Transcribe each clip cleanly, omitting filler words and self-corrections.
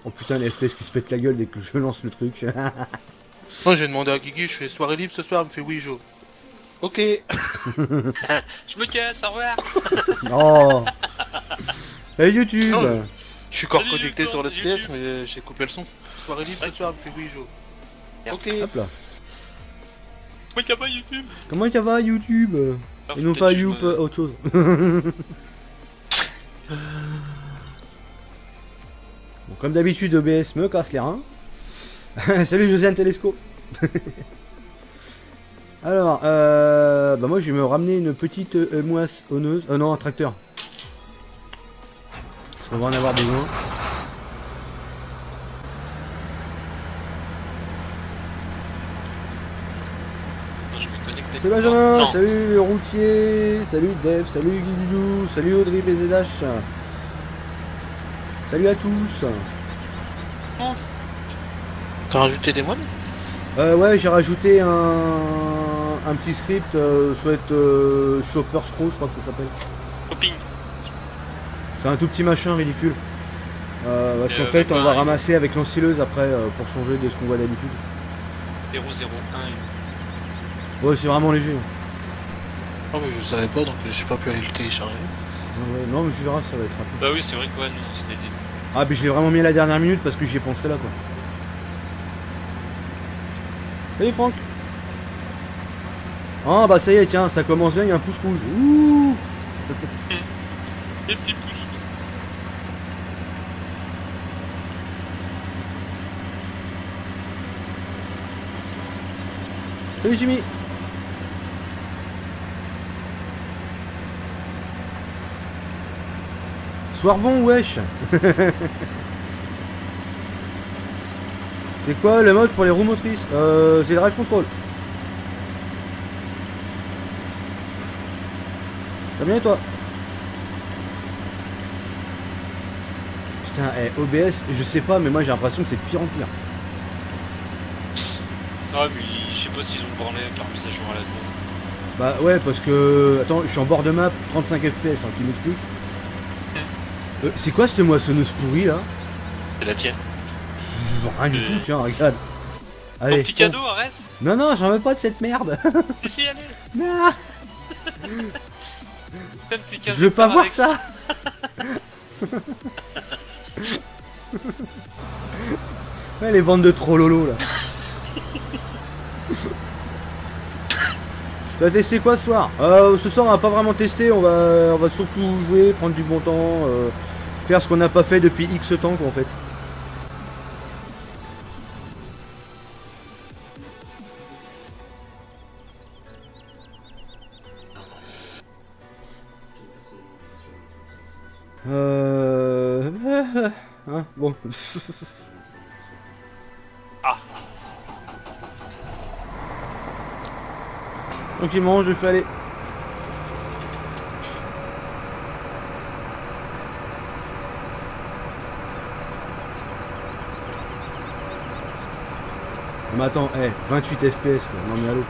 Oh putain, les FPS qui se pètent la gueule dès que je lance le truc. Moi j'ai demandé à Guigui, je fais soirée libre ce soir, il me fait oui, Jo. Ok. Je me casse, au revoir. Oh. Salut YouTube. Non, je suis encore Salut, connecté YouTube, sur l'autre pièce, YouTube. mais j'ai coupé le son. Soirée libre ce soir, il me fait oui, Jo. Merde. Ok. Hop là. Moi qui a pas YouTube. Comment ça va YouTube? Ah, Et non peut-être pas que je Youp, me- autre chose. Bon, comme d'habitude, OBS me casse les reins. Salut Josiane Telesco. Alors, bah moi je vais me ramener une petite moissonneuse. Non, un tracteur. Parce qu'on va en avoir besoin. Non, je me connecte. Salut Benjamin, Non. salut Routier, salut Dev, salut Guidou, salut Audrey BZH. Salut à tous. T'as rajouté des moines? Ouais, j'ai rajouté un petit script, soit Chopper Straw, je crois que ça s'appelle. Coping. C'est un tout petit machin ridicule. Parce qu'en fait, on va ramasser avec l'ensileuse après pour changer de ce qu'on voit d'habitude. 001. Ouais, c'est vraiment léger. Oh mais je savais pas, donc j'ai pas pu aller le télécharger. Ouais, non, mais tu verras, ça va être rapide. Bah oui, c'est vrai que ouais, non, c'était dit. Ah, mais je l'ai vraiment mis à la dernière minute parce que j'y ai pensé là, quoi. Salut Franck. Ah, bah ça y est, tiens, ça commence bien, il y a un pouce rouge. Ouh. Les petits pouces. Salut Jimmy. Soir bon, wesh. C'est quoi le mode pour les roues motrices? C'est le drive control. Ça va bien et toi? Putain, OBS, je sais pas, mais moi j'ai l'impression que c'est de pire en pire. Ah, mais je sais pas s'ils ont branlé leur mise à jour à la demande. Bah ouais, parce que... Attends, je suis en bord de map, 35 FPS, hein, qui m'explique. C'est quoi cette moissonneuse pourrie là? C'est la tienne. Rien du tout, tiens, regarde. Ton Allez. petit cadeau, arrête. Non, non, j'en veux pas de cette merde. Ici, allez. Non, Fais un petit cadeau je veux pas par voir avec ça. Ouais, les bandes de trollolo là. Tu vas tester quoi ce soir? Ce soir on va pas vraiment tester, on va surtout jouer, prendre du bon temps, faire ce qu'on n'a pas fait depuis X temps quoi en fait. Hein, bon. Ah. Tranquillement, je fais aller. Mais attends, 28 FPS quoi, non mais allô.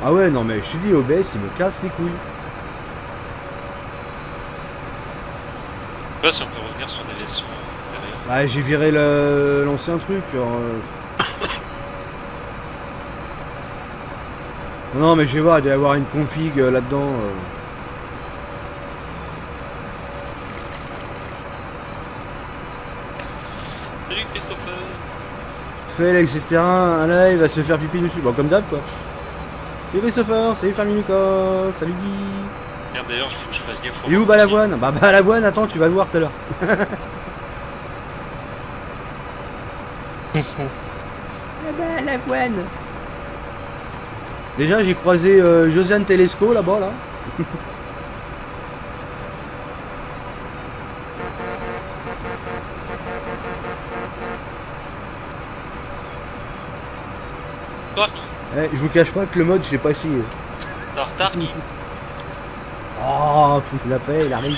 Ah ouais, non mais je te dis, OBS il me casse les couilles. Je sais pas si on peut revenir sur des versions derrière. Bah j'ai viré l'ancien truc. Alors, Non mais je vais voir, il doit y avoir une config là-dedans. Salut Christopher. Fail, etc. Un live va se faire pipi dessus. Bon comme d'hab quoi. Salut Christopher, salut Farminuka, salut Guy. Merde, d'ailleurs, il faut que je fasse gaffe. Il est où Balavoine? Bah Balavoine, attends, tu vas le voir tout à l'heure. Balavoine. Déjà j'ai croisé Josiane Telesco là-bas là. Toi, Je vous cache pas que le mode je l'ai pas essayé. t'es en retard, Guy. Oh, fout la paix, il arrive.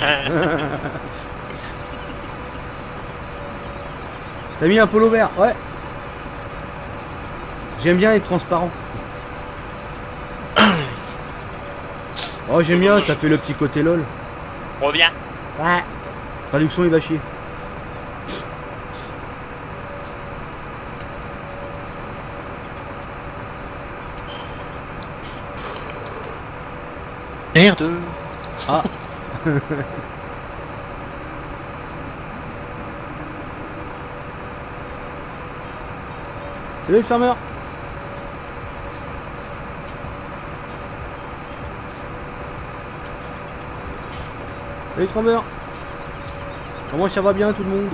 T'as mis un polo vert? Ouais. J'aime bien être transparent. Oh, j'aime bien, ça fait le petit côté lol. Reviens. Ouais. Traduction, il va chier. Merde. Ah. Salut le farmer. Salut Trember. Comment ça va bien tout le monde?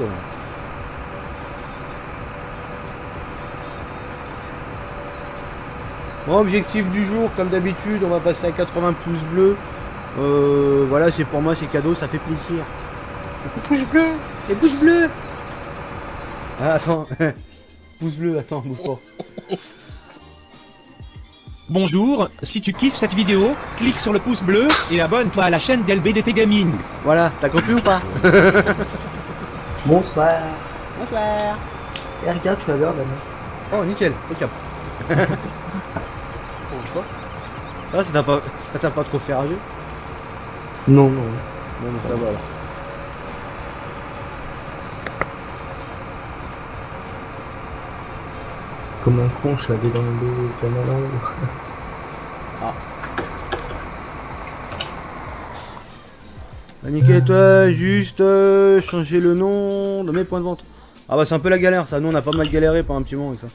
Bon, objectif du jour, comme d'habitude, on va passer à 80 pouces bleus. Voilà, c'est pour moi, c'est cadeau, ça fait plaisir. Les pouces bleus. Les pouces bleus. Ah, attends. Pouce bleu, attends, bouge pas. Bonjour, si tu kiffes cette vidéo, clique sur le pouce bleu et abonne-toi à la chaîne d'LBDT Gaming. Voilà, t'as compris ou pas? Bonsoir. Bonsoir. Et regarde, je suis à l'heure là. Oh, nickel, au cap. Bonjour. Ah, ça t'a pas trop fait rager? Non, non. Non, mais ça va alors. Comme un con, je suis allé dans le canal en haut. Ah. Bah, nickel, toi, juste changer le nom de mes points de vente. Ah bah c'est un peu la galère ça, nous on a pas mal galéré pendant un petit moment avec ça.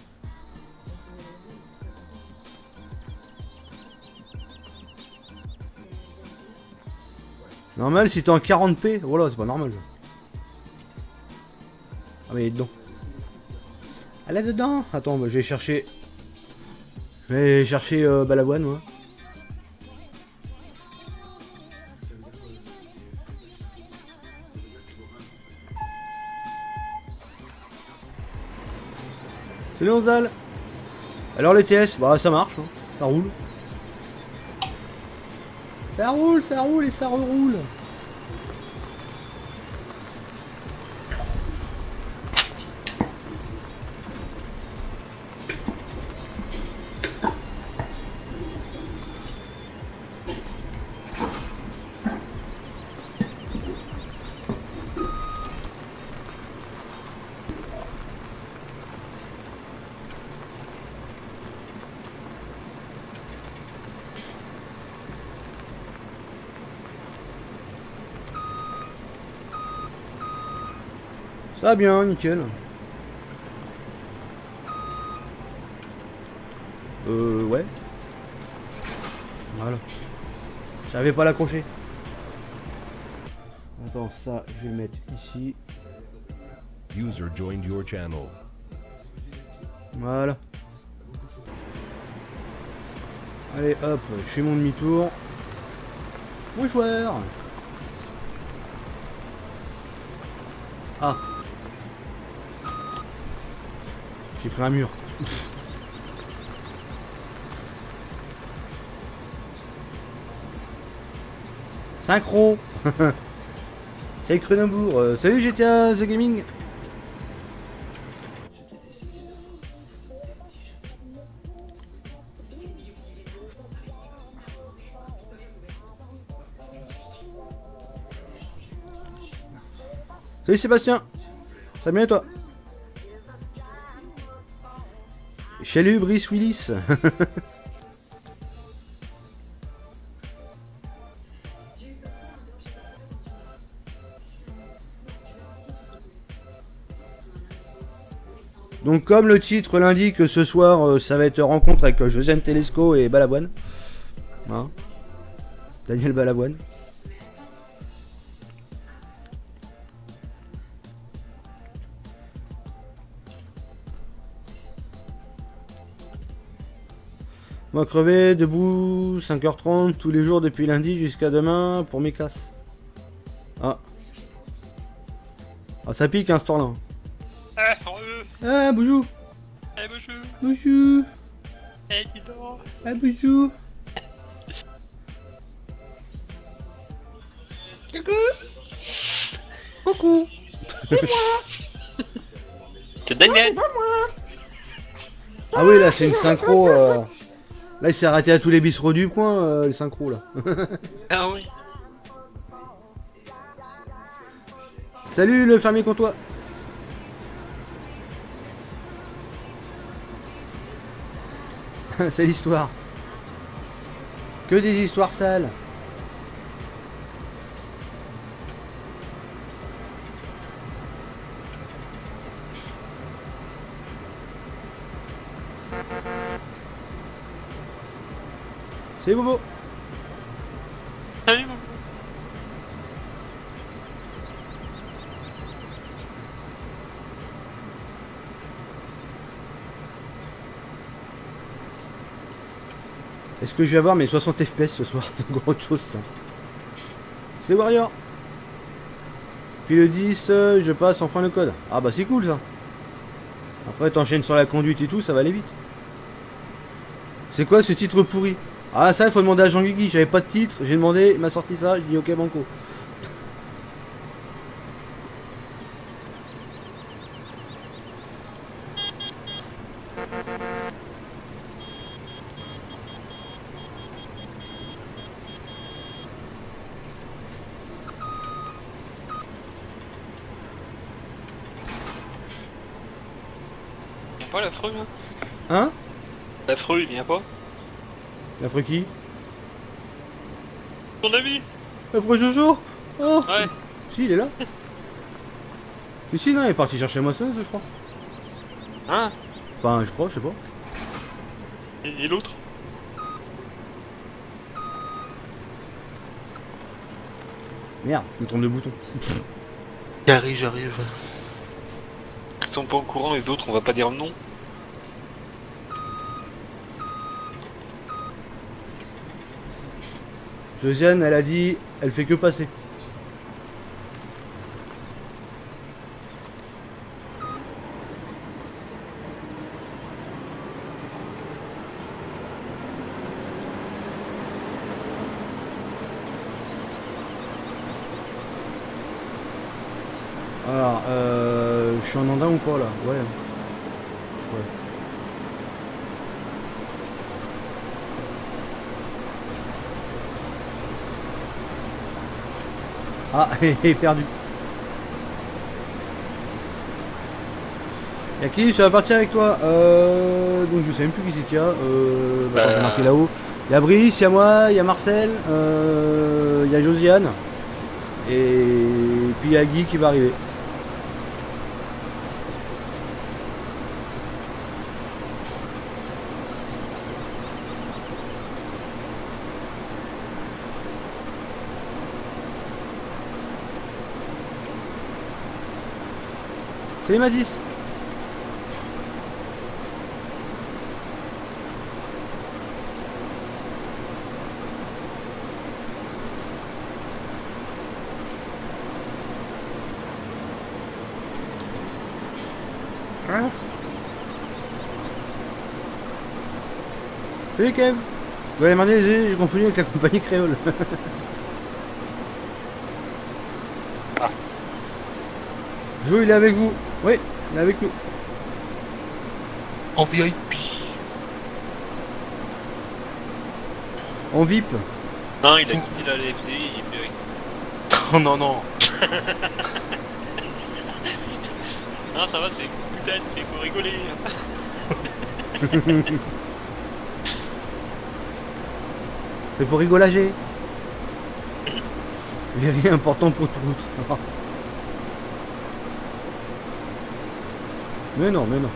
Normal si t'es en 40p, voilà c'est pas normal. Ah mais il est dedans. Elle est dedans. Attends, bah, je vais chercher. Je vais chercher Balavoine moi. Salut Onzal. Alors les TS, bah ça marche, hein. Ça roule. Ça roule et ça reroule. Ça va bien, nickel. Ouais. Voilà. J'arrivais pas à l'accrocher. Attends, ça, je vais le mettre ici. User joined your channel. Voilà. Allez, hop, je fais mon demi-tour. Bon joueur. Ah. J'ai pris un mur. Synchro. Salut Chronobourg. Salut GTA The Gaming. Salut Sébastien. Ça va bien et toi? Salut Brice Willis. Donc comme le titre l'indique, ce soir ça va être rencontre avec Josiane Telesco et Balavoine. Hein, Daniel Balavoine. Moi crevé, debout, 5h30 tous les jours depuis lundi jusqu'à demain pour mes casses. Ah. Ah ça pique hein ce temps là. Ah bonjour. bonjour. Bonjour. Dis donc. Ah bonjour. Coucou. C'est Daniel. Ah oui là c'est une synchro. Là il s'est arrêté à tous les bistrots du coin, les synchros là. Ah oui. Salut le fermier comtois. C'est l'histoire. Que des histoires sales. Salut Bobo. Salut, mon. Est-ce que je vais avoir mes 60 FPS ce soir? C'est encore autre chose ça. C'est Warrior. Puis le 10, je passe enfin le code. Ah bah c'est cool ça. Après t'enchaînes sur la conduite et tout, ça va aller vite. C'est quoi ce titre pourri? Ah ça il faut demander à Jean Guigui, j'avais pas de titre, j'ai demandé, il m'a sorti ça, j'ai dit ok banco. Pas l'affreux là. Hein? L'affreux il vient pas. L'affreux qui? Ton ami. L'affreux Jojo? Oh Ouais. Si il est là. Mais si non il est parti chercher moissonneuse je crois. Hein? Enfin je crois, je sais pas. Et l'autre? Merde, je me trompe de bouton. J'arrive. Ils sont pas au courant, les autres on va pas dire non. Josiane elle a dit, elle fait que passer. Alors, je suis en andin ou pas là? Ouais. Ouais. Ah, il est perdu. Y'a qui? Ça va partir avec toi. Donc je sais même plus qui c'est qu'il y a. Attends, j'ai marqué là-haut. Y'a Brice, y'a moi, y'a Marcel, y'a Josiane. Et puis y'a Guy qui va arriver. Salut Madis. Salut Kev. Vous allez demander, j'ai confondu avec la compagnie créole. Ah. Jo, il est avec vous. Oui, il est avec nous. En VIP. En VIP. Non, il a quitté la LFD, il est plus avec. Oh non, non. Non, ça va, c'est putain, c'est pour rigoler. C'est pour rigolager. Il n'y a rien important pour tout route. Mais non, mais non.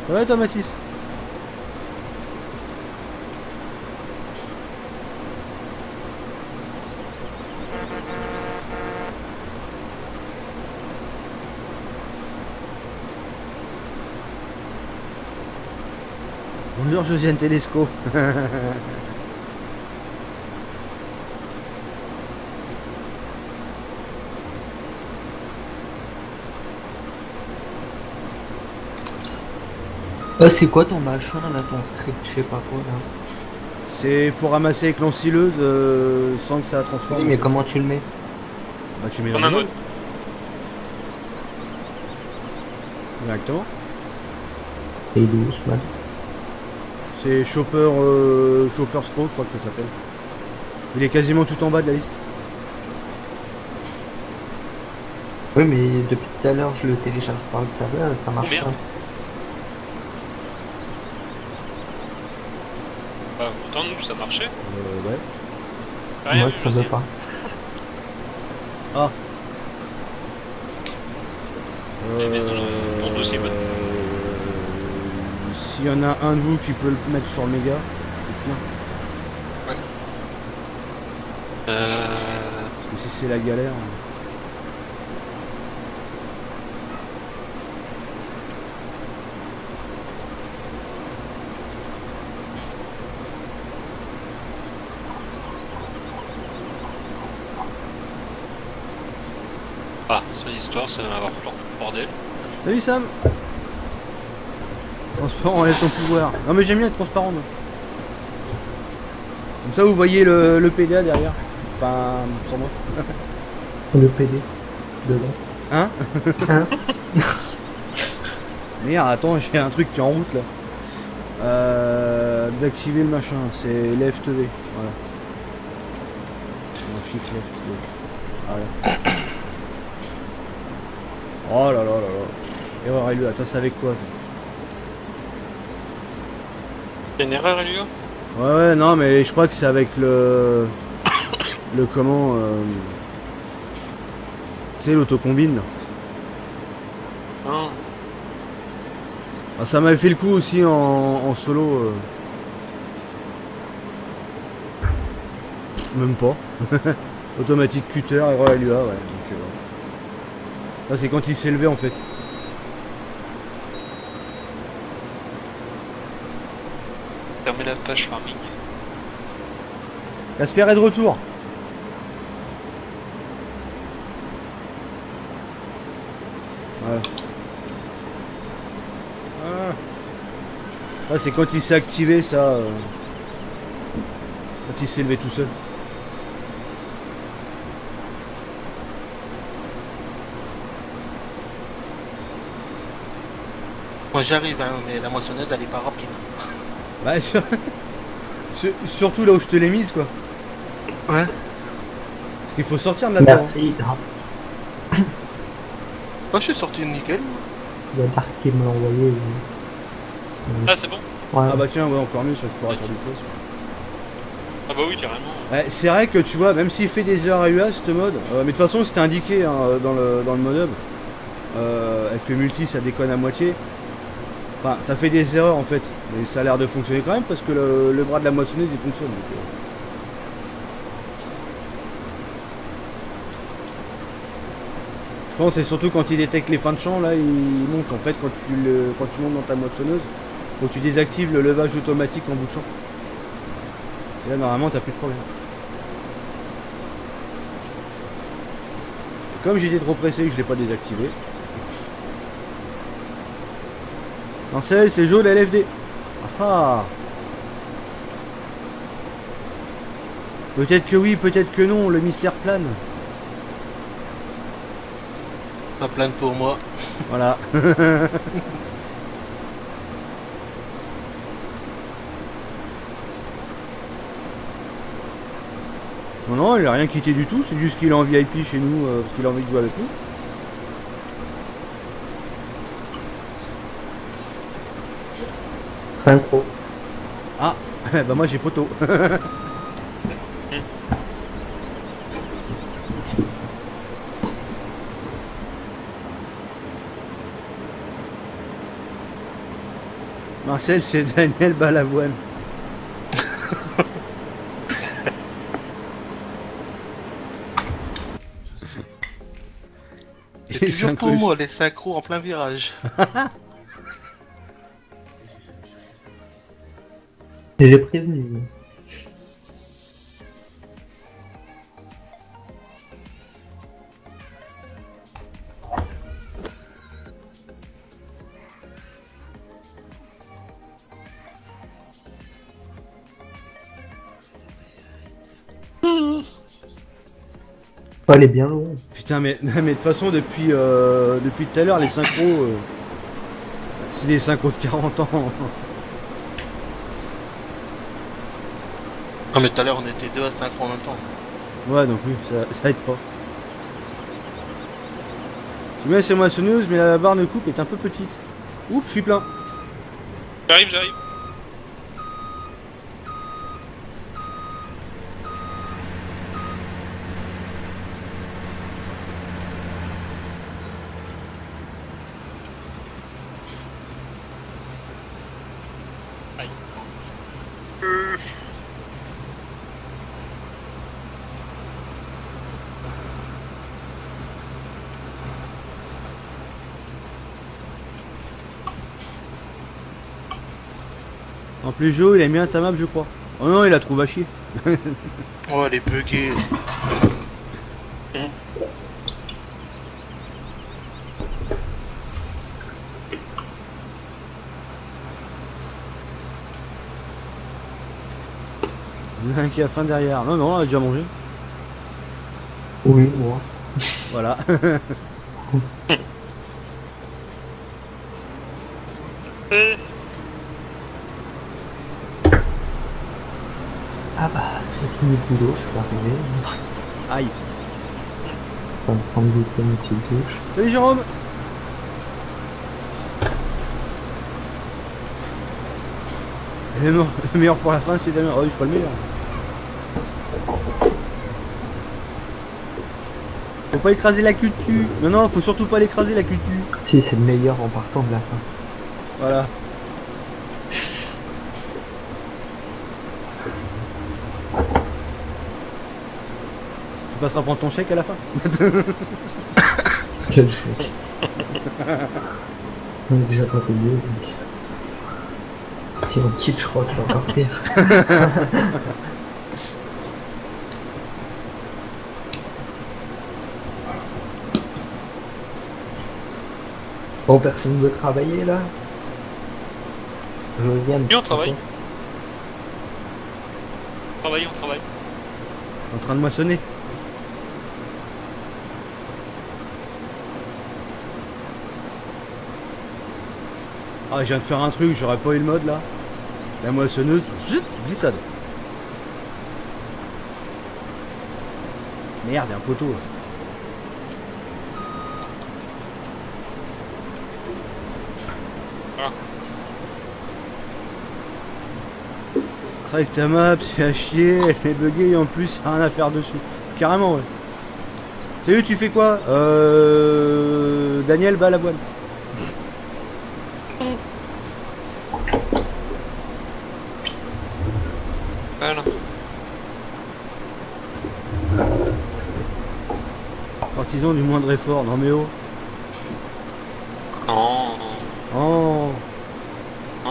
Ça va toi Mathis? Bonjour Josiane Tedesco. C'est quoi ton machin là, ton script, je sais pas quoi là? C'est pour ramasser avec l'ensileuse sans que ça transforme. Oui, mais comment tu le mets? Bah tu mets Comme dans un le mode. mode. Directement. Et douce, man. C'est Chopper, Chopper Straw, je crois que ça s'appelle. Il est quasiment tout en bas de la liste. Oui, mais depuis tout à l'heure, je le télécharge par le serveur, ça marche Combien pas. Bah, pourtant, nous, ça marchait. Ouais. Rien, Moi, je ça veut sais. pas. Ah. Eh bien, dans le dossier, bonne. S'il y en a un de vous qui peut le mettre sur le méga, c'est bien. Parce que si c'est la galère. Ah, son histoire, ça va avoir plein de bordel. Salut Sam. Transparent, enlève ton pouvoir. Non mais j'aime bien être transparent moi. Comme ça vous voyez le PDA derrière. Enfin, sur moi. Le PD. Dedans. Hein? Hein? Merde, attends, j'ai un truc qui est en route là. Désactiver le machin, c'est left V. Voilà. Non, shift left V. Voilà. Oh là là là là. Erreur LUA, attends, c'est avec quoi ça? Il y a une erreur, Elio? Ouais ouais, non mais je crois que c'est avec le comment tu sais, l'autocombine là. Non. Ah, ça m'avait fait le coup aussi en solo. Même pas. Automatique cutter, erreur LUA, ouais. Donc, là c'est quand il s'est levé en fait. Fermez la page farming. Casper est de retour. Voilà. Ah. Là c'est quand il s'est activé ça. Quand il s'est levé tout seul. Moi j'arrive, hein, mais la moissonneuse elle est pas rapide. Bah, surtout là où je te l'ai mise quoi. Ouais. Parce qu'il faut sortir de là-dedans. Merci. Ah, Moi je suis sorti nickel. il y a Dark qui me l'a envoyé. Ah, c'est bon? Ouais. Ah bah tiens, ouais, encore mieux sur l'explorateur du test. Ah bah oui, carrément. Ouais, c'est vrai que tu vois, même s'il fait des heures à UA ce mode, mais de toute façon c'était indiqué hein, dans le mode hub, avec le multi ça déconne à moitié. Enfin, ça fait des erreurs en fait, mais ça a l'air de fonctionner quand même parce que le bras de la moissonneuse il fonctionne. Donc, je pense que c'est surtout quand il détecte les fins de champ, là il monte en fait quand tu montes dans ta moissonneuse, faut que tu désactives le levage automatique en bout de champ. Et là normalement t'as plus de problème. Comme j'étais trop pressé que je l'ai pas désactivé. Cancel, c'est jaune LFD. Ah ah. Peut-être que oui, peut-être que non, le mystère plane. Pas plein pour moi. Voilà. Non, non, il a rien quitté du tout, c'est juste qu'il est en VIP chez nous parce qu'il a envie de jouer avec nous. Synchro. Ah, bah moi j'ai poteau. Marcel, c'est Daniel Balavoine. C'est toujours pour moi les synchros en plein virage. Et j'ai prévenu. Oh, elle est bien loin. Putain, mais de toute façon, depuis tout à l'heure, les synchros, c'est des synchros de 40 ans. Ah mais tout à l'heure on était 2 à 5 en même temps. Ouais, donc oui, ça aide pas. C'est bien, c'est moissonneuse, mais la barre de coupe est un peu petite. Oups, je suis plein. J'arrive, j'arrive. Aïe. En plus, Joe, il a mis un ta map, je crois. Oh non, il la trouve à chier. Oh elle est buggée. Il y en a un qui a faim derrière. Non, non, on a déjà mangé. Oui, moi. Voilà. Ah bah, j'ai fini le boulot, je suis arrivé. Aïe. Ça me prendre une petite douche. Salut Jérôme. Le meilleur pour la fin, c'est Damien. Oh, je suis pas le meilleur. Faut pas écraser la cutu. Non, non, faut surtout pas l'écraser la cutu. Si, c'est le meilleur en partant de la fin. Voilà. Tu passeras prendre ton chèque à la fin. Quel chèque. On est déjà pas payé, donc... Si on quitte, je crois que c'est encore pire. Bon, personne veut travailler, là? Je viens de... Oui, on travaille. On travaille. En train de moissonner. Ah, je viens de faire un truc, j'aurais pas eu le mode là. La moissonneuse, zut, glissade. Merde, il y a un poteau là. Ah. C'est vrai que ta map, c'est à chier, elle est buggée et en plus, y a rien à faire dessus. Carrément, ouais. Salut, tu fais quoi Daniel, bat la voile. Voilà. Partisan du moindre effort, non mais oh. Oh. Oh. Oh.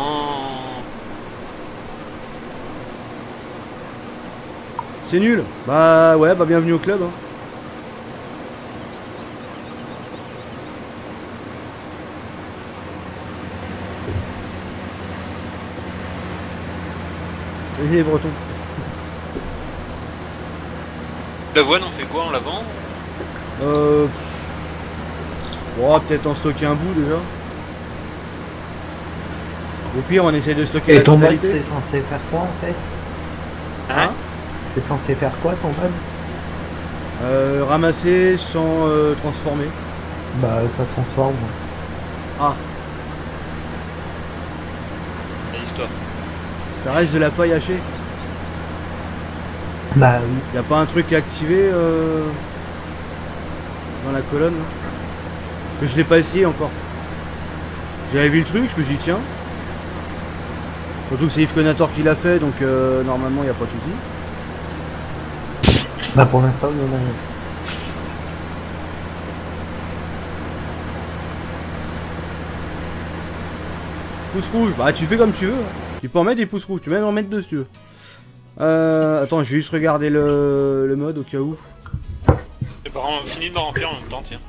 C'est nul. Bah ouais, bah bienvenue au club. Hein. Salut les Bretons. L'avoine, on fait quoi? On la vend? Oh, peut-être en stocker un bout déjà. Au pire, on essaie de stocker Et la ton mode, totalité. c'est censé faire quoi, en fait? Hein? C'est censé faire quoi, ton mode? Ramasser sans transformer. Bah, ça transforme. Ah, L'histoire. ça reste de la paille hachée. Bah oui. Y a pas un truc à activer dans la colonne là que je l'ai pas essayé encore. J'avais vu le truc, je me suis dit tiens. Surtout que c'est Yves Conator qui l'a fait, donc normalement y a pas de souci. Bah pour l'instant, il y en a rien. Pouce rouge, bah tu fais comme tu veux. Hein. Tu peux en mettre des pouces rouges, tu peux même en mettre deux si tu veux. Attends, je vais juste regarder le mode au cas où. J'ai pas fini de me remplir en même temps, tiens.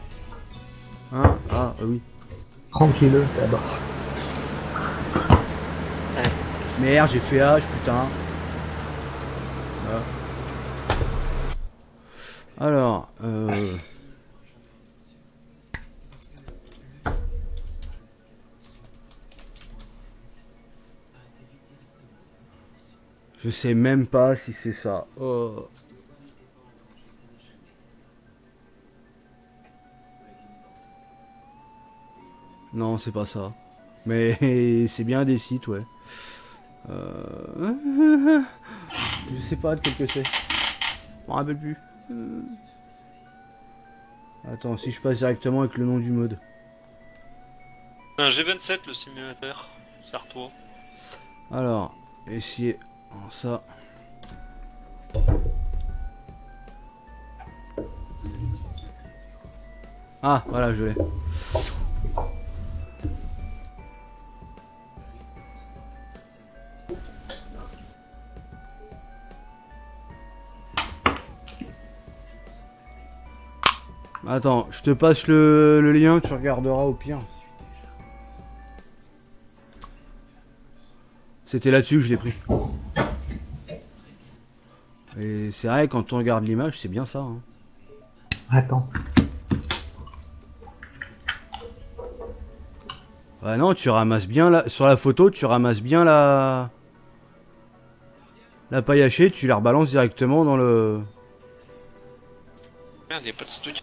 Hein ah oui. Tranquille d'abord. Merde, j'ai fait H, putain. Voilà. Alors, Je sais même pas si c'est ça. Oh. Non, c'est pas ça. Mais c'est bien des sites, ouais. Je sais pas de quel que c'est. Je m'en rappelle plus. Attends, si je passe directement avec le nom du mode. Un G27 le simulateur, ça retourne. Alors, essayer ça. Ah, voilà, je l'ai. Attends, je te passe le lien, tu regarderas au pire. C'était là-dessus que je l'ai pris. Et c'est vrai, quand on regarde l'image, c'est bien ça. Hein. Attends. Ah non, tu ramasses bien la... Sur la photo, tu ramasses bien la paille hachée, tu la rebalances directement dans le... Merde, y'a pas de stock.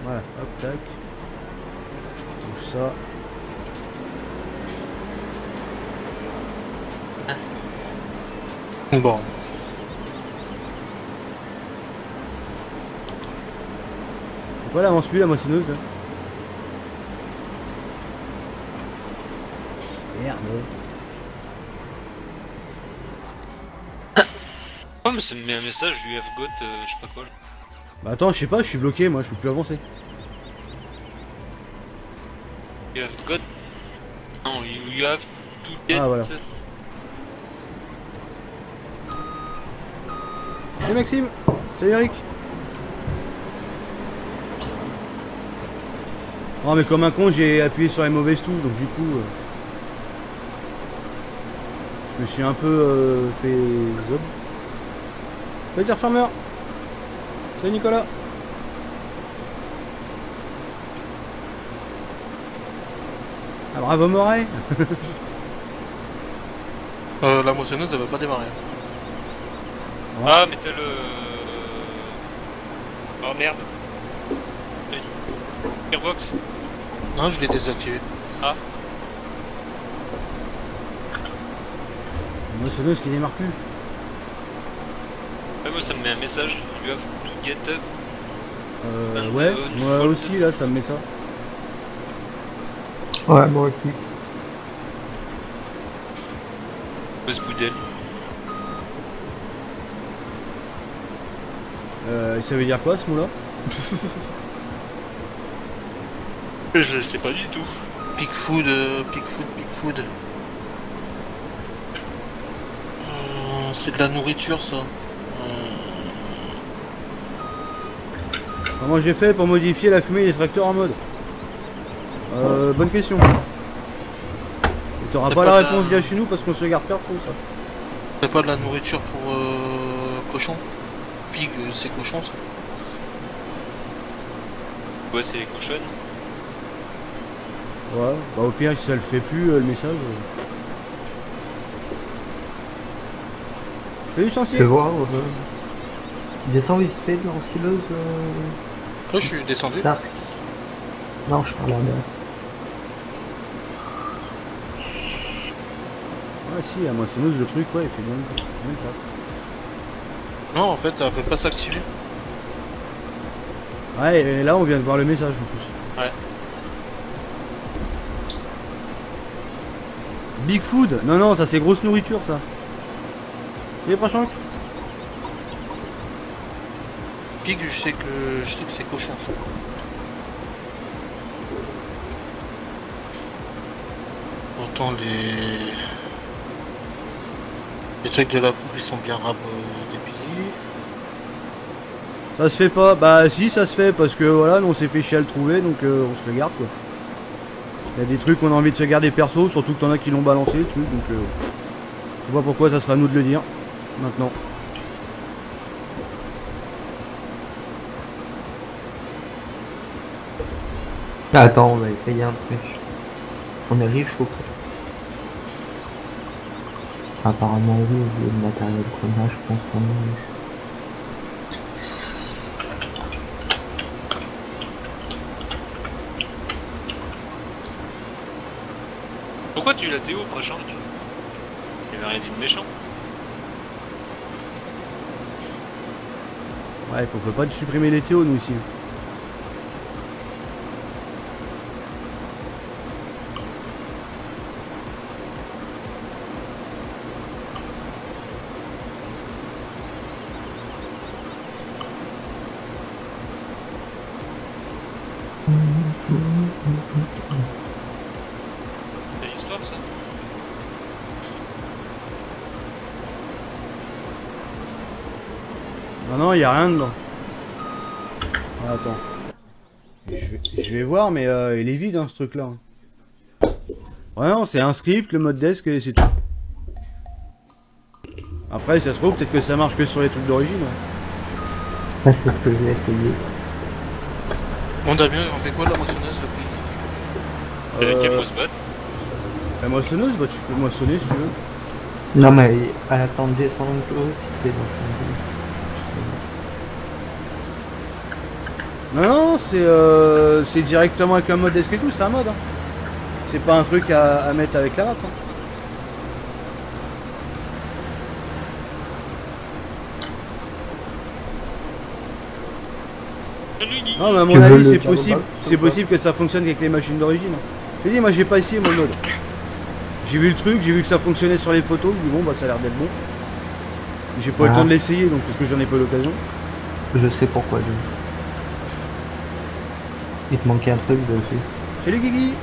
Voilà, hop, tac. Bouge ça. Bon. Pourquoi elle avance plus la moissonneuse là? Merde. Oh, mais ça me met un message du F-Got, je sais pas quoi. Là. Bah attends, je sais pas, je suis bloqué moi, je peux plus avancer. You have got. Non, you have to get. Ah, voilà. Salut Maxime. Salut Eric. Oh mais comme un con j'ai appuyé sur les mauvaises touches donc du coup je me suis un peu fait zob. Salut Terre Farmer. Salut Nicolas. Ah bravo Moret. La moissonneuse elle va pas démarrer. Ah, mais t'as le. Oh merde. Gearbox. Non, je l'ai désactivé. Ah. La moissonneuse qui démarre plus. Ouais, moi ça me met un message. You have to get up. Ouais, moi aussi là ça me met ça. Ouais, moi aussi. Pose boudel. Ça veut dire quoi ce mot là? Je le sais pas du tout. Pig food, pig food. C'est de la nourriture ça. Comment j'ai fait pour modifier la fumée des tracteurs en mode? Bonne question. T'auras pas la réponse via chez nous parce qu'on se garde perso ça. C'est pas de la nourriture pour cochon. Pig c'est cochon ça. Ouais, c'est les cochonnes. Ouais, bah au pire si ça le fait plus le message. Salut Je chancier. vais voir. Descends vite fait dans la sileuse. Après je suis descendu. Dark. Non, je parle à bas. Ouais si, la moissonneuse le truc ouais il fait bien le taf. Non en fait elle peut pas s'activer. Ouais et là on vient de voir le message en plus. Ouais. Big Food. Non non ça c'est grosse nourriture ça. Et prochain. Pig je sais que c'est cochon. Autant les trucs de la coupe ils sont bien débillés. Ça se fait pas. Bah si ça se fait parce que voilà nous, on s'est fait chier à le trouver donc on se le garde quoi. Il y a des trucs qu'on a envie de se garder perso, surtout que t'en as qui l'ont balancé le truc donc je sais pas pourquoi ça serait à nous de le dire maintenant. Attends, on va essayer un truc. On est riche ou pas? Apparemment oui, au lieu de matériel qu'on a, je pense qu'on est riche. Pourquoi tu l'as Théo, machin? Il avait rien dit de méchant. Ouais, on peut pas supprimer les Théo nous ici. C'est l'histoire ça? Non, y a rien dedans. Ah, attends. Je vais voir, mais il est vide, hein, ce truc-là. Ouais, non, c'est un script, le mode desk, et c'est tout. Après, ça se trouve, peut-être que ça marche que sur les trucs d'origine. Ouais. C'est ce que j'ai essayé. Bon Damien, on fait quoi de la moissonneuse le prix? Quel boss bot? La moissonneuse, bah tu peux moissonner si tu veux. Non mais attends, descendre un peu, c'est dans Non, c'est directement avec un mode desk et tout, c'est un mode. Hein. C'est pas un truc à mettre avec la map. Hein. Non, mais à mon avis, c'est possible que ça fonctionne avec les machines d'origine. Je te dis, moi j'ai pas essayé mon mode. J'ai vu le truc, j'ai vu que ça fonctionnait sur les photos, je dis bon bah ça a l'air d'être bon. J'ai pas eu le temps de l'essayer donc parce que j'en ai pas eu l'occasion. Je sais pourquoi il te manquait un truc dessus. Salut Guigui.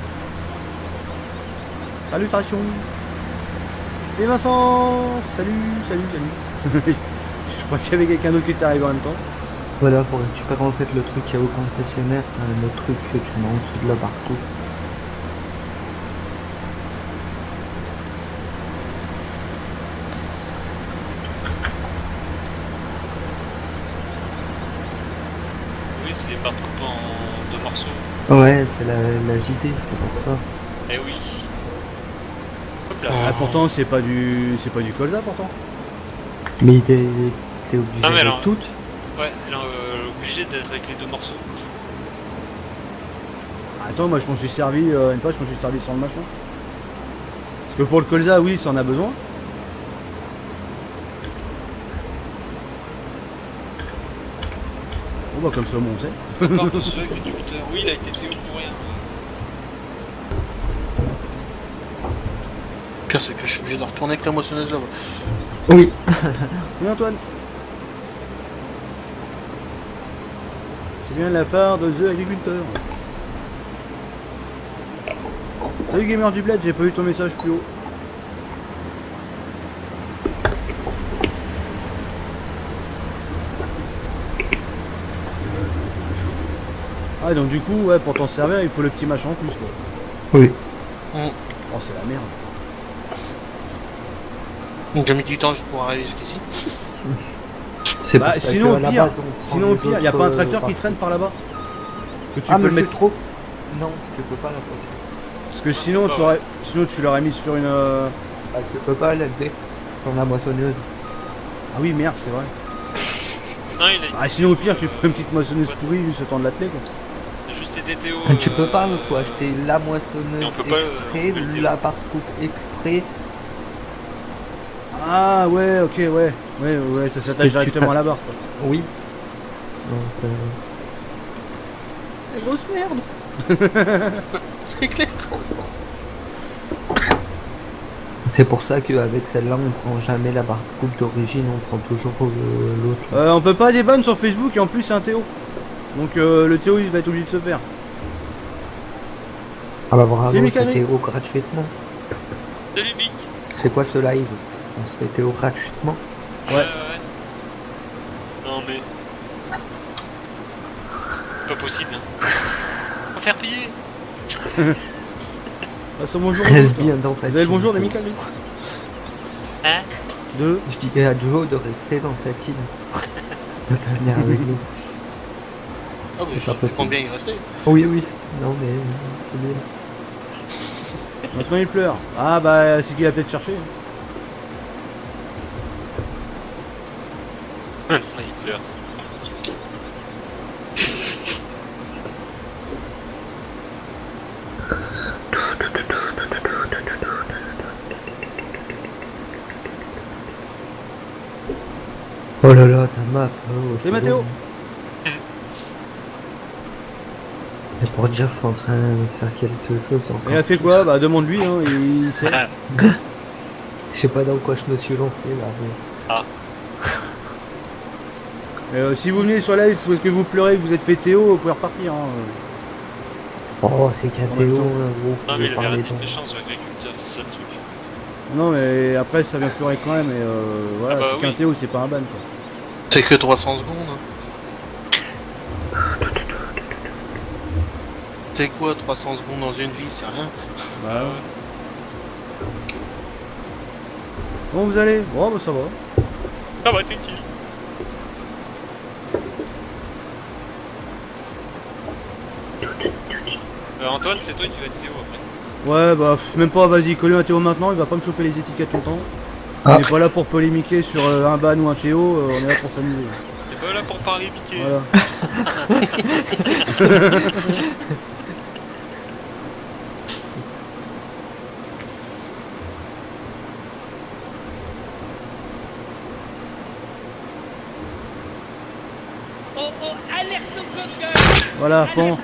Salutations. C'est Vincent. Salut. Je crois qu'il y avait quelqu'un d'autre qui était arrivé en même temps. Voilà, pour récupérer en fait le truc qu'il y a au concessionnaire, c'est un autre truc que tu mets en dessous de la barre. Oui, c'est les parts coupées en 2 morceaux. Ouais, c'est la JD, c'est pour ça. Eh oui. Hop là. Ah, pourtant c'est pas du colza pourtant. Mais t'es obligé Ah, mais de alors, toutes. Ouais, elle est obligée d'être avec les 2 morceaux. Attends, moi je m'en suis servi une fois, je m'en suis servi sur le machin. Parce que pour le colza, oui, ça en a besoin. Bon bah comme ça au moins on sait. Par contre, celui avec le Jupiter, oui, il a été Théo pour rien. Le pire c'est que je suis obligé de retourner avec la moissonneuse là-bas. Oui. Oui Antoine. C'est bien de la part de The Agriculteur. Salut Gamer du Bled, j'ai pas eu ton message plus haut. Ah donc du coup, ouais, pour t'en servir, il faut le petit machin en plus quoi. Oui. Oh c'est la merde. Donc j'ai mis du temps juste pour arriver jusqu'ici. C'est Bah pour ça sinon qu'à au la pire, base, on prend sinon au les pire, y a autres, pas un tracteur qui par- traîne par là-bas. Que tu Ah peux mais le c'est mettre. trop. Non, tu peux pas l'approcher. Parce que sinon, sinon tu l'aurais mis sur une. Ah, tu peux pas l'aider sur la moissonneuse. Ah oui merde c'est vrai. Non, il a Ah sinon au pire tu prends une petite moissonneuse pourrie juste le temps de l'atteler quoi. J'ai juste aidé Théo. Tu peux pas, il faut acheter la Et moissonneuse on peut pas, exprès, couper le fil. la barre coupe exprès. Ah ouais ok ouais ça s'attache directement à la barre quoi. Oui. Donc, Eh, grosse merde. C'est clair. c'est pour ça qu'avec celle-là, on prend jamais la barre coupe d'origine, on prend toujours l'autre. On peut pas débanner sur Facebook et en plus c'est un Théo. Donc le Théo il va être obligé de se faire. Ah bah bravo, C'est c'est mécanique. Théo gratuitement. Salut Vic. C'est quoi ce live? On se fait Théo gratuitement. Ouais. Non mais... Pas possible, hein. Faut faire payer. Passons bonjour. Reste bien dans ta Vous avez le team. bonjour des Mikali. Hein? Deux. Je dis à Joe de rester dans sa team. De pas venir avec nous. Ah oui, C'est pas je possible. compte bien y rester. Oui, oui. Non mais c'est nul. Maintenant il pleure. Ah bah c'est qu'il a peut-être cherché. Il pleure. Oh là là, ta map. Oh, C'est Mathéo. bon. Et pour dire, je suis en train de faire quelque chose Et encore. il a fait quoi? Bah demande-lui, hein, il sait. Je sais pas dans quoi je me suis lancé là. Mais... Si vous venez sur live parce que vous pleurez, que vous êtes fait Théo, vous pouvez repartir. Hein. Oh, c'est qu'un En même Théo, temps. un gros. Non, mais il avait parler raté donc. des chances, l'agriculteur, c'est ça le truc. Non mais après ça vient pleurer quand même et voilà, Ah bah c'est qu'un oui. Théo, c'est pas un ban quoi. C'est que 300 secondes. C'est quoi 300 secondes dans une vie? C'est rien. Bah ouais. Bon vous allez? Bon bah ça va. Ah bah, tranquille. Antoine, c'est toi qui vas être Théo après. Ouais bah même pas, vas-y, coller un Théo maintenant, il va pas me chauffer les étiquettes tout le temps. Ah. On est pas là pour polémiquer sur un ban ou un Théo, on est là pour s'amuser. T'es pas là pour parler piqué. Voilà. Oh oh, alerte au Google. Voilà, bon.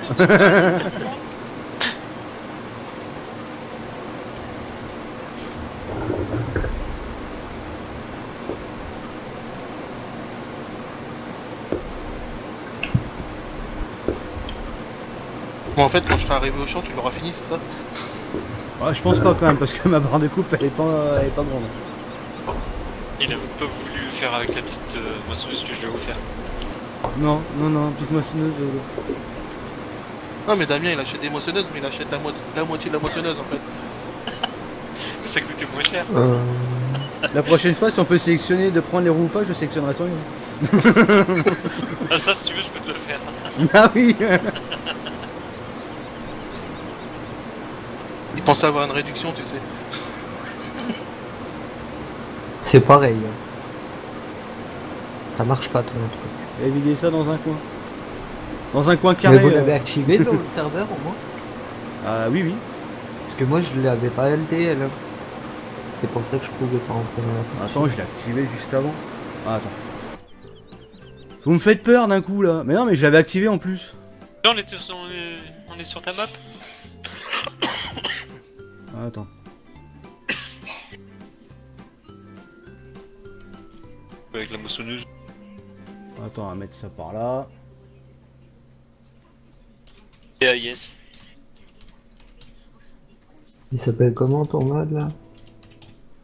Bon, en fait, quand je serai arrivé au champ, tu l'auras fini, c'est ça? Ouais, je pense pas quand même, parce que ma barre de coupe elle est pas grande. Il a pas voulu faire avec la petite moissonneuse que je lui ai offert. Non, non, non, petite moissonneuse. Non, mais Damien il achète des moissonneuses, mais il achète la moitié de la moissonneuse en fait. Ça coûtait moins cher. La prochaine fois, si on peut sélectionner de prendre les roues ou pas, je le sélectionnerai sans lui. Ah, ça, si tu veux, je peux te le faire. Ah oui. Il pensait avoir une réduction, tu sais. C'est pareil. Hein. Ça marche pas ton truc. Et vider ça dans un coin. Dans un coin Mais carré. vous l'avez activé dans le serveur au moins? Ah oui, oui. Parce que moi je l'avais pas LDL. Hein. C'est pour ça que je pouvais pas rentrer dans la partie. Attends, je l'ai activé juste avant. Ah, attends. Vous me faites peur d'un coup là. Mais non, mais je l'avais activé en plus. Là, on est sur ta map. Ah, attends. Avec la moissonneuse. Attends, on va mettre ça par là. Et yes. Il s'appelle comment ton mode là?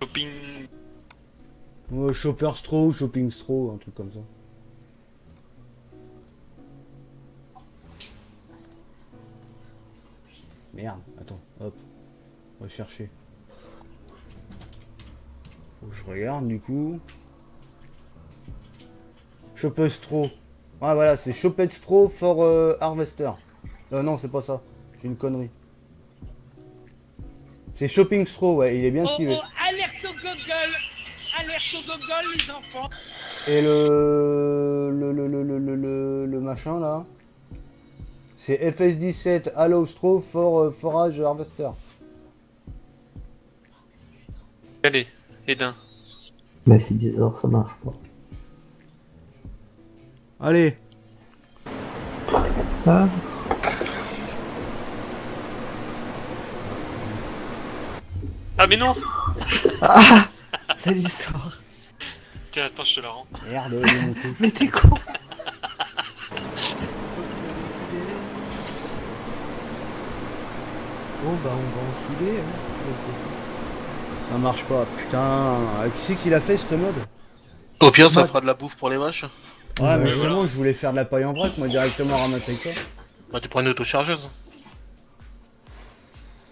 Shopping. Shopper Straw, Shopping Straw, un truc comme ça. Merde, attends, hop. On va chercher. Faut que je regarde du coup. Shopper Straw. Ouais, voilà, c'est Shopper Straw for Harvester. Non, c'est pas ça. J'ai une connerie. C'est Shopping Straw, ouais, il est bien Oh activé. oh, alerte au Google. Alerte au Google, les enfants. Et le machin là, c'est FS17 Allow Straw for Forage Harvester. Allez, et d'un. Bah c'est bizarre, ça marche pas. Allez, Ah, Ah, mais non. c'est l'histoire. Tiens, attends, je te la rends. merde, il est monté. Mais t'es con. Bon bah on va osciller hein. Ça marche pas, putain. Qui c'est qui l'a fait ce mode? Au pire, ça fera de la bouffe pour les vaches. Ouais, mais Ouais, justement, voilà. je voulais faire de la paille en vrac, moi directement ramasser avec ça. Bah, tu prends une autochargeuse.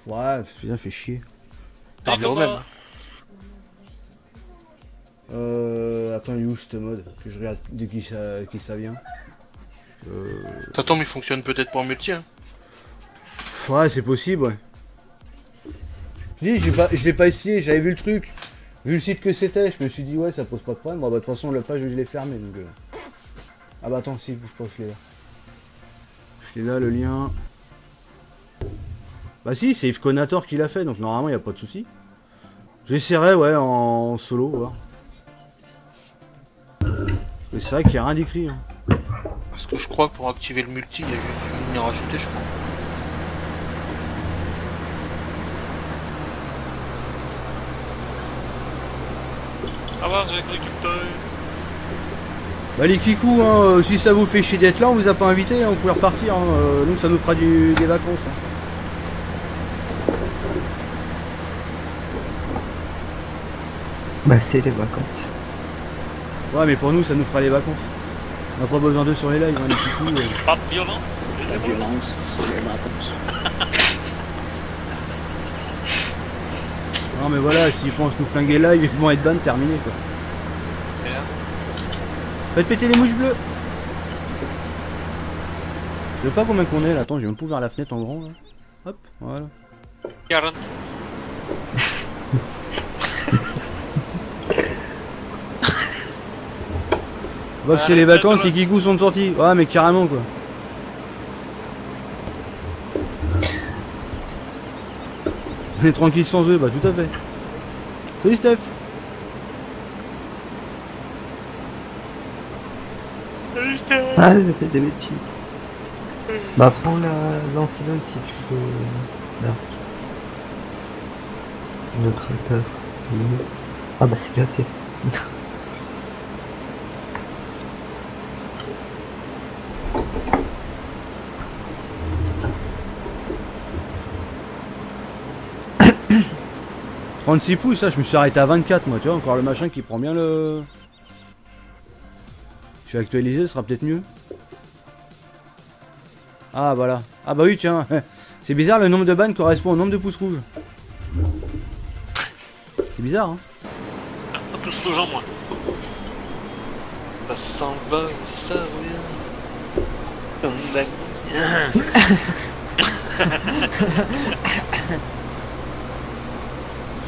Ouais, putain, fait chier. Ça revient au même. Attends, il est où ce mode? Que je regarde de qui ça vient. Ça tombe, il fonctionne peut-être pas en multi. Hein. Ouais, c'est possible, ouais. Je dis, je l'ai pas essayé, j'avais vu le truc. Vu le site que c'était, je me suis dit, ouais, ça pose pas de problème. Bon, bah, de toute façon, la page, je l'ai fermée, donc... Ah bah, attends, si, bouge pas, je l'ai là. Je l'ai là, le lien. Bah si, c'est Yves Conator qui l'a fait, donc normalement, il n'y a pas de souci. J'essaierai, ouais, en solo, voir. Mais c'est vrai qu'il n'y a rien d'écrit, hein. Parce que je crois que pour activer le multi, il y a juste une ligne à rajouter, je crois. Avance avec l'équipeur. Bah les kikous, hein, si ça vous fait chier d'être là, on vous a pas invité, hein, vous pouvez repartir, hein, nous ça nous fera des vacances. Hein. Bah c'est les vacances. Ouais mais pour nous ça nous fera les vacances. On n'a pas besoin d'eux sur les lives, hein, les kikous. Pas de violence, c'est La violence, c'est les vacances. Non mais voilà, s'ils pensent nous flinguer live, ils vont être ban, terminé quoi. Faites péter les mouches bleues. Je sais pas combien qu'on est là, attends, j'ai même pas ouvert la fenêtre en grand là. Hop, voilà. 40. On voit que c'est les vacances et Kikou sont sortis. Ouais mais carrément quoi. On est tranquille sans eux, bah tout à fait. Salut Steph. Ah, j'ai fait des bêtises. Bah prends l'ancienne si tu peux. Là. Le traiteur. Ah bah c'est déjà fait. « 36 pouces, ça, je me suis arrêté à 24 moi, tu vois, encore le machin qui prend bien le... Je vais actualiser, ce sera peut-être mieux. Ah voilà. Ah bah oui tiens, c'est bizarre, le nombre de bannes correspond au nombre de pouces rouges. C'est bizarre hein. Un pouce rouge en moins. Ça s'en va, ça revient.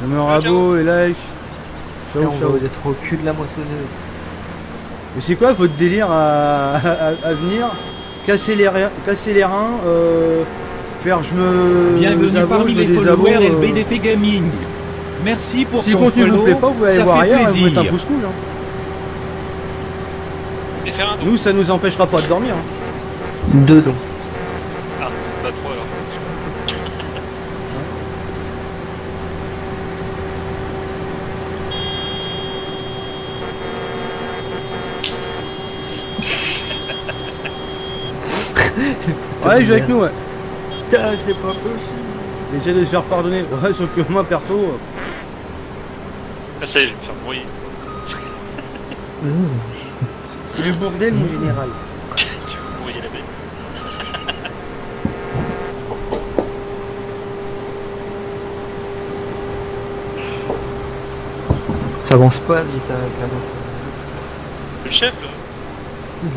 Je me rabot et like. Ciao On ciao. va être au cul de la moissonneuse. Mais c'est quoi votre délire à venir? Casser les reins, faire je me... Bienvenue avoue, parmi je les me désavoue, followers LBDT Gaming. Merci pour Si le ton contenu vous follow, plaît pas, vous pouvez aller ça voir fait ailleurs et vous plaisir. mettez un pouce rouge. Hein. Et faire un don. Nous ça nous empêchera pas de dormir. Hein. Deux dons. Ah, pas trop alors. Ouais, joue avec nous, ouais. Putain, c'est pas possible. Essaye de se faire pardonner. Ouais, sauf que moi, perso... Ah, ça y est, je vais me faire brouiller. C'est le bordel, mon général. Tu veux brouiller la bête. Ça avance pas vite avec la moissonneuse. Le chef, là.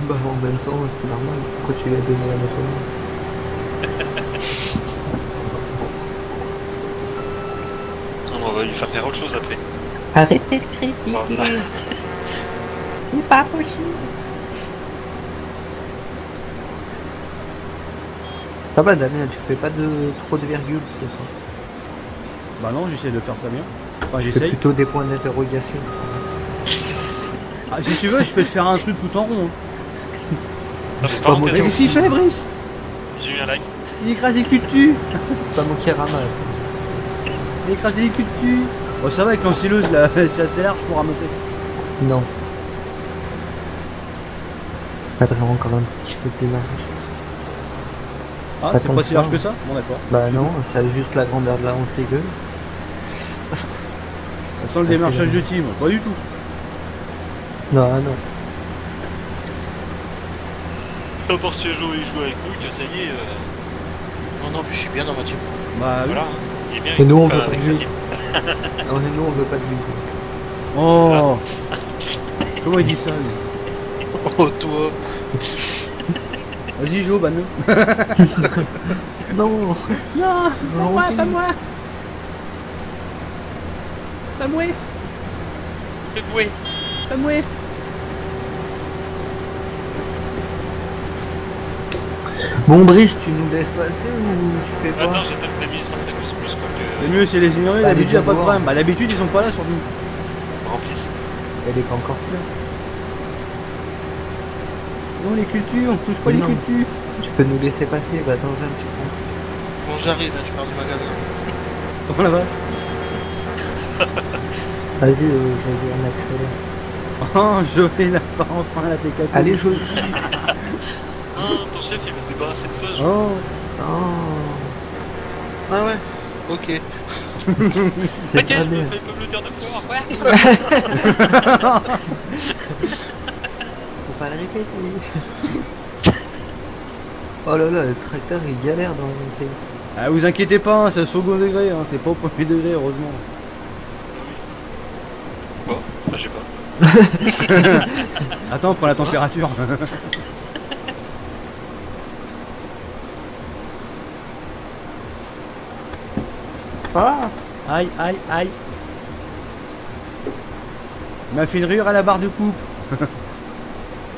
Bah en même temps, c'est normal. Pourquoi tu lui as donné la moissonneuse? On va lui faire faire autre chose après. Arrêtez de critiquer. Voilà. C'est pas possible. Ça va Damien, tu fais pas trop de virgules ce soir. Bah non, j'essaie de faire ça bien. Enfin, C'est j'essaye. plutôt des points d'interrogation. Ah, si tu veux, je peux te faire un truc tout en rond. Hein. Non, mais pas par moi Mais contre, qu'est-ce qu'il fait, Brice? j'ai eu un like. Il écrase les culs de cul. C'est pas moi qui ramasse. Il écrase les culs de cul. Bon, ça va, avec l'ensileuse, là, c'est assez large pour ramasser. Non. Faudrait encore un petit peu plus large. Ah, Pas c'est tant pas que si large ça. que ça? Bon, d'accord. Bah non, ça a juste la grandeur de la 11 gueule. Ça sent le démarchage de team. Pas du tout. Non, non. Pas parce que tu joues avec nous que ça y est. Non, non, puis je suis bien dans ma team. Bah oui. Voilà. Il est bien Et nous, on enfin, veut pas avec de sa lui. team. Non, mais nous on veut pas de lui. Oh. Comment il dit ça, lui? Oh, toi. Vas-y, Jo, banne-le. Non. Non, pas moi, pas moi. Pas moi, C'est boué. pas moi. Bon, Brice, tu nous laisses passer ou tu fais pas? Attends, j'ai peut-être mis 150 plus quoi Le mieux c'est les ignorer, Bah, d'habitude les y'a pas de devoirs. problème. Bah d'habitude ils sont pas là sur nous. que remplisse. Elle est pas encore pleine. Non les cultures, on touche pas Mais les non. cultures. Tu peux nous laisser passer, va dans un petit coin. Bon, j'arrive, là, je pars du magasin. Oh là-bas. Vas-y, Josie, on accélère. Oh, Joël n'a pas enfin la TKP. Allez, Josie. Ah, ton chef il va se débarrasser de toi. Oh, Oh. Ah ouais. Ok. Ok, je très me bien. fais comme l'odeur de poire. Ouais. Faut pas le répéter. Oh là là, le tracteur il galère dans le pays. ah, vous inquiétez pas, hein, c'est au second degré, hein, c'est pas au premier degré, heureusement. Bon, bah j'ai pas. Attends, on prend la température. Ah. Aïe, aïe, aïe. Il m'a fait une rure à la barre de coupe.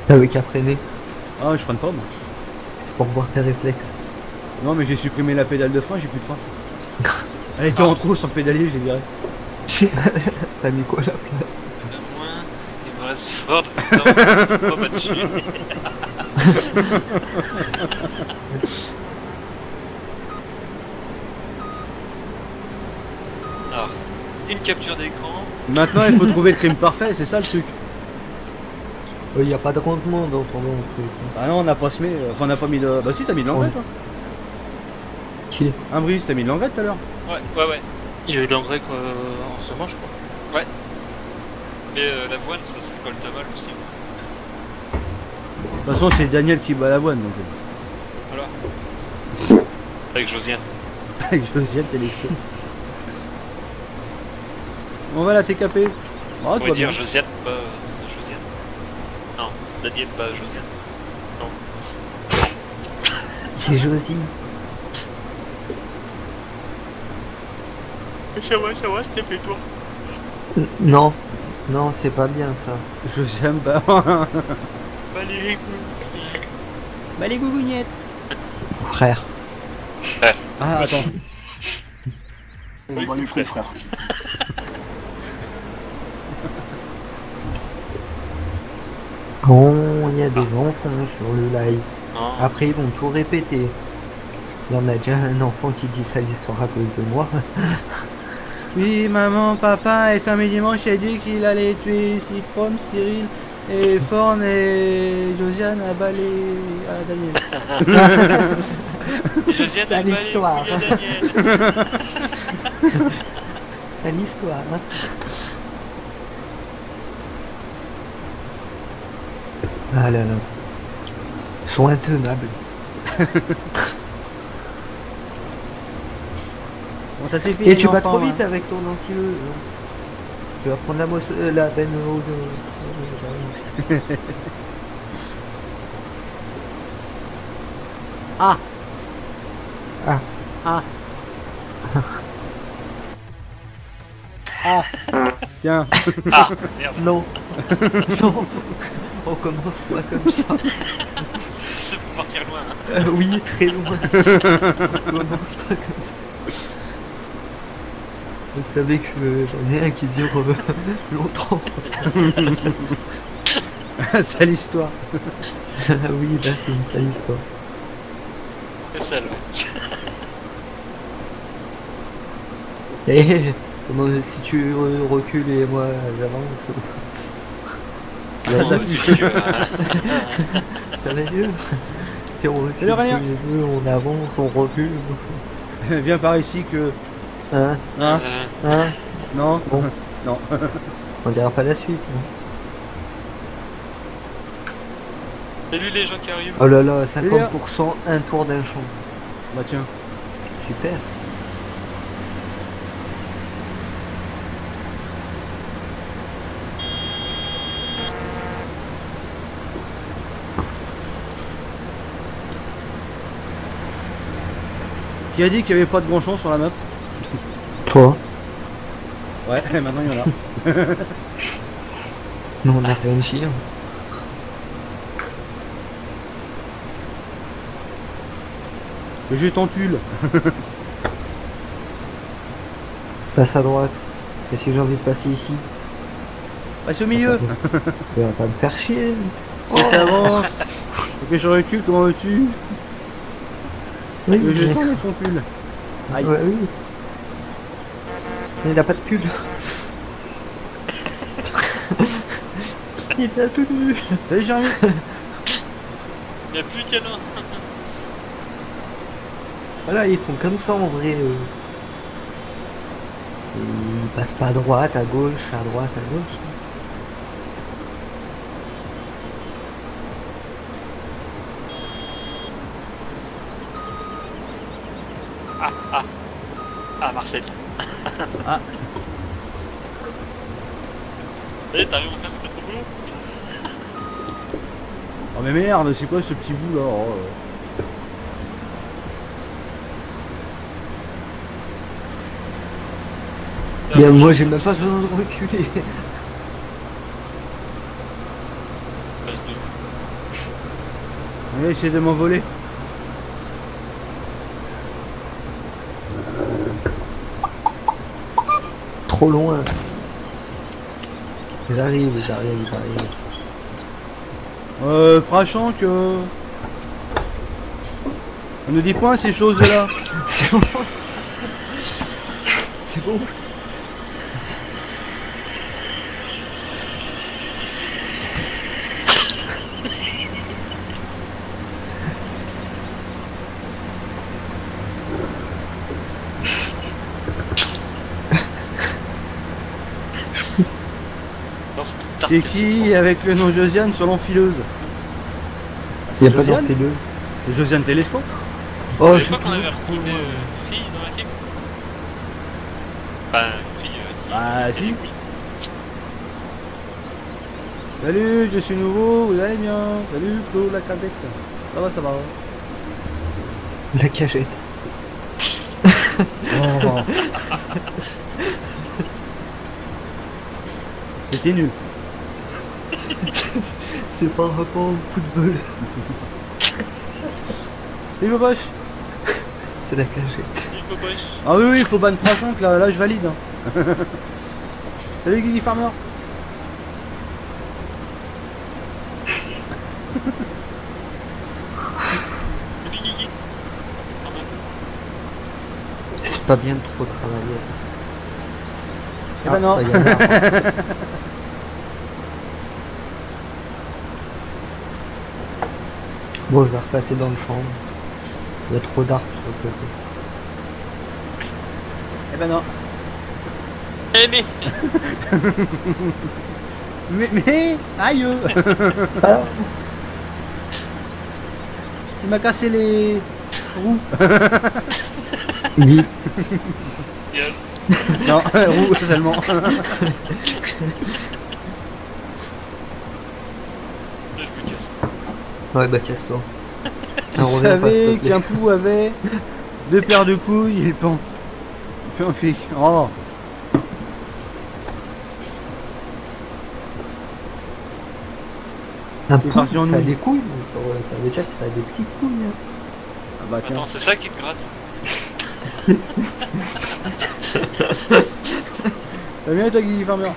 Avec qu'à freiner, Ah, je freine pas, moi. c'est pour voir tes réflexes. Non, mais j'ai supprimé la pédale de frein, j'ai plus de frein. Elle était en trop sans pédalier, je l'ai viré. T'as mis quoi là? Moins, il me reste fort de temps, c'est pas battu. Alors, une capture d'écran. Maintenant, il faut trouver le crime parfait, c'est ça le truc. Il y a pas de rendement dans ton truc. Ah non, on n'a pas semé, enfin on n'a pas mis de... Bah si, t'as mis de l'engrais, toi. Qui? Un Brice, t'as mis de l'engrais tout à l'heure. Ouais. Il y a eu l'engrais en semence, je crois. Mais l'avoine, ça se récolte mal aussi. De toute façon, c'est Daniel qui bat l'avoine, donc... Voilà. Avec Josiane. Avec Josiane, t'es l'espion. On va la TKP. Oh, On tu va vas dire bien. Josiane, pas Josiane. Non, Daniel, pas Josiane. C'est Josie. Ça va, c'était fait toi. Non. Non, c'est pas bien ça. Josiane, bah... Allez, bah les gougounettes. Frère. Ah, attends. On va les coups, frère. Quand il y a des enfants sur le live, Non. après ils vont tout répéter. Il y en a déjà un enfant qui dit ça l'histoire à cause de moi. Oui, maman, papa, et fermé dimanche, a dit qu'il allait tuer Cyprom, Cyril, et Forn et Josiane à balai à Daniel. Josiane, Sale elle va histoire. aller couiller Daniel. C'est l'histoire. Hein. Ah là là. Ils sont intenables. Bon, ça suffit. Et les tu vas enfants, trop vite hein. avec ton ancien. Tu vas prendre la benne au... Ah. Ah. Ah. Ah. Tiens. Ah, merde, Non. Non. On commence pas comme ça. c'est pour partir loin. Hein. Oui, très loin. On commence pas comme ça. Vous savez que j'en ai un qui dure longtemps. Sale histoire. Oui, là c'est une sale histoire. C'est ça, ouais. Eh, comment, si tu recules et moi j'avance, Oh, ça tu pue. veux, hein. ça va mieux. Si on recule Salut, Aurélien. tous les deux, on avance, on recule. Viens par ici que... Hein, Hein? hein, Non. Bon. Non. on dira pas la suite. hein. Salut les gens qui arrivent. Oh là là, 50%, un tour d'un champ. Bah tiens. Super. Qui a dit qu'il n'y avait pas de grand champ sur la map? Toi. Ouais, maintenant il y en a. Nous on a réussi. Hein. Le jeu t'entule. Passe à droite. Et si j'ai envie de passer ici? Passe au milieu. Tu vas pas me faire chier. Si t'avances. Faut que je recule, comment veux-tu? Oui, Le jeu mais- t'enlève son pull. Aïe. Ouais, oui. Mais il a pas de pull. Il était tout nu. Salut Jérémy. Y'a plus de canin. Voilà, ils font comme ça en vrai. Ils passent pas à droite, à gauche, à droite, à gauche. Ah, Marcel. Ah. Eh, t'arrives en train de faire ton boulot? Oh mais merde, c'est quoi ce petit bout là? Oh, Bien, moi j'ai même pas besoin de reculer. Passe-nous. On va essayer de m'envoler. Trop loin. J'arrive. Prachant que... On ne dit point ces choses-là. C'est bon. C'est bon. C'est qui avec le nom Josiane sur l'enfileuse? Il y a pas Josiane? d'enfileuse. C'est Josiane Télescope? Oh, Je je sais pas qu'on avait recruté une fille dans la team. Enfin, une fille. Bah si. Oui. Salut, je suis nouveau, vous allez bien? Salut Flo, la casette. Ça va, ça va. La cagette. Oh. C'était nul. C'est pas un rapport au football. Salut Boboche. C'est la cagette. Il faut pas. Ah oui, oui, il faut ban Prachant, là je valide. Hein. Salut Guigui Farmer. Salut Guigui. C'est pas bien de trop travailler. Eh ben non. ça y est, là. Bon, je vais repasser dans le champ. Il y a trop d'arbres sur le côté. Eh ben non. Eh mais. Mais aïe. Il m'a cassé les roues. Oui. Gueule. Non, roues seulement. Je me casse. Ouais, bah casse-toi. Vous savez qu'un pou avait 2 paires de couilles et pan. Pan fic. Oh. Un C'est pou, parti en ça a nous. des couilles, ça veut dire que ça a des petites couilles. Hein. Ah bah tiens. Attends, c'est ça qui te gratte. Ça vient toi Guigui Farmer.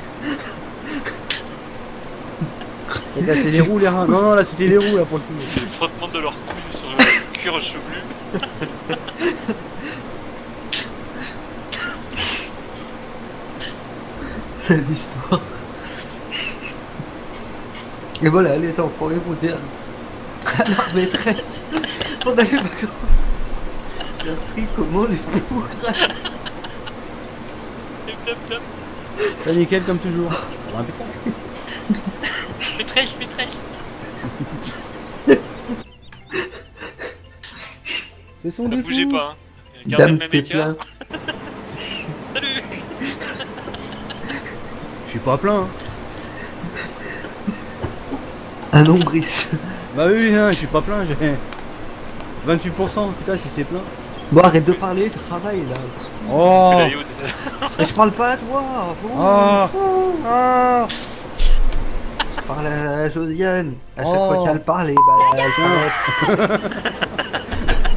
T'as cassé les roues, les reins. Non, non, là c'était les roues là pour le coup. C'est le frottement de leurs couilles sur le cuir chevelu. C'est l'histoire. Et voilà, les enfants, ils vont dire à leur maîtresse, on a les vacances. J'ai appris comment les poux grattent. Plop, plop, plop. Ça nickel comme toujours. Ah, bah, impeccable. Maîtresse, maîtresse. C'est son Ne défaut. bougez pas. Hein. Gardez le Dame même écart. Péplin. Salut. Je suis pas plein. Hein. Un nombril. Bah oui, hein, je suis pas plein. J'ai 28%. Putain, si c'est plein. Bon, arrête de parler, travaille là. Oh. La Youd. Mais je parle pas à toi. Bon. Oh. Oh. Je parle à Josiane. À chaque Oh. fois qu'elle parle, bah, elle s'arrête.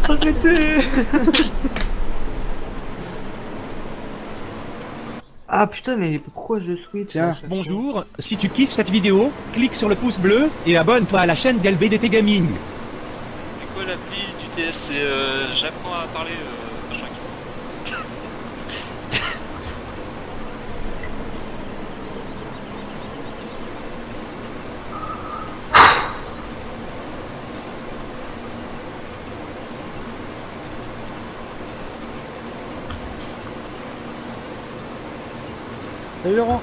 Arrêtez. Ah putain, mais pourquoi je switch? Tiens. à chaque fois Bonjour, si tu kiffes cette vidéo, clique sur le pouce bleu et abonne-toi à la chaîne d'LBDT Gaming. C'est quoi l'appli du TS? C'est j'apprends à parler. Machin qui- Salut Laurent.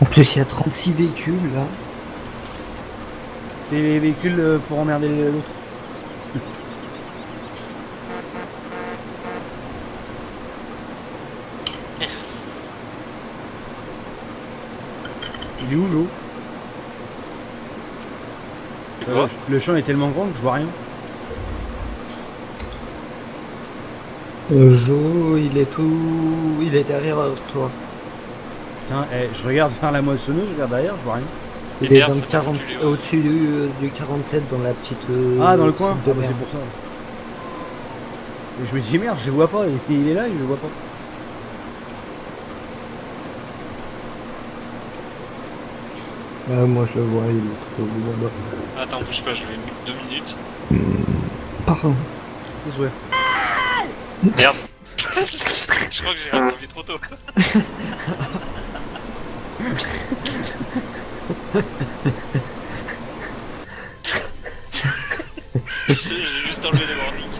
En plus, il y a 36 véhicules là. C'est les véhicules pour emmerder l'autre. Il est où Jo? C'est quoi? Le champ est tellement grand que je vois rien. Jo, il est tout. Il est derrière toi. Putain, je regarde vers la moissonneuse, je regarde derrière, je vois rien. Il Et est merde, dans le ça 40, fait reculer, ouais. au-dessus du 47, dans la petite. Ah, dans le coin? de Ah, bah, c'est merde. pour ça. Et je me dis merde, je le vois pas, il est là et je le vois pas. Ah, moi je le vois, il est tout au bout là-bas. Attends, bouge pas, je vais mettre 2 minutes. Pardon. C'est souhait. Merde. Je crois que j'ai activé trop tôt. J'ai juste enlevé les warnings.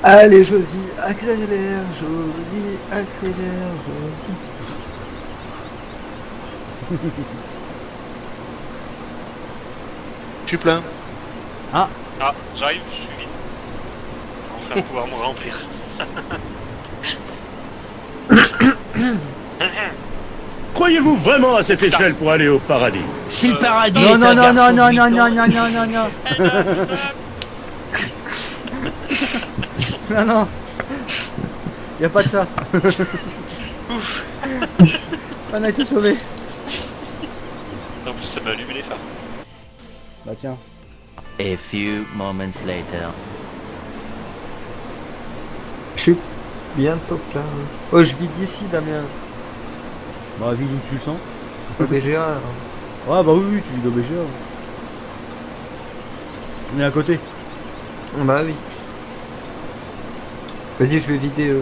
Allez, Josie, accélère, Josie, accélère, Josie. Je suis plein. Ah, j'arrive, je suis vide. On va pouvoir me remplir. Croyez-vous vraiment à cette échelle pour aller au paradis? Si le paradis Non, est non, un non, non, garçon non, de non, 8 non, ans, non, non, non, non. Non, non. Y a pas de ça. On a été sauvés. En plus, ça m'a allumé les phares. Bah tiens. A few moments later. Je suis bientôt plein. Oh, je vis d'ici, Damien. Bah vite où tu le sens. Au BGA. hein. Ouais bah oui, tu vis au BGA. On est à côté. Bah oui. Vas-y, je vais vider le lit,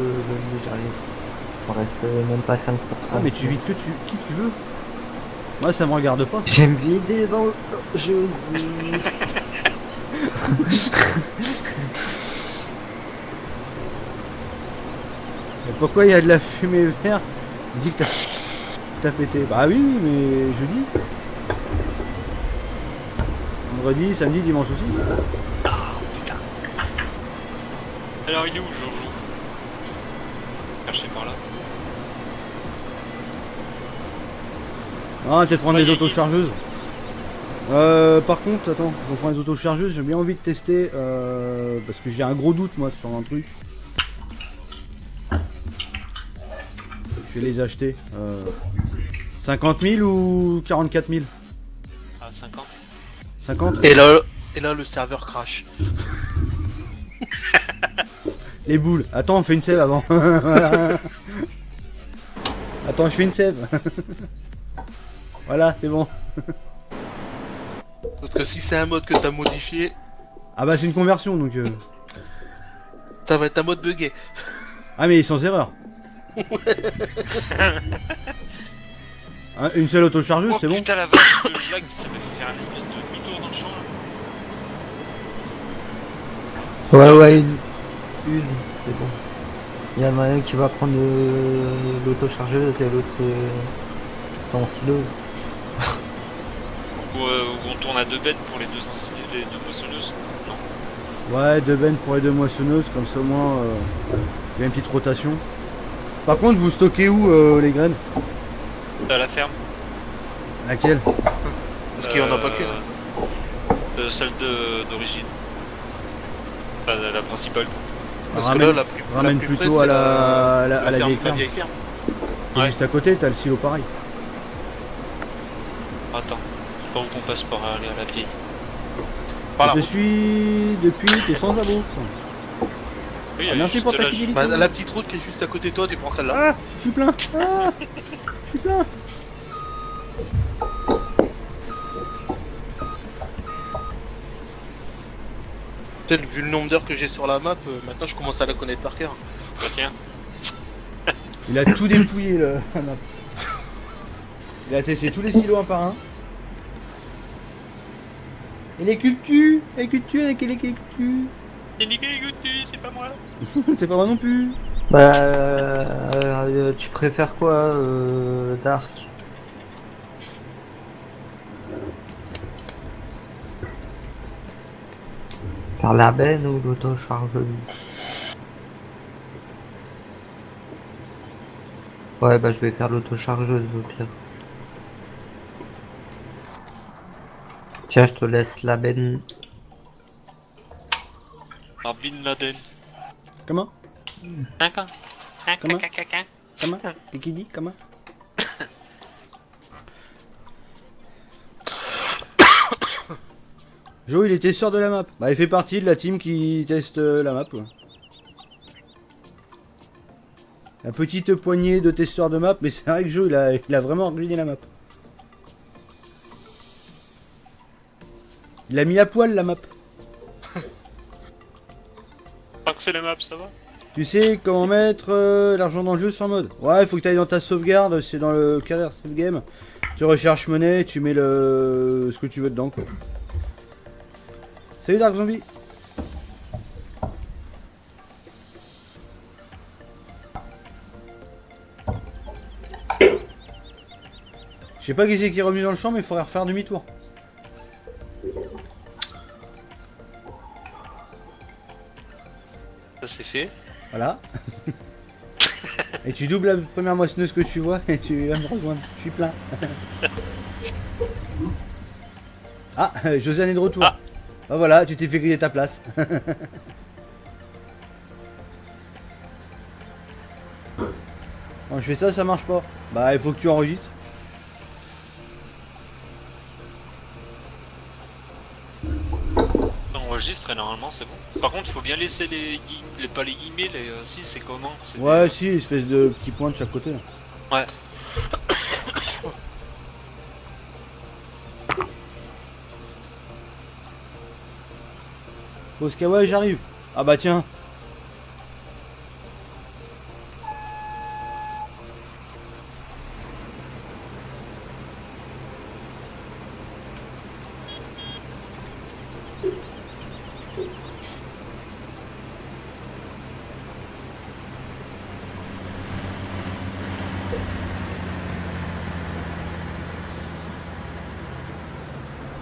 j'arrive. Il me reste même pas 5%. Ah mais tu vides qui tu veux. Moi ça me regarde pas. J'aime vider dans le Josie. Et pourquoi il y a de la fumée verte? Dis que t'as pété. Bah oui, mais jeudi. Vendredi, samedi, dimanche aussi. Alors, il est où, Jojo? Caché par là. Ah, on va peut-être prendre Ouais, les il- autochargeuses. Par contre, attends, on prend les autochargeuses, j'ai bien envie de tester parce que j'ai un gros doute moi sur un truc. Je vais les acheter. 50 000 ou 44 000? Ah, 50. 50? Et là, le serveur crash. Les boules. Attends, on fait une save avant. Voilà. Attends, je fais une save. Voilà, c'est bon. Parce que si c'est un mode que t'as modifié, Ah bah c'est une conversion donc... ça va être un mode buggé. Ah mais sans erreur. Hein, une seule autochargeuse, Oh c'est bon? putain, la vache de lag, ça m'a fait faire un espèce de demi-tour dans le champ là. Ouais, une, c'est bon. Il y en a un qui va prendre l'autochargeuse et l'autre en sileuse. Ou on tourne à 2 bêtes pour les deux moissonneuses. Non. Ouais, 2 bennes pour les 2 moissonneuses, comme ça au moins il y a une petite rotation. Par contre, vous stockez où les graines? À la ferme. Laquelle? Parce qu'il y en a pas qu'une. Celle d'origine. Enfin, la principale. Parce Ramène, que là, la plus, ramène la plus plutôt près, à c'est la vieille la ferme. vieille ferme. Et Ouais. juste à côté, t'as le silo pareil. Attends, je sais pas où qu'on passe pour aller à la vieille. Par là. Je te suis depuis, t'es sans abou. Oui, Ah, merci juste pour ta là, fidélité. Bah, la petite route qui est juste à côté de toi, tu prends celle-là. Ah, je suis plein. Ah, je suis plein. Peut-être vu le nombre d'heures que j'ai sur la map, maintenant je commence à la connaître par cœur. Bah, tiens. Il a tout dépouillé le. la map. Il a testé tous les silos un par un. Et les cultus, avec les cultus. J'ai niqué les gouttes, c'est pas moi. C'est pas moi non plus. Bah, tu préfères quoi, Dark? Faire la benne ou l'autochargeuse? Ouais, bah je vais faire l'autochargeuse au pire. Tiens, je te laisse la benne. Ah, Bin Laden. Comment? Comment? Comment? Comment? Et qui dit comment? Joe, il est testeur de la map. Bah, il fait partie de la team qui teste la map. Ouais. La petite poignée de testeurs de map, mais c'est vrai que Joe, il a vraiment ruiné la map. Il a mis à poil la map. Tant que c'est les maps, ça va. Tu sais comment mettre l'argent dans le jeu sans mode. Ouais, il faut que tu ailles dans ta sauvegarde, c'est dans le carrière save game. Tu recherches monnaie, tu mets le ce que tu veux dedans quoi. Salut Dark Zombie. Je sais pas qui c'est qui est revenu dans le champ mais il faudrait refaire demi-tour. Ça c'est fait. Voilà. Et tu doubles la première moissonneuse que tu vois et tu vas me rejoindre. Je suis plein. Ah, Josiane est de retour. Ah. Ah voilà, tu t'es fait griller ta place. Quand je fais ça, ça marche pas. Bah, il faut que tu enregistres. On enregistre et normalement c'est bon. Par contre, il faut bien laisser pas les guillemets, si c'est comment c'est Ouais, si, espèce de petits points de chaque côté. Là. Ouais. Oskawa, j'arrive. Ah bah tiens.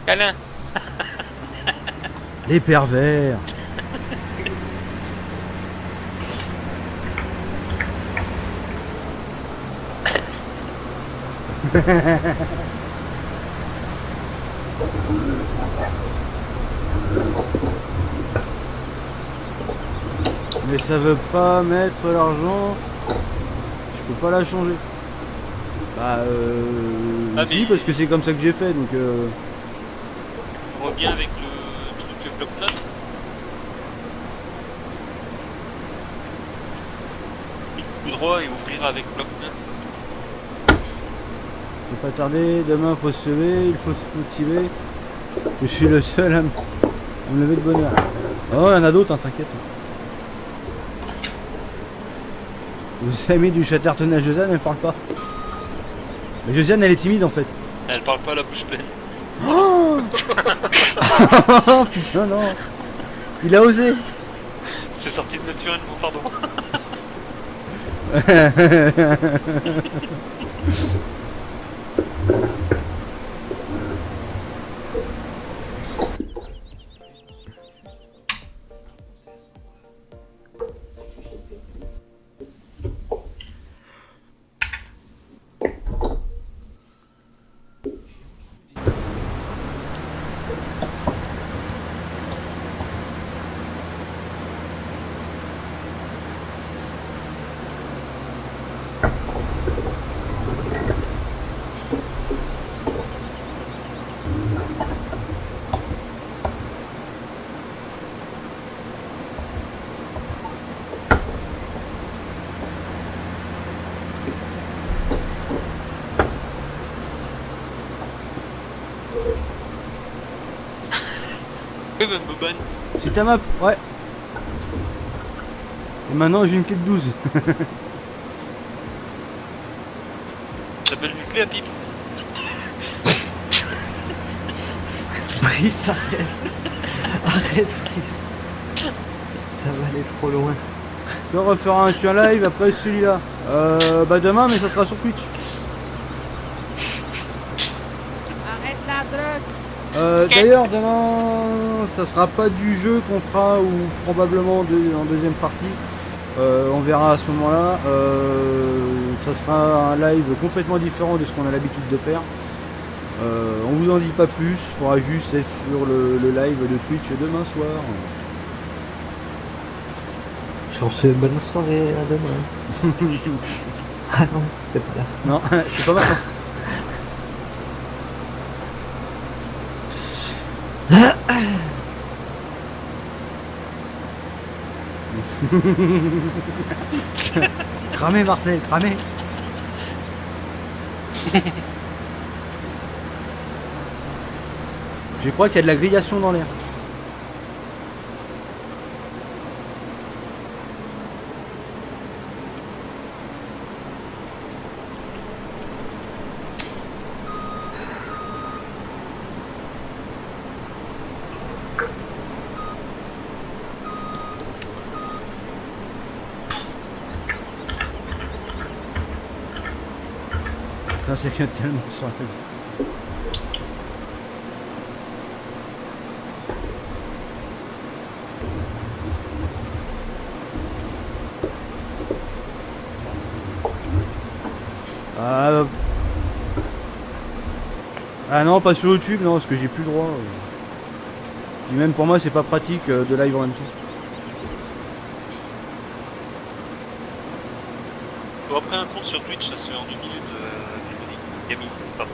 Câlin. Les pervers. Mais ça veut pas mettre l'argent. Je peux pas la changer. Bah Ah, si mais- parce que c'est comme ça que j'ai fait donc Je reviens avec le truc, le bloc-notes. Coup droit et ouvrir avec bloc-notes. faut pas tarder, demain faut se lever, il faut se motiver. Je suis le seul à me lever de bonne heure. Oh, il y en a d'autres, hein, t'inquiète. Vous avez mis du Chatterton à Josiane, elle parle pas. Mais Josiane, elle est timide en fait. Elle parle pas la bouche pleine. Oh putain, non. Il a osé. C'est sorti de naturellement, pardon. Ouais, même Boban. C'est ta map, ouais. Et maintenant j'ai une clé de 12. T'appelles une clé à pipe. Brice, arrête. Arrête, Brice. Ça va aller trop loin. On refera un live après celui-là. Bah demain, mais ça sera sur Twitch. Arrête la drogue. D'ailleurs, demain, ça sera pas du jeu qu'on fera ou probablement en deuxième partie. On verra à ce moment-là. Ça sera un live complètement différent de ce qu'on a l'habitude de faire. On vous en dit pas plus. Il faudra juste être sur le live de Twitch demain soir. Sur ce, bonne soirée, à demain. Ah non, c'est pas là. Non, c'est pas maintenant. Cramé Marcel, cramé. Je crois qu'il y a de la grillation dans l'air. Ça c'est tellement sur la tête. Ah non, pas sur YouTube, non, parce que j'ai plus le droit. Puis même pour moi, c'est pas pratique de live en même temps. Bon, après un compte sur Twitch, ça se fait en 2 minutes. Gaming, pardon.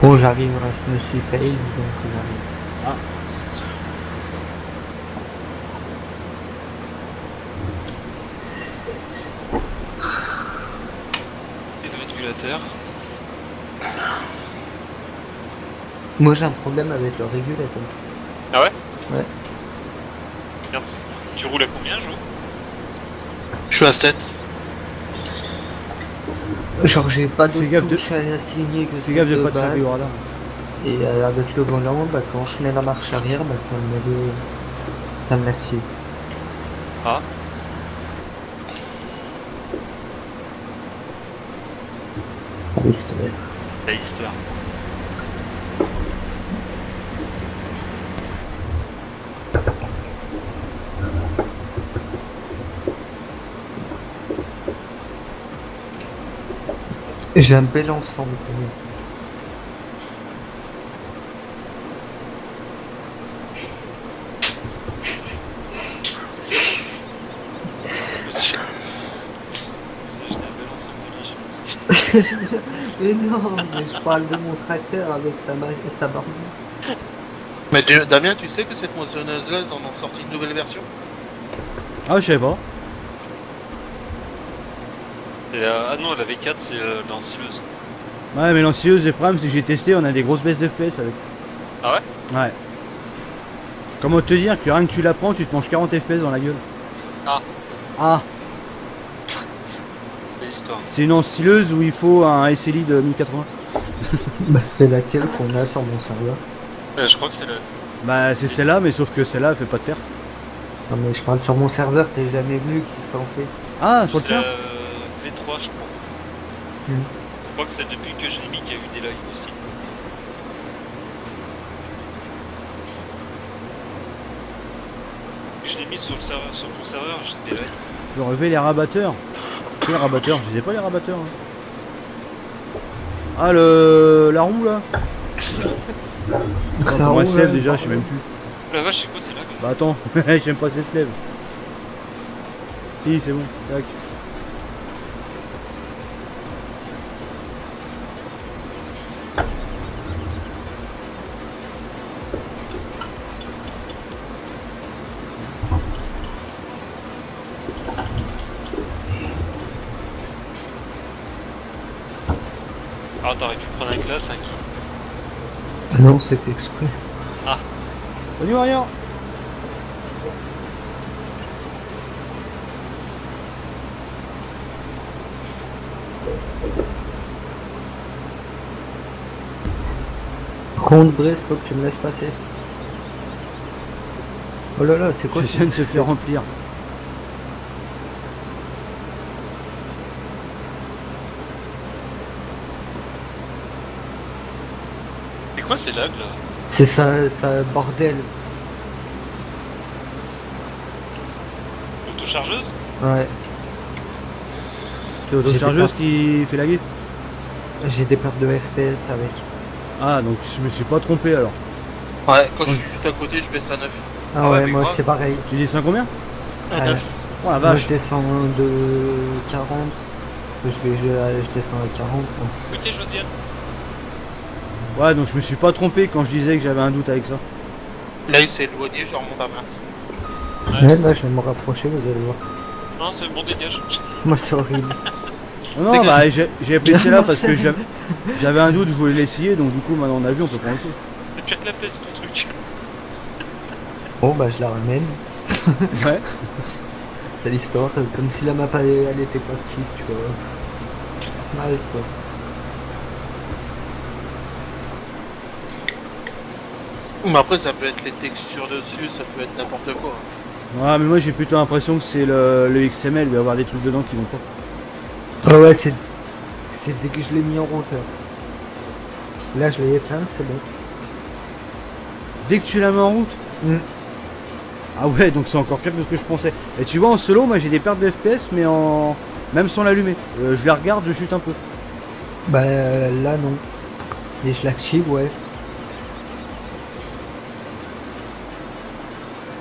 Bon, j'arrive, je me suis fail, donc j'arrive. Ah. Et le régulateur. Moi j'ai un problème avec le régulateur. Ah ouais? Ouais. Merde. Tu roules à combien, Jo? Je suis à 7. Genre j'ai pas de Fais gaffe touche à assigner que Fais gaffe de pas te faire base. des radars. Et avec le volant, bah, quand je mets la marche arrière, bah, ça me l'active. Ah. Ça risque d'être. La histoire. J'ai un bel ensemble quand même. Mais non, mais je parle de mon tracteur avec sa barbe. Mais Damien, tu sais que cette moissonneuse-là, ils en ont sorti une nouvelle version? Ah, je savais pas. Et ah non, la V4, c'est l'ensileuse. Ouais, mais l'ensileuse, le problème, c'est que j'ai testé, on a des grosses baisses de FPS avec. Ah ouais? Ouais. Comment te dire que rien que tu la prends, tu te manges 40 FPS dans la gueule. Ah. Ah. C'est une ensileuse où il faut un SLI de 1080. Bah c'est laquelle qu'on a sur mon serveur. Je crois que c'est la... Bah c'est celle-là, mais sauf que celle-là elle fait pas de perte. Non mais je parle sur mon serveur, t'es jamais venu qui se lançait. Ah, sur le tien V3 je crois. Je crois que c'est depuis que je l'ai mis qu'il y a eu des lives aussi. Je l'ai mis sur le serveur, sur mon serveur, j'ai des lives. Tu peux relever les rabatteurs. Les rabatteurs, je sais pas les rabatteurs. Hein. Ah la roue là. Attends, comment elle se lève déjà, je sais même plus. La vache, c'est quoi, c'est là? Bah attends, j'aime pas si elle se lève. Si, c'est bon, tac. Ah, t'aurais pu prendre un classe, un qui. Ah non, c'était exprès. Ah. Salut Warrior. Par contre, Brice, faut que tu me laisses passer. Oh là là, c'est quoi J'essaie de se faire remplir. C'est quoi ces lags là? C'est ça, bordel. Autochargeuse? Ouais, C'est l'autochargeuse qui fait la guide. j'ai des pertes de FPS avec. Ah, donc je me suis pas trompé alors. Ouais, quand je suis juste à côté, je baisse à 9. Ah Ah ouais, ouais, mais moi grave. c'est pareil. Tu descends combien? À Ouais. 9. Oh la Moi vache. je descends de 40. Je descends à 40. quoi. Ok, Josiane. Ouais, donc je me suis pas trompé quand je disais que j'avais un doute avec ça. Là, il s'est éloigné, je remonte à 20. Ouais. Ouais, là je vais me rapprocher, vous allez voir. Non, c'est bon, dégage. Moi c'est horrible. Non, non, bah j'ai appelé celle-là parce que j'avais un doute, je voulais l'essayer, donc du coup maintenant on a vu, on peut prendre autre chose. C'est pire que la peste ton truc. Bon bah je la ramène. Ouais. C'est l'histoire, comme si la map elle était pas petite, tu vois. Mal quoi. Mais après, ça peut être les textures dessus, ça peut être n'importe quoi. Ouais, mais moi j'ai plutôt l'impression que c'est le XML, il va y avoir des trucs dedans qui vont pas. Ah ouais, c'est dès que je l'ai mis en routeur. Là je l'ai éteint, c'est bon. Dès que tu la mets en route. Mm. Ah ouais, donc c'est encore pire que ce que je pensais. Et tu vois, en solo, moi j'ai des pertes de FPS, mais en même sans l'allumer. Je la regarde, je chute un peu. Bah là non. Et je l'active, ouais.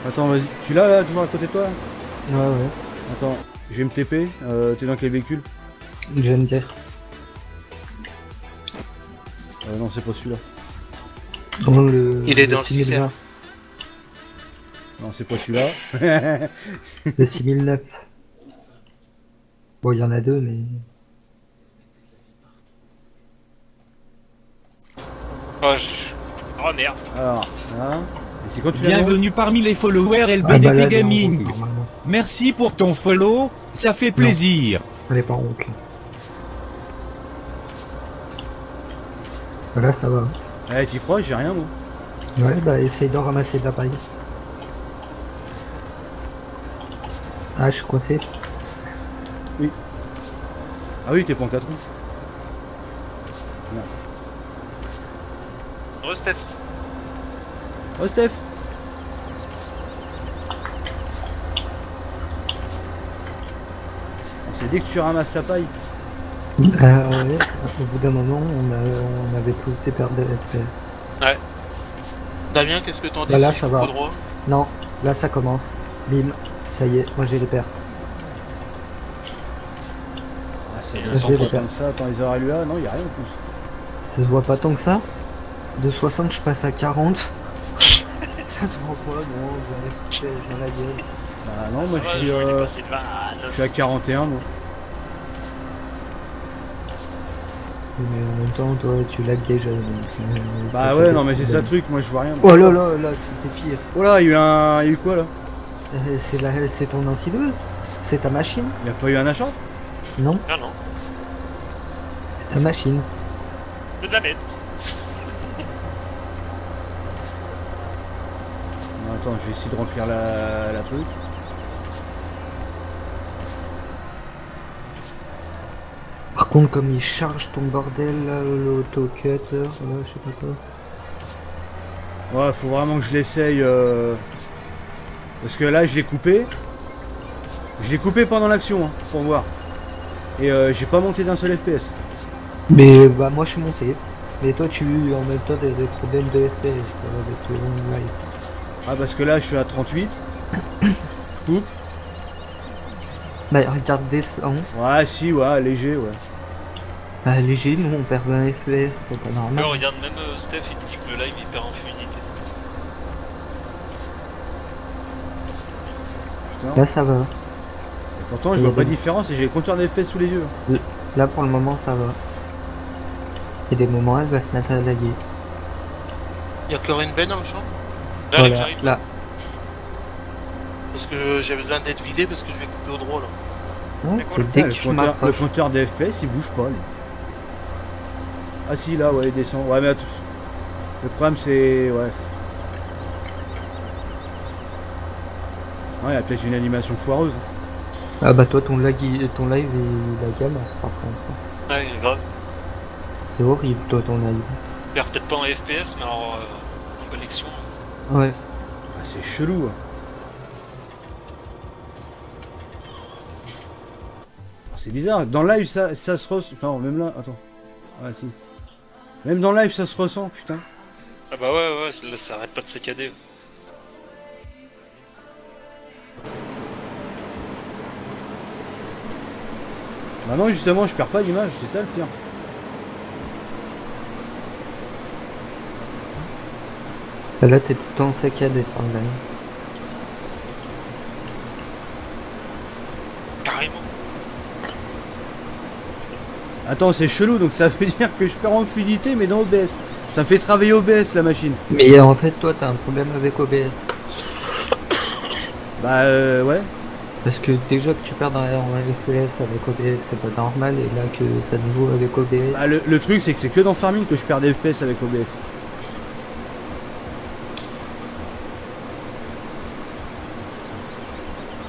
Attends, vas-y. Tu l'as là, toujours à côté de toi là? Ouais ouais. Attends, je vais me TP. T'es dans quel véhicule? Je viens de dire. Non, c'est pas celui-là. Dans le. Il est dans le 6020. Non, c'est pas celui-là. Le 6009. Bon, il y en a deux, mais. Oh, oh merde. Alors, là. Et c'est quand tu l'as Bienvenue parmi les followers Ah bah là, LBDT elle est en Gaming. route, normalement. Merci pour ton follow, ça fait plaisir. Elle est pas en route. Là. Voilà, ça va. Eh, t'y crois? J'ai rien, moi. Ouais, bah essaye de ramasser de la paille. Ah, je suis coincé. Ah oui, t'es pas en 4 roues. Steph. Oh, Steph. C'est dès que tu ramasses la paille. Ouais, au bout d'un moment, on avait tous des pertes de FPS. Damien, qu'est-ce que t'en dis Bah là, si ça je va. coupe droit? Non, là ça commence. Bim, ça y est, moi j'ai les pertes. Ah, ça Là, descend j'ai pas les comme pertes. ça. Attends, les heures LUA, non, y a rien en plus. Ça se voit pas tant que ça. De 60, je passe à 40. Ça se voit pas, non, je vais dans la gueule. Bah non, Ça moi va, je suis, je vais passer de 20 à je 9. suis à 41, moi. Mais en même temps, toi, tu lag déjà. Donc, Bah t'as ouais, pas non, de mais c'est ça le problème. truc, moi je vois rien. moi. Oh là là, là, c'était pire. Oh là, il y a eu quoi là? C'est ton incident. C'est ta machine. Il y a pas eu un achat? Non, Ah non, c'est ta machine. c'est de la merde. Non, attends, je vais essayer de remplir la truc. Par contre, comme il charge ton bordel, là, l'auto-cutter, là, je sais pas quoi. Ouais, faut vraiment que je l'essaye. Parce que là, je l'ai coupé. Je l'ai coupé pendant l'action, hein, pour voir. Et j'ai pas monté d'un seul FPS. Mais bah, moi je suis monté. Mais toi, en même temps, t'as des problèmes de FPS avec le long live. Ah, parce que là, je suis à 38. Je coupe. Bah, regarde, descend. Ouais, si, ouais, léger, ouais. Bah, léger, nous on perd 20 FPS, c'est pas Là, normal. regarde, même Steph il te dit que le live il perd en fluidité. Putain. Là, ça va. Et pourtant, je vois pas de différence et j'ai le compteur de FPS sous les yeux. Là, pour le moment, ça va. Et des moments, elle va se mettre à laguer. Y'a que Ben dans le champ? Là, Voilà, j'arrive. là. Parce que j'ai besoin d'être vidé parce que je vais couper au droit là. Ouais, D'accord, c'est dès le que je compteur, le m'approche. compteur des FPS il bouge pas lui. Ah si là ouais il descend. Ouais mais attends. Le problème c'est. Ouais. Ouais il y a peut-être une animation foireuse. Ah bah toi ton live il lag à mort par contre. Ouais, grave. C'est horrible toi ton live. Perd peut-être pas en FPS, mais alors en connexion. Ouais. Ah, c'est chelou. Hein. C'est bizarre. Dans le live ça se ressent. Enfin même là. Attends. Ah si. Même dans le live ça se ressent putain. Ah bah ouais, là ça arrête pas de saccader. Bah non justement je perds pas d'image, c'est ça le pire. Et là t'es tout le temps saccadé sur le live. Carrément. Attends c'est chelou donc ça veut dire que je perds en fluidité mais dans OBS. Ça me fait travailler OBS la machine. Mais en fait toi t'as un problème avec OBS. Bah ouais. Parce que déjà que tu perds en FPS avec OBS c'est pas normal et là que ça te joue avec OBS. Bah, le truc c'est que c'est que dans Farming que je perds des FPS avec OBS.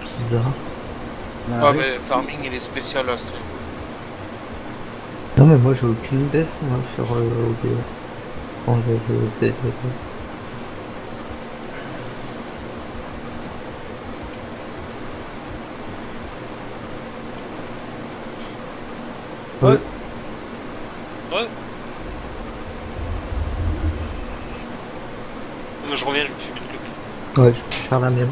Bizarre. Bah, Ah ouais. mais Farming il est spécial à stream. Non mais moi j'ai aucune baisse moi sur OBS. Quand je fais Ouais. Ouais. Moi je reviens, je me suis mis une clope. Ouais, je peux faire la même.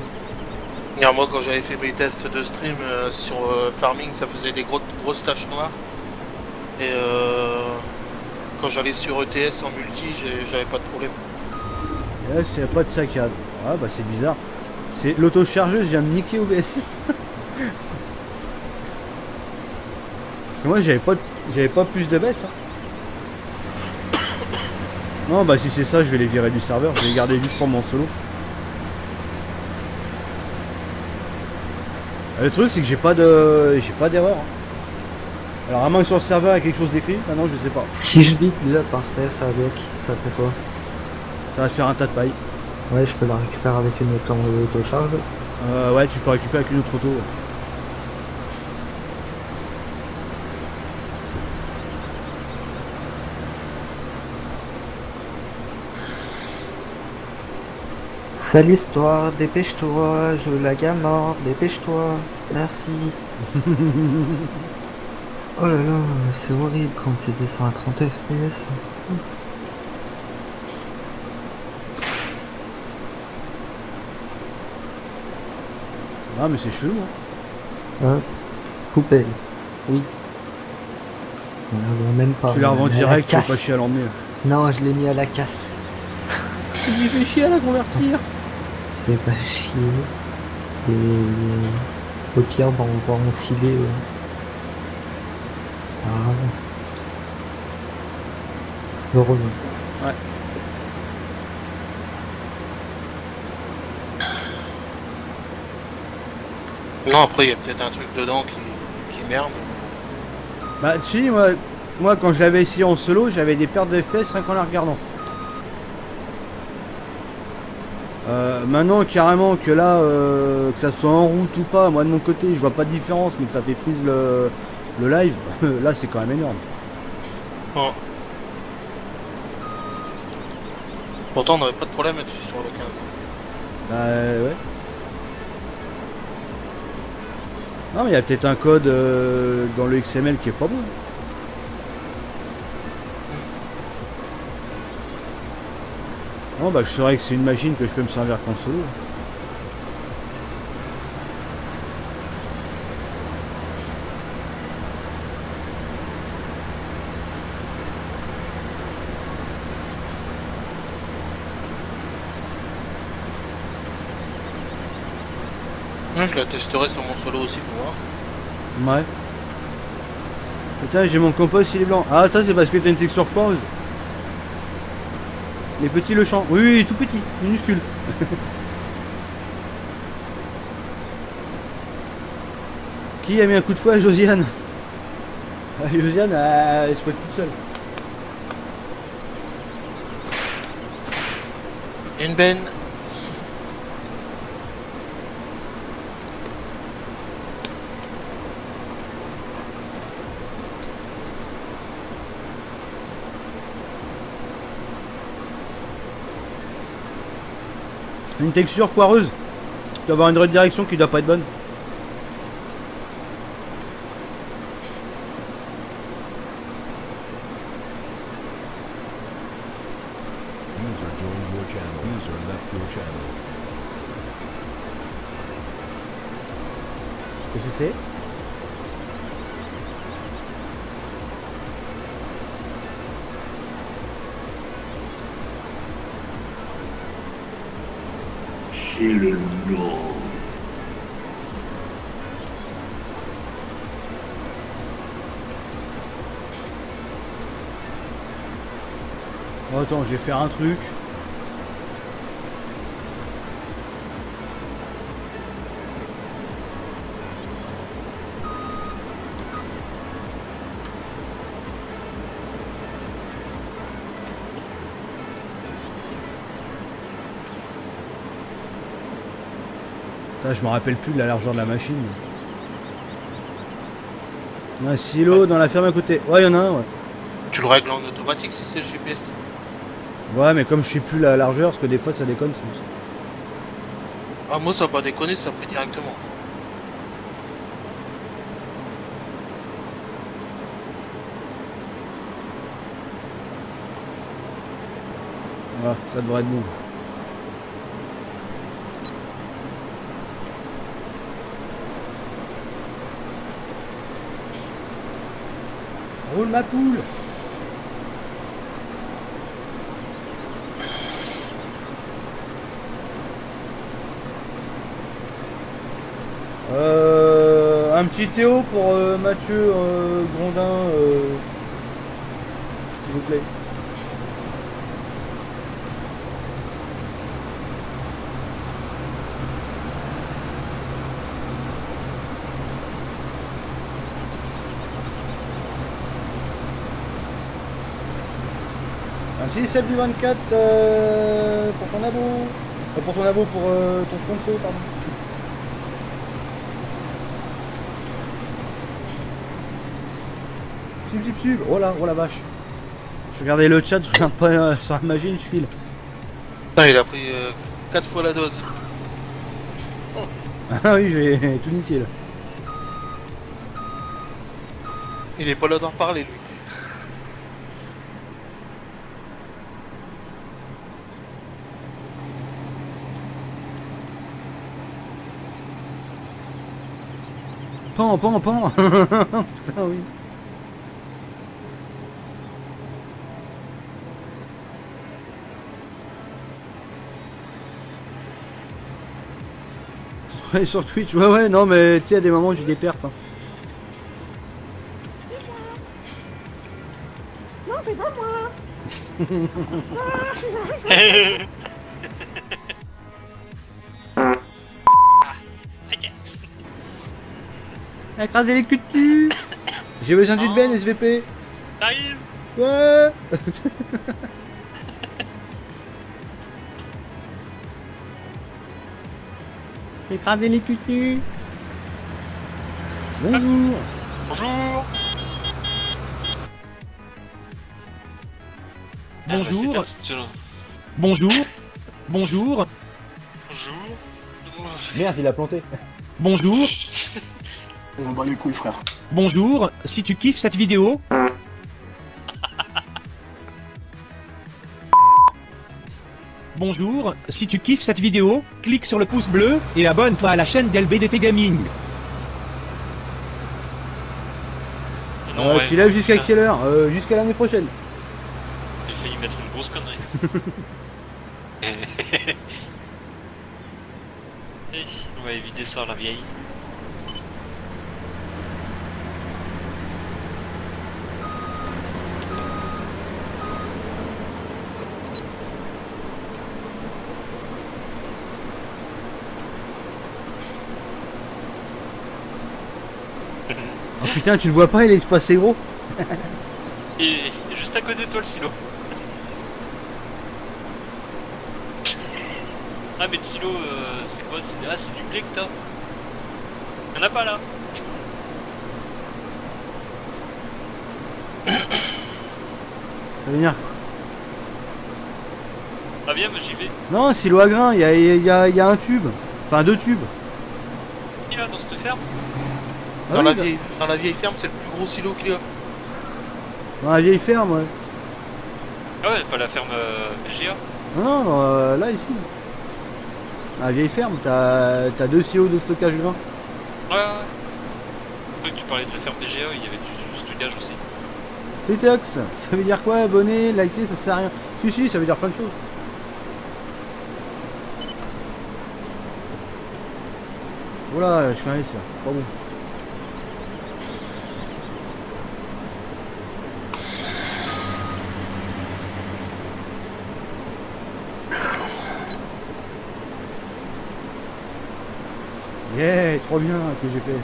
Et moi quand j'avais fait mes tests de stream sur Farming ça faisait des grosses taches noires. Et quand j'allais sur ETS en multi j'avais pas de problème. Là c'est pas de saccade. Ah bah c'est bizarre. C'est l'autochargeuse vient de niquer OBS. Parce que moi j'avais pas plus de baisse. Hein. Non bah si c'est ça je vais les virer du serveur, je vais les garder juste pour mon solo. Le truc c'est que j'ai pas d'erreur. Hein. Alors à moins que sur le serveur il y a quelque chose d'écrit, ah non je sais pas. Si je vide là par terre avec, ça fait quoi? Ça va te faire un tas de paille. Ouais, je peux la récupérer avec une auto-charge. Ouais tu peux récupérer avec une autre auto. Ouais. Sale histoire, dépêche-toi, je lag à mort, dépêche-toi, merci. Oh là là, c'est horrible quand tu descends à 30 FPS. Ah mais c'est chelou hein. Poubelle, oui. On la vend même pas. Tu la revends on la direct, tu casse. pas chier à l'emmener. Non, je l'ai mis à la casse. J'ai fait chier à la convertir. C'est pas chier. Et au pire, bah, on va enfiler. Ah. Je reviens. Ouais. Non après il y a peut-être un truc dedans qui merde. Bah tu sais moi quand je l'avais essayé en solo j'avais des pertes de FPS rien qu'en la regardant. Maintenant carrément que là que ça soit en route ou pas, moi de mon côté je vois pas de différence mais que ça fait freeze le live, là c'est quand même énorme. Oh. Pourtant on n'avait pas de problème là-dessus sur le 15. Bah ouais. Non mais il y a peut-être un code dans le XML qui est pas bon. Non bah je saurais que c'est une machine que je peux me servir qu'en solo. Je la testerai sur mon solo aussi pour voir. Ouais. Putain, j'ai mon compost, il est blanc. Ah, ça, c'est parce que t'as une texture foireuse. Les petits le champ. Oui, oui, tout petit, minuscule. Qui a mis un coup de fouet à Josiane? Ah, Josiane, elle se fouette toute seule. Une benne. Une texture foireuse. Tu dois avoir une redirection qui doit pas être bonne. User joined your channel. User left your channel. Qu'est-ce que c'est? C'est le Nord. Oh, attends, je vais faire un truc. Putain, je me rappelle plus de la largeur de la machine. Il y a un silo dans la ferme à côté. Ouais, il y en a un, ouais. Tu le règles en automatique si c'est le GPS. Ouais, mais comme je sais plus la largeur, parce que des fois ça déconne. Ah, moi ça va pas déconner, ça fait directement. Ouais, ça devrait être bon. Roule ma poule. Un petit Théo pour Mathieu Grondin, s'il vous plaît. Merci Seb du 24 pour ton abo. Pour ton abo, pour ton sponsor, pardon. Sub. Oh la vache. Je regardais le chat, je regarde pas sur la machine, je file. Putain, il a pris 4 fois la dose. Ah oui, j'ai tout niqué là. Il est pas là d'en reparler lui. Pan. Putain oui. Ouais, sur Twitch, ouais, non mais tu sais, à des moments j'ai des pertes. Hein. Non, c'est pas moi. Écraser les culs de cul. J'ai besoin d'une benne SVP. T'arrives. Ouais. Écraser les culs de cul. Bonjour. Bonjour. Bonjour. Bonjour. Bonjour. Merde, il a planté. Bonjour. On bat les couilles, frère. Bonjour. Si tu kiffes cette vidéo, bonjour, si tu kiffes cette vidéo, clique sur le pouce bleu et abonne-toi à la chaîne d'LBDT Gaming. Tu lèves jusqu'à quelle heure? Jusqu'à l'année prochaine. J'ai failli mettre une grosse connerie. On va éviter ça, la vieille. putain, tu le vois pas, il est passé gros. Et juste à côté de toi le silo. Ah mais le silo, c'est quoi? Ah c'est du blé que t'as. Y'en a pas là. Ça veut dire quoi? Ah bien, moi j'y vais. Non, silo à grains, il y a un tube. Enfin, 2 tubes. Il est là dans cette ferme. Ah Dans, oui, la vieille ferme, c'est le plus gros silo qu'il y a. dans la vieille ferme, ouais. Ah ouais, pas la ferme BGA. Non, non, là, ici. Dans la vieille ferme, t'as 2 silos de stockage grains. Ouais, ouais. Je croyais que tu parlais de la ferme BGA, il y avait du stockage aussi. Flitox, ça veut dire quoi? Abonner, liker, ça sert à rien. Si, ça veut dire plein de choses. Voilà, je suis un S là, pas bon. Yeah, trop bien avec le GPS.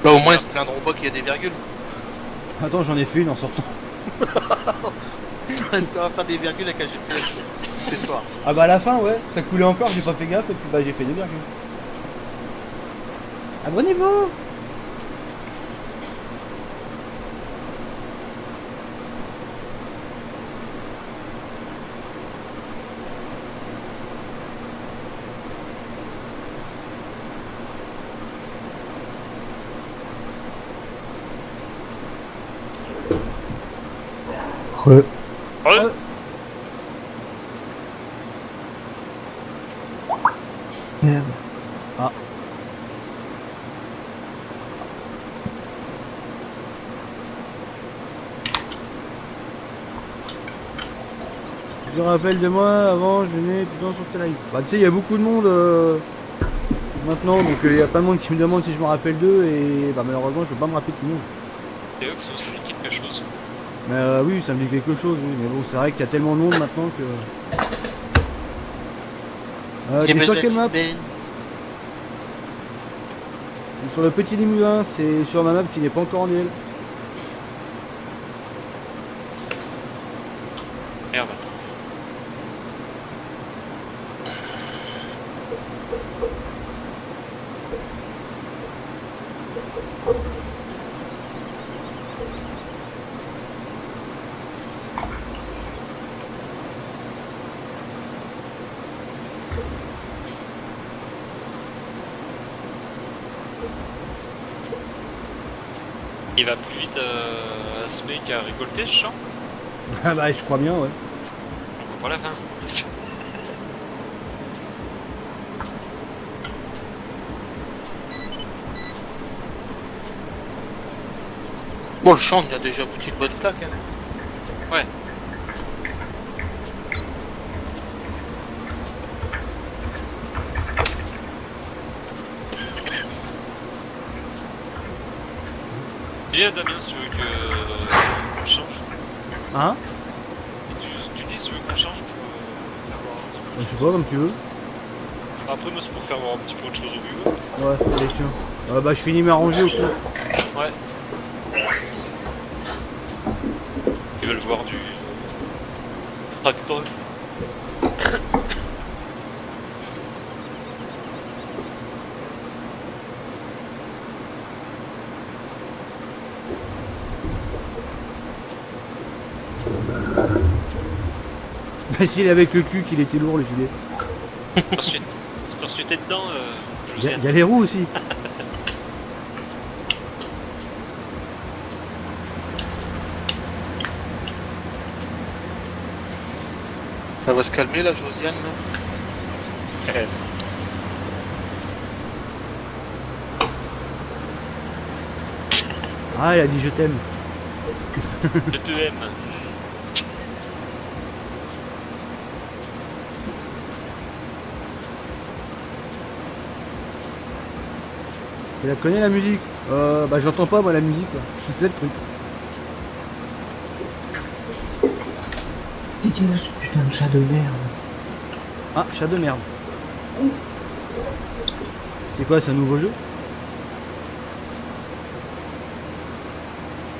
Bah au moins ils se plaindront pas qu'il y a des virgules. Attends, j'en ai fait une en sortant. On va faire des virgules avec un GPS. C'est fort. Ah bah à la fin, ouais, ça coulait encore, j'ai pas fait gaffe et puis bah j'ai fait 2 virgules. Abonnez-vous! Re. Ouais. Merde. Ah. Je me rappelle de moi, avant je n'ai plutôt sur tes lives. Bah tu sais, il y a beaucoup de monde maintenant, donc il y a pas de monde qui me demande si je me rappelle d'eux et bah malheureusement je peux pas me rappeler de tout le monde. Et eux, ça me dit quelque chose. Mais oui, ça me dit quelque chose, oui. Mais bon, c'est vrai qu'il y a tellement de monde maintenant que... t'es sur quelle map? Sur le petit Limousin, c'est sur ma map qui n'est pas encore en DL. Merde. Il va plus vite à ce mec à récolter ce champ. Ah bah je crois bien, ouais. On voit pas la fin. Bon le champ il a déjà foutu une bonne plaque hein. Ouais. Dis à Damien si tu veux qu'on change. Hein? Tu dis si tu veux qu'on change pour faire voir un petit peu. Je sais pas, comme tu veux. Après moi c'est pour faire voir un petit peu autre chose au bureau. Ouais, allez tiens. Bah je finis mes rangées au coup. Ouais. Ils veulent voir du tracteur. Bah s'il est avec le cul qu'il était lourd le gilet. C'est parce que t'es dedans, Il y a les roues aussi. Ça va se calmer là Josiane là. Ah il a dit je t'aime. Je te aime. Tu la connais la musique? Bah j'entends pas moi la musique là. C'est ça le truc. Dégueulasse, putain de chat de merde. Ah, chat de merde. C'est quoi, c'est un nouveau jeu?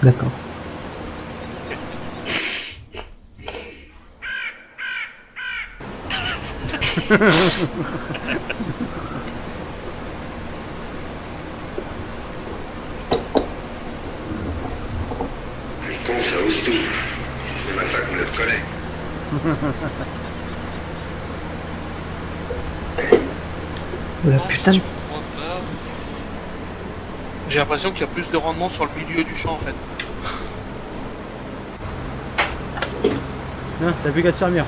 D'accord. Les cons, ça ose tout. C'est ma ça qu'on le connaît. La putain de... J'ai l'impression qu'il y a plus de rendement sur le milieu du champ en fait. Non, t'as plus qu'à te servir.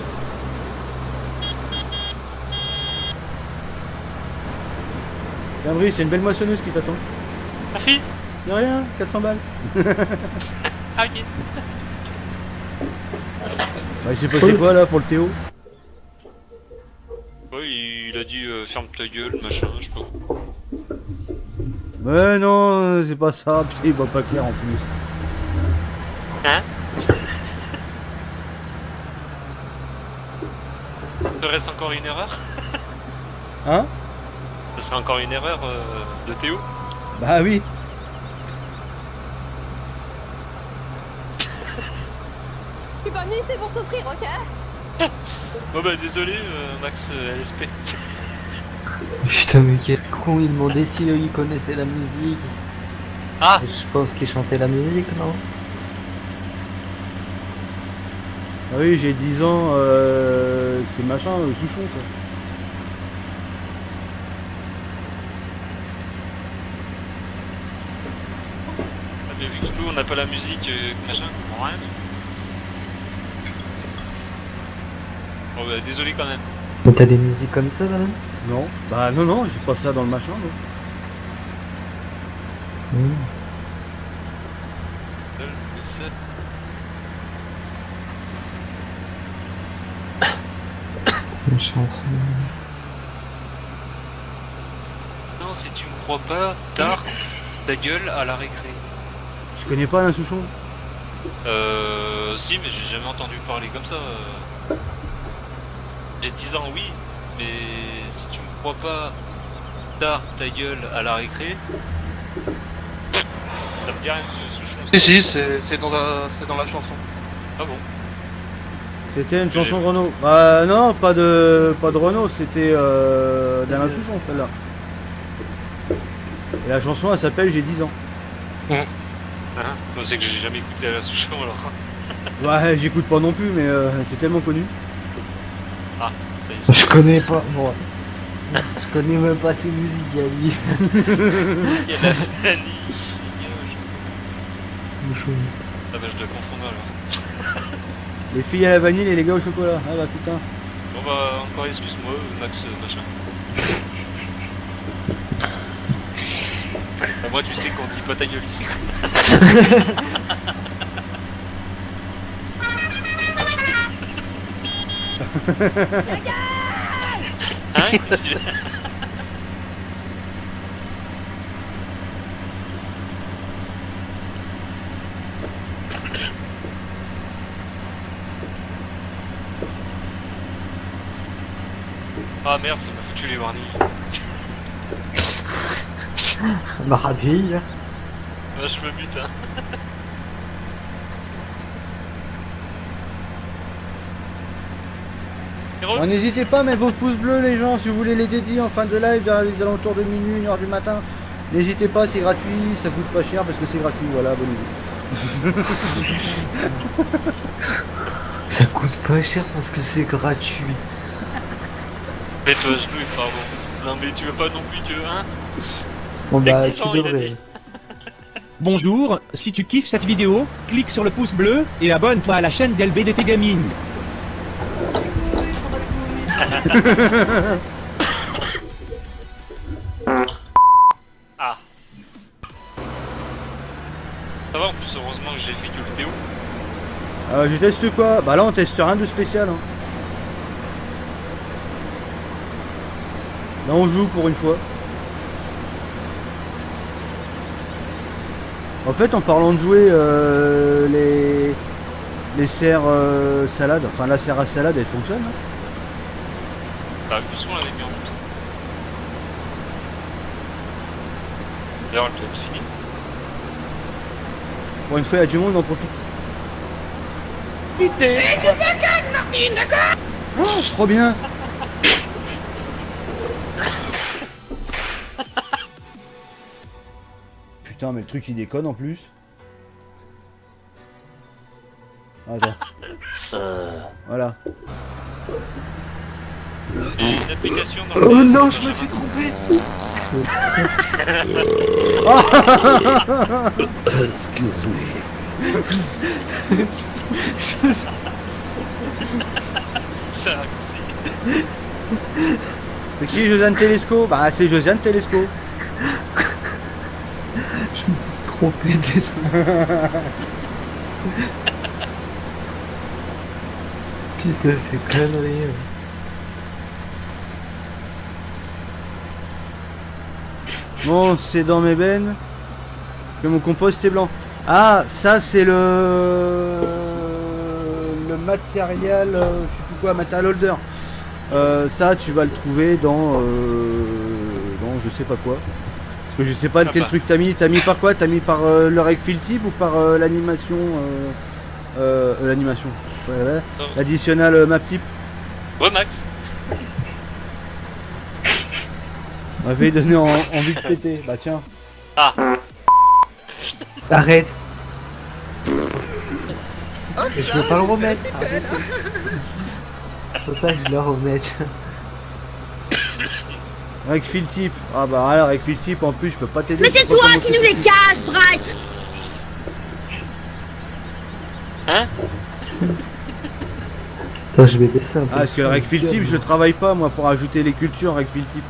Tiens Brice, c'est une belle moissonneuse qui t'attend. Merci. De rien, 400 balles. Ah ok. Bah, il s'est passé quoi là pour le Théo? Ouais, il a dit ferme ta gueule, machin, je sais pas. Mais non, c'est pas ça, putain, il voit pas clair en plus. Hein? Serait-ce encore une erreur? Hein? Ce serait encore une erreur de Théo? Bah oui. Je suis pas venu ici pour souffrir, ok? Bon bah désolé Max LSP. Putain, mais quel con, il demandait si il connaissait la musique. Ah! Et je pense qu'il chantait la musique, non? Ah oui, j'ai 10 ans, c'est machin, Souchon ça. Ah, mais vu que nous on n'a pas la musique, machin, on comprend rien. Bon bah désolé quand même. Mais t'as des musiques comme ça, là? Non, bah non, j'ai pas ça dans le machin. Donc. Une chanson. Non, si tu me crois pas, tard, ta gueule à la récré. Tu connais pas Alain Souchon? Si, mais j'ai jamais entendu parler comme ça. J'ai 10 ans, oui, mais si tu me crois pas, tard, ta gueule à la récré. Ça me dit rien, Souchon. Si, c'est dans la chanson. Ah bon? C'était une chanson de Renaud. Bah non, pas de Renaud, c'était d'Alain Souchon celle-là. Et la chanson elle s'appelle J'ai 10 ans. Hein? C'est que j'ai jamais écouté Alain Souchon alors. Ouais, j'écoute pas non plus, mais c'est tellement connu. Ah, ça y est. Je connais pas, moi. Je connais même pas ses musiques, Ali. Il y a la vanille. Ah bah je dois confondre alors. Les filles à la vanille et les gars au chocolat. Ah bah putain. Bon bah encore excuse-moi Max machin. Bah, moi tu sais qu'on dit pas ta gueule ici. Hein? Qu'est-ce qu'il y a? Ah merde, ça m'a foutu les warnings. Ma rabille. Ouais, je me bute hein. Alors, n'hésitez pas à mettre vos pouces bleus les gens si vous voulez les dédier en fin de live vers les alentours de minuit, 1h du matin. N'hésitez pas, c'est gratuit, ça coûte pas cher parce que c'est gratuit, voilà, bonne idée. Ça coûte pas cher parce que c'est gratuit. Mets-toi à genoux, pardon. Non mais tu veux pas non plus que hein? Bon bah Avec tu 10 ans, il a devrais. dit. Bonjour, si tu kiffes cette vidéo, clique sur le pouce bleu et abonne-toi à la chaîne d'LBDT Gaming. Ah. Ça va en plus, heureusement que j'ai fait que le vidéo. Je teste quoi? Bah là on teste rien de spécial. Hein. Là on joue pour une fois. En fait en parlant de jouer, les serres salades, enfin la serre à salade elle fonctionne. Hein. Bah plus on l'avait mis en route. D'ailleurs, le club fini. Pour une fois, il y a du monde, on en profite. Putain. Martine, d'accord. Oh, trop bien. Putain, mais le truc il déconne en plus. Attends. Voilà. Une application dans le Oh PS, non, je me suis trompé. Excuse me. C'est un raccourci. C'est qui Josiane Telesco? Bah c'est Josiane Telesco. Je me suis trompé, désolé. Putain, c'est connerie. Bon, c'est dans mes bennes que mon compost est blanc. Ah, ça c'est le matériel, je sais plus quoi, matériel holder. Ça, tu vas le trouver dans je sais pas quoi. Parce que je sais pas quel truc t'as mis. T'as mis par quoi? T'as mis par le rec fill type ou par l'animation l'animation. Ouais. L'additionnel map type. Ouais, Max. On m'avait donné envie de péter. Bah tiens. Ah. Arrête. Et je peux pas le remettre. Faut pas que je le remette. Rec fill type. Ah bah alors rec fill type en plus je peux pas t'aider. Mais c'est toi qui nous les casses, Bryce. Hein? Attends, je vais baisser un peu. Ah parce que le rec fill type je travaille pas moi pour ajouter les cultures rec fill type.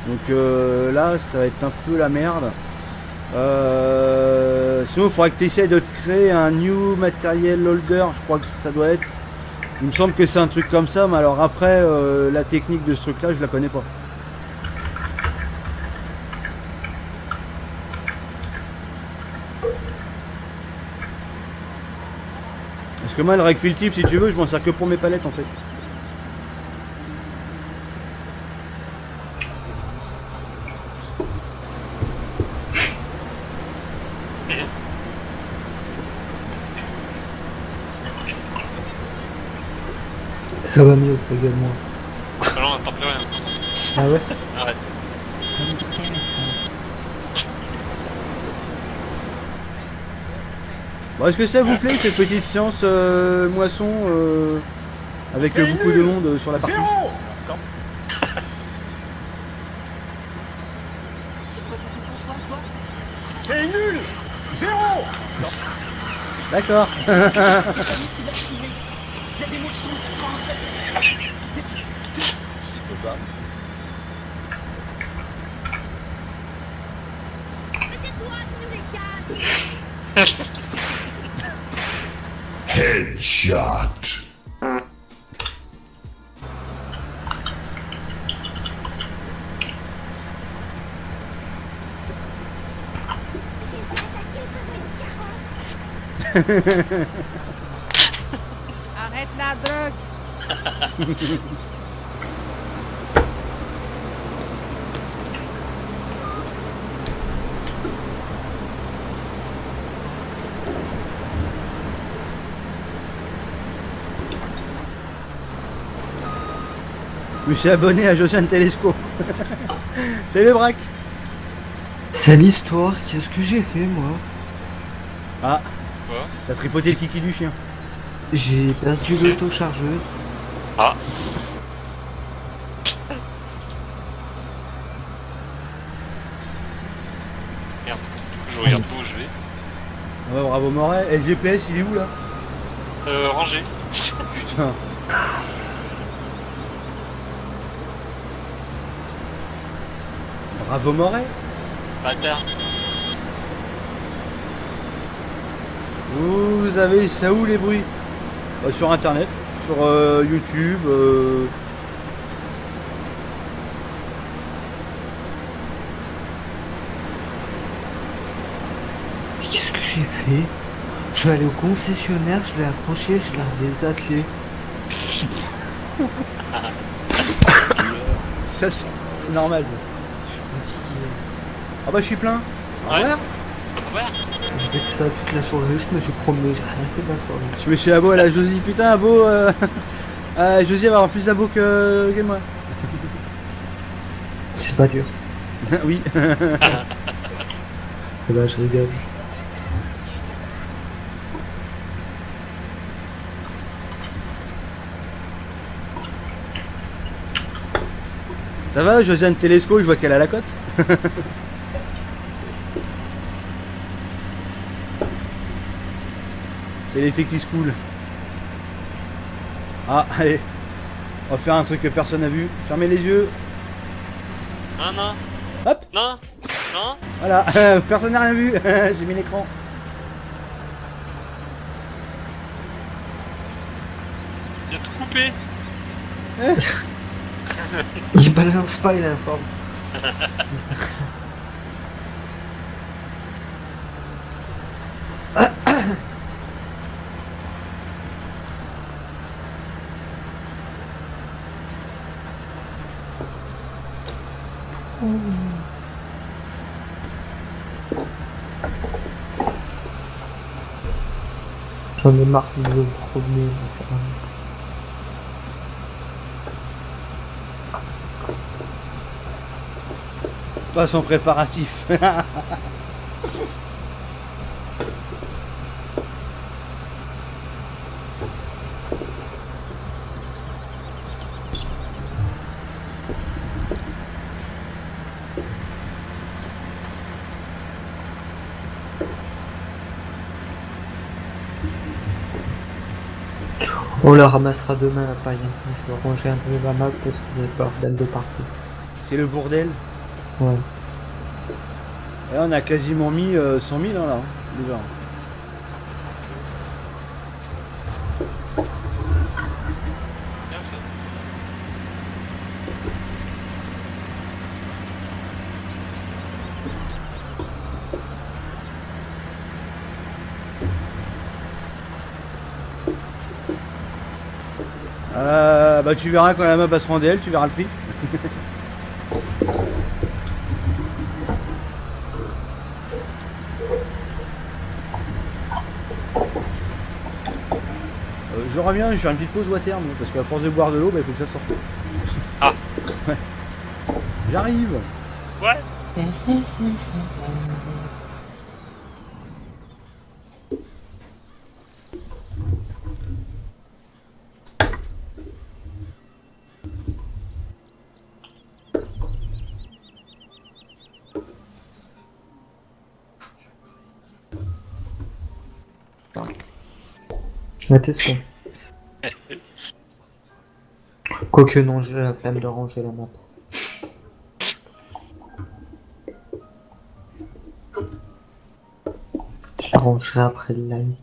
Donc là ça va être un peu la merde. Sinon il faudrait que tu essaies de te créer un new material holder, je crois que ça doit être. Il me semble que c'est un truc comme ça, mais alors après la technique de ce truc là je la connais pas. Parce que moi le rec fill type si tu veux je m'en sers que pour mes palettes en fait. Ça va mieux, ça également. Non, on n'entend plus rien. Ah ouais? Arrête. Bon, est-ce que ça vous plaît cette petite séance moisson avec beaucoup de monde sur la partie? C'est nul. Zéro. D'accord. Headshot. Arrête la drogue. Je me suis abonné à Josiane Telesco. C'est le braque. C'est l'histoire, qu'est-ce que j'ai fait moi? Ah. Quoi? T'as tripoté le kiki du chien. J'ai perdu l'auto-chargeuse. Ah. Merde. Je regarde où je vais. Ah ouais, bravo Moret. Et le GPS il est où là? Rangé. Putain. Bravo Moret. Bâtard. Vous avez ça où les bruits? Sur internet, sur YouTube. Mais qu'est-ce que j'ai fait? Je suis allé au concessionnaire, je l'ai accroché, je l'ai désattelé. Ça c'est normal. Je suis fatigué. Ah bah je suis plein. Au revoir. Au revoir. J'ai fait ça toute la soirée, je me suis promené, j'ai rien fait de la soirée. Je me suis abo à la Josie. Putain, abo. Josie va avoir plus d'abo que moi. C'est pas dur. Oui. Ça va, je rigole. Ça va, Josiane Telesco, je vois qu'elle a la cote. C'est l'effet qui se coule. Ah, allez. On va faire un truc que personne n'a vu. Fermez les yeux. Non, non. Hop. Non. Non. Voilà, personne n'a rien vu. J'ai mis l'écran. J'ai tout coupé. Il balance pas, il informe. J'en ai marre de me promener. Pas son préparatif. On le ramassera demain la paille. Je vais ranger un peu la map parce qu'il y a le bordel de partout. C'est le bordel. Ouais. Et là, on a quasiment mis 100 000 hein, là, déjà. Bah tu verras quand la map va se rendre elle, tu verras le prix. Je reviens, je vais faire une petite pause water moi, parce qu'à force de boire de l'eau, bah, il faut que ça sorte. Ah. Ouais. J'arrive. Ouais. Attention. Quoique non, j'ai la flemme de ranger la map. Je la rangerai après le live.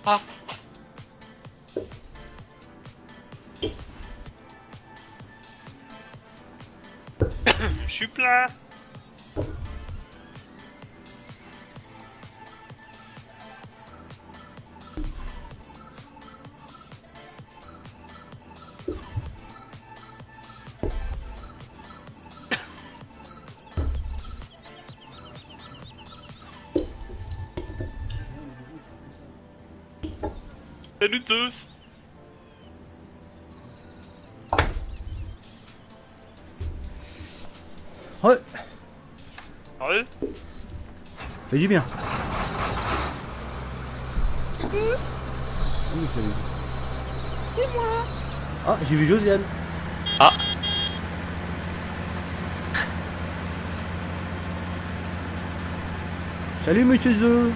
Ah. Je suis plein. Salut tous. Ouais. Ouais. Fait du bien. C'est moi. Ah, j'ai vu Josiane. Ah. Salut Monsieur Zo.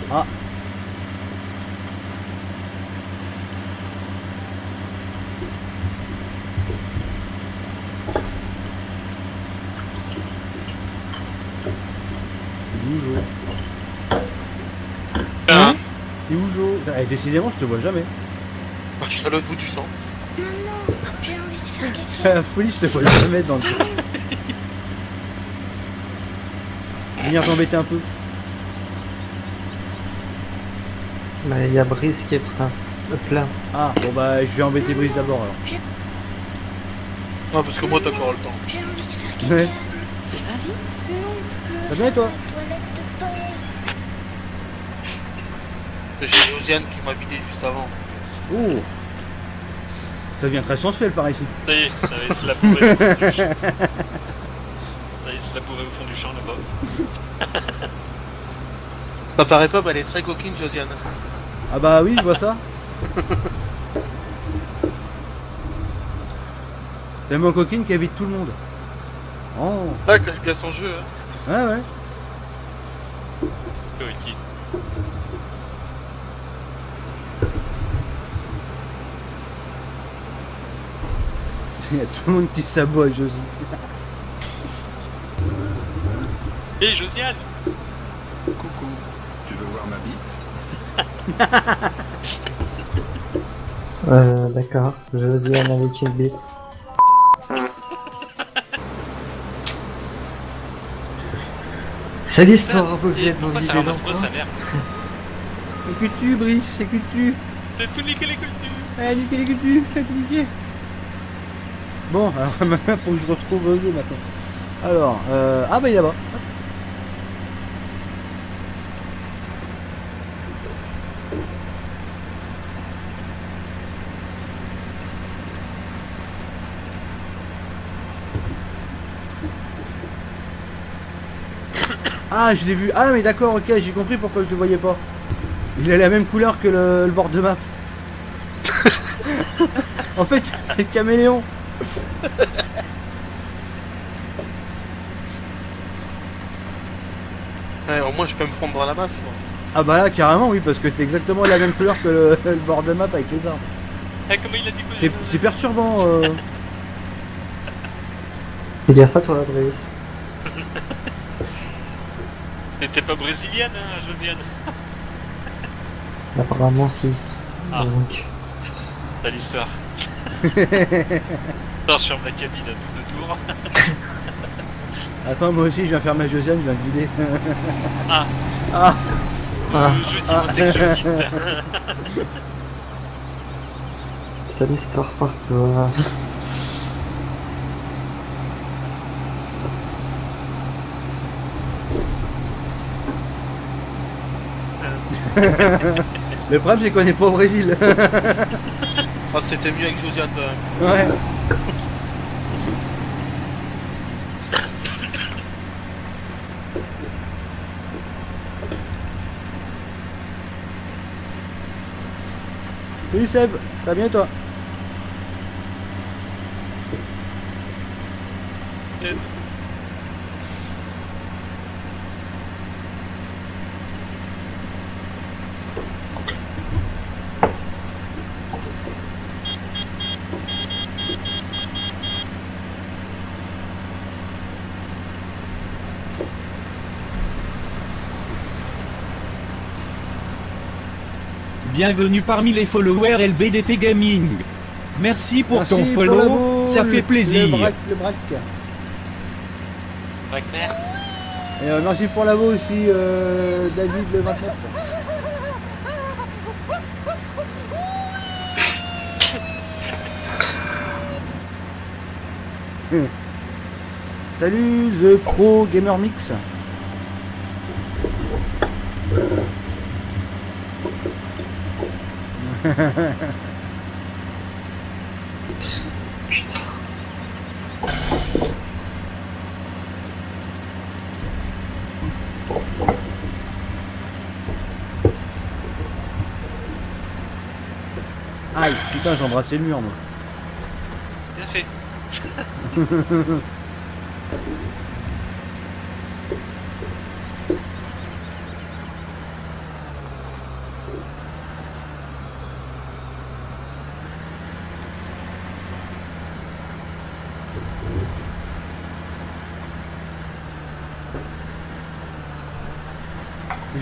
Ah. Hein? Et où Jo? Eh, décidément, je te vois jamais. Bah, je suis à l'autre bout du champ. Non, non, j'ai envie de faire C'est caca. la folie, je te vois jamais dans le truc. Venir t'embêter un peu. Bah, il y a Brice qui est plein. Ah, bon bah, je vais embêter Brice d'abord alors. Non, parce que moi, t'as encore le temps. J'ai envie de faire caca. Ouais. T'es pas vu? Non. Ça va bien, toi? Toilette de paix. J'ai Josiane qui m'a vidé juste avant. Oh. Ça devient très sensuel par ici. Ça y est, se la bourrer au fond du champ. Ça y est, se la bourrer au fond du champ là-bas. Ça paraît pas, bah, elle est très coquine, Josiane. Ah bah oui, je vois ça. T'aimes un coquine qui évite tout le monde. Oh. Ah, quel son jeu, hein. Ouais, ouais. Ok. Il y a tout le monde qui s'aboie, Josie. Hé Josiane. Coucou, tu veux voir ma bite? D'accord. Josiane avec une bite. C'est l'histoire, vous êtes dans Pourquoi ça l'idée ramasse pas sa mère? Écoutes-tu, Brice? Écoutes-tu? T'as tout niqué les cultures. Eh, niquer les cultures, tout niquer. Bon, alors maintenant, faut que je retrouve Zo maintenant. Alors, ah bah il est là-bas. Ah, je l'ai vu. Ah, mais d'accord, ok, j'ai compris pourquoi je le voyais pas. Il a la même couleur que le bord de map. En fait, c'est caméléon. Ouais, au moins, je peux me fondre dans la masse, moi. Ah bah là, carrément, oui, parce que t'es exactement la même couleur que le bord de map avec les arbres. Ah, comment il a dit quoi? C'est perturbant. Fais gaffe à toi, Brice. T'étais pas brésilienne, hein, Josiane? Apparemment, si. Ah. Donc. T'as l'histoire. Attends, je ferme la cabine à double tour. Attends, moi aussi, je viens faire ma Josiane, je viens de vider. Ah. Ah. Ah. Je dis homosexualité. C'est l'histoire par toi. Le problème, c'est qu'on n'est pas au Brésil. Ah, c'était mieux avec Josiane, quand même. Ouais. Salut Seb, ça va bien toi? Bienvenue parmi les followers LBDT Gaming. Merci pour Merci ton pour follow, la boule, ça fait plaisir. Le braque. Wagner. Et merci pour la voix aussi, David le 29. Salut The Pro Gamer Mix. Aïe, putain, j'ai embrassé le mur, moi. Bien fait. Je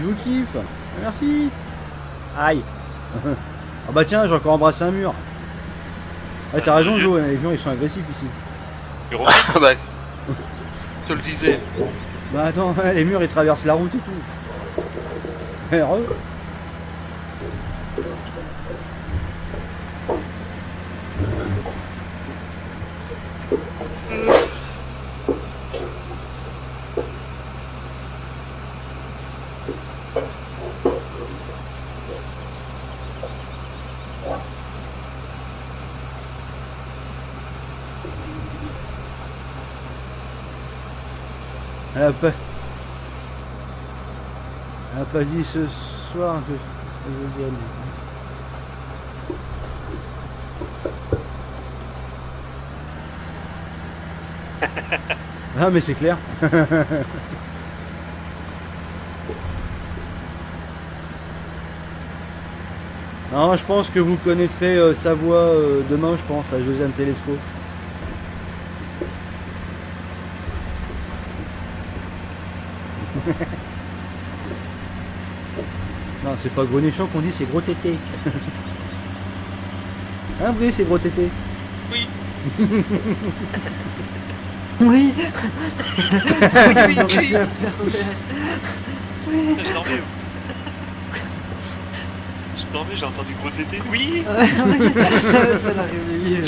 vous kiffe. Merci. Aïe. Ah bah tiens, j'ai encore embrassé un mur. Ah, t'as raison, Joe, les murs ils sont agressifs ici. Ah bah, je te le disais. Bah attends, les murs ils traversent la route et tout. Heureux. Elle a pas dit ce soir que je vienne. Ah mais c'est clair. Non, je pense que vous connaîtrez sa voix demain, je pense, à Josiane Telesco. Non, c'est pas gros nichon qu'on dit, c'est gros tété. Hein, Brie, c'est gros tété. Oui. Oui. Oui. Je dormais, j'ai entendu gros tété. Oui. Ça l'a réveillé.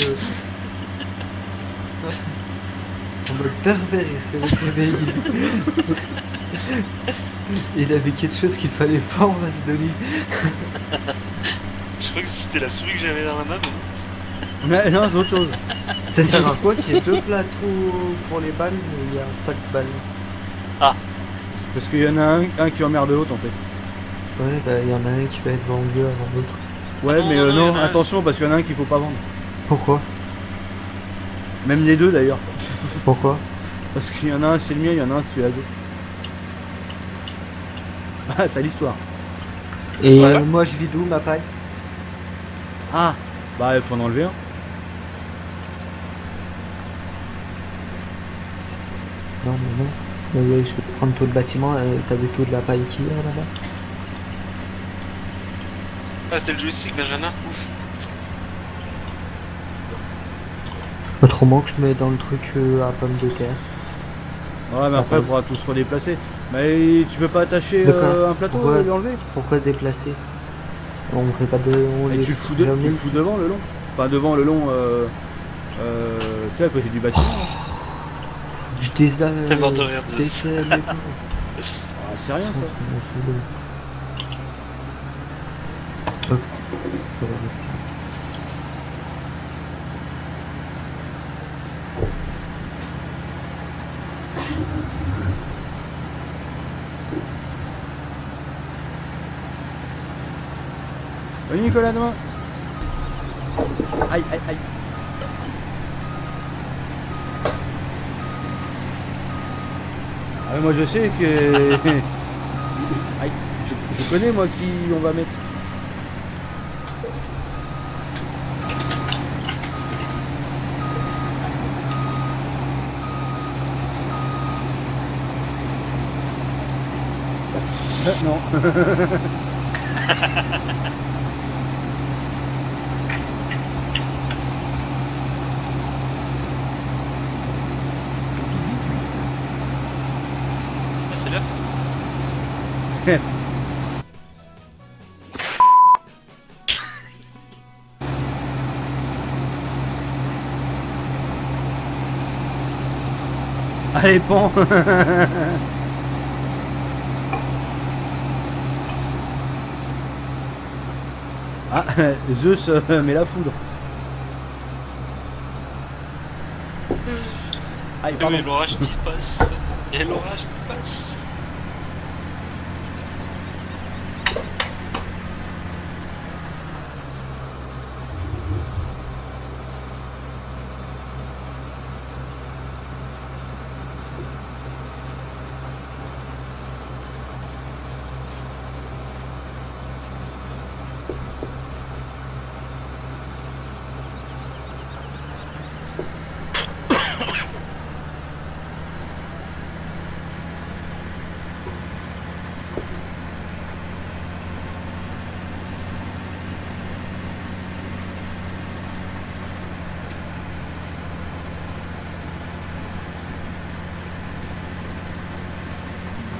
En mode pervers, il s'est réveillé. Il avait quelque chose qu'il fallait pas en face de lui. Je crois que c'était la souris que j'avais dans la main. Mais... Non, c'est autre chose. Ça sert à quoi qu'il y ait deux plateaux pour les balles, mais il n'y a pas de balles? Ah. Parce qu'il y en a un qui emmerde l'autre en fait. Ouais, bah il y en a un qui va être vendu avant l'autre. Ouais, non, mais non, non, attention, parce qu'il y en a un qu'il faut pas vendre. Pourquoi? Même les deux d'ailleurs. Pourquoi? Parce qu'il y en a un c'est le mien, il y en a un c'est la deux. Ah, c'est l'histoire. Et voilà. moi je vide où ma paille? Ah, bah il faut en enlever un. Non mais non. Mais je vais prendre tout le bâtiment, t'as vu tout de la paille qu'il y a là-bas? Ah, c'était le joystick Benjamin. Ouf. Autrement que je mets dans le truc à pommes de terre. Ouais, mais après il faudra tout se redéplacer. Mais tu peux pas attacher un plateau et l'enlever? Pourquoi déplacer? On fait pas de... Et tu le fous devant le long. Enfin devant le long, tu sais à côté du bâtiment. Je désale... c'est rien ça. Hop. Oui Nicolas, demain. Aïe aïe aïe. Ah, moi je sais que... Aïe, je connais moi qui on va mettre. Non. C'est là. Allez, pan. Ah, Zeus met la foudre. Ah, Et oui, l'orage qui passe. Et l'orage qui passe.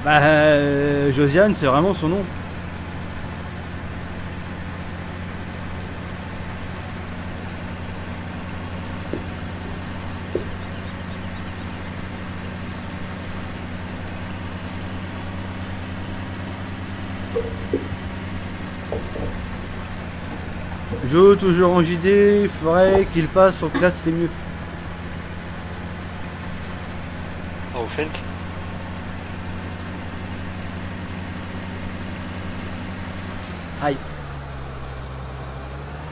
Bah, Josiane, c'est vraiment son nom. Joe, toujours en JD, il faudrait qu'il passe en classe, c'est mieux. Oh, Fent. Aïe.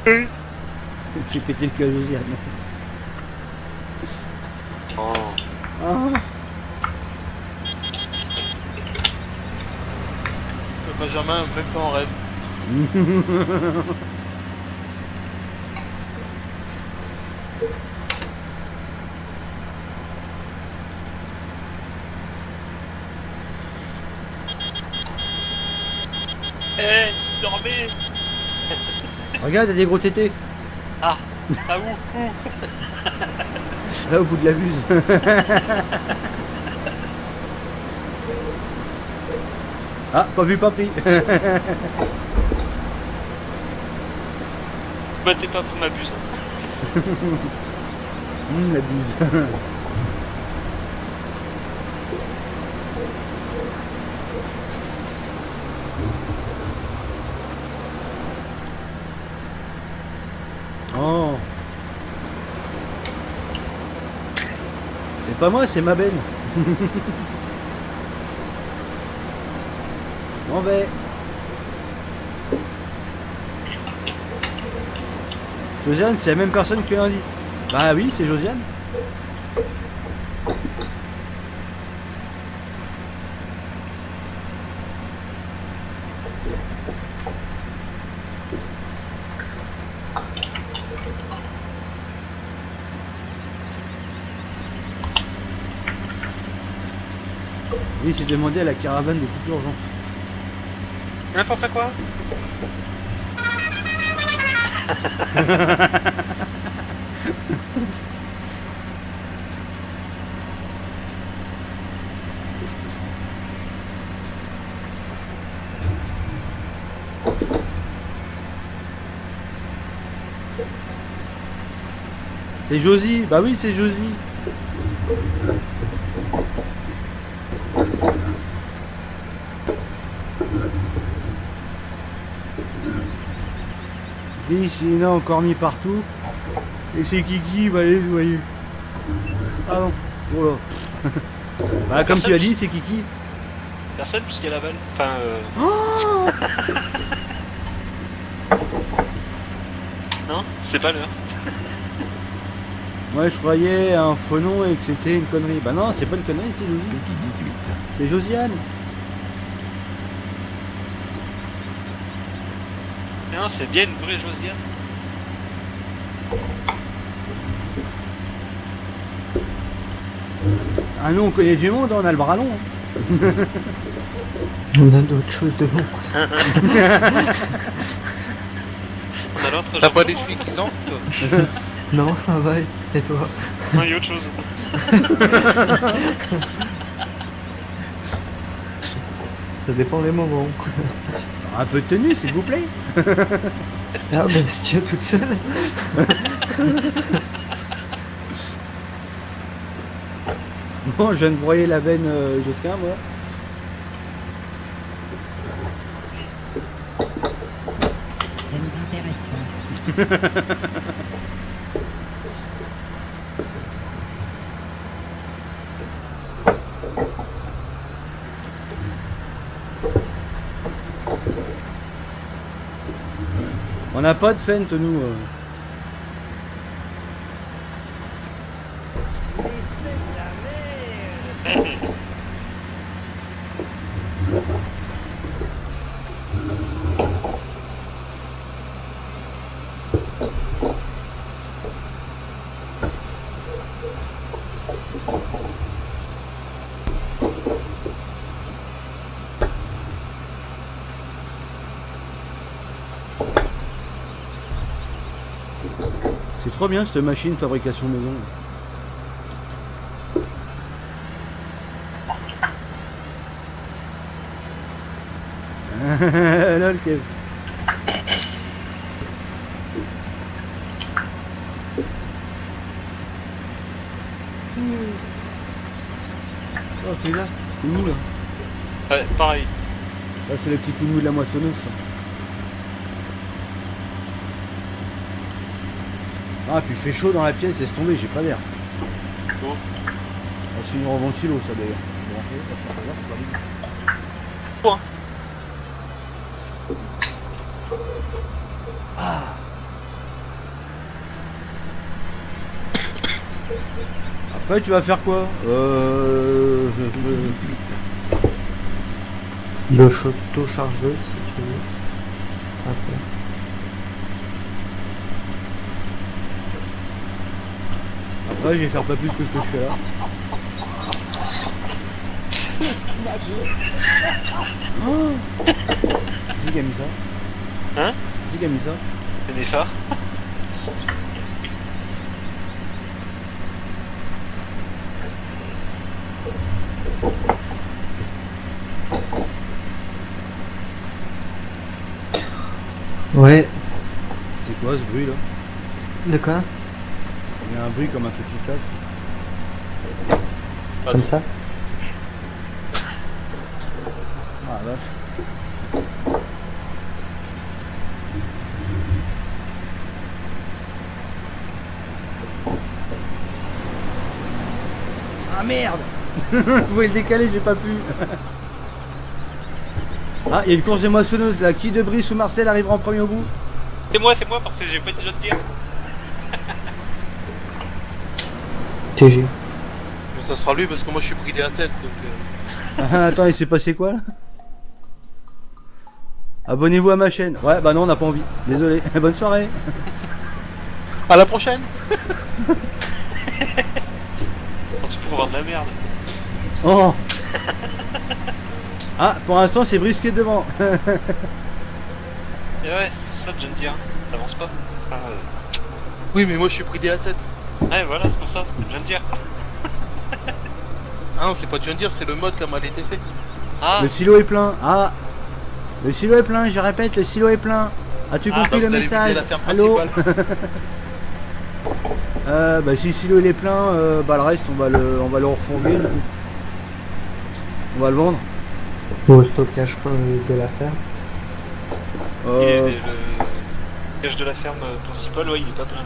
J'ai pété le cœur à Josiane. Oh. Ah. Benjamin, même pas en rêve. Eh, dormez. Regarde, il y a des gros tétés. Ah, ah où Là, au bout de la buse. Ah, pas vu, pas pris. Battez pas pour ma buse. La buse. Oh. C'est pas moi, c'est ma benne. M'en vais. Josiane, c'est la même personne que lundi. Bah oui, c'est Josiane. Oui, c'est demandé à la caravane de toute urgence. N'importe quoi. C'est Josie. Bah oui, c'est Josie. Ici, il y en a encore mis partout. Et c'est Kiki, bah allez, vous voyez. Ah non, oh là. Bah comme tu as dit, c'est Kiki. Personne puisqu'il y a la balle. Enfin Oh non, c'est pas l'heure. Moi je croyais un faux nom et que c'était une connerie. Bah non, c'est pas une connerie, c'est Josie. C'est Josiane. Non, c'est bien une vraie Josiane. Ah nous on connaît du monde, on a le bras long. On a d'autres choses devant. On a l'autre. T'as pas des chevilles qui enflent? Non, ça va, et toi? Non, il y a autre chose. Ça dépend des moments. Un peu de tenue, s'il vous plaît. Ah bah si tu es toute seule. Bon, je viens de broyer la benne Josquin, moi. Ça nous intéresse pas. On n'a pas de fente, nous. C'est trop bien cette machine fabrication maison. Lol, Kev. Oh, c'est là, c'est où là? Ouais, pareil. Là, c'est le petit coup de mou de la moissonneuse. Ça. Ah, puis il fait chaud dans la pièce, laisse tomber, j'ai pas d'air. Oh. Ah, c'est une ventilo, ça d'ailleurs. Point. Ah. Après, tu vas faire quoi? Le chauto-chargeuse, si tu veux. Après. Après, je vais faire pas plus que ce que je fais là. Oh. Qui qui a mis ça? Hein? Qui a mis ça? C'est mes phares. Ouais. C'est quoi ce bruit là? De quoi? Il y a un bruit comme un truc qui casse. Comme ça? Ah vache. Ah merde. Vous pouvez le décaler, j'ai pas pu. Ah, il y a une course de moissonneuse là. Qui de Brice ou Marcel arrivera en premier au bout? C'est moi, parce que j'ai pas déjà de dire. TG. Mais ça sera lui parce que moi je suis pris des A7 donc. Ah, attends, il s'est passé quoi là? Abonnez-vous à ma chaîne. Ouais, bah non, on n'a pas envie. Désolé. Bonne soirée. À la prochaine. Tu peux voir de la merde. Oh. Ah, pour l'instant, c'est brisqué devant. Et ouais, c'est ça que je viens de dire. T'avances pas. Ah, Oui, mais moi je suis pris des A7. ouais, voilà, c'est pour ça. Je viens de dire. Ah non, c'est pas de dire, c'est le mode qui a mal été fait. Ah. Le silo est plein. Ah. Le silo est plein, je répète, le silo est plein. As-tu compris le message? Allô? Bah si le silo il est plein, bah le reste on va le refourguer du coup. On va le vendre. Au stockage de la ferme. Et le cache de la ferme principale, ouais, il est pas plein.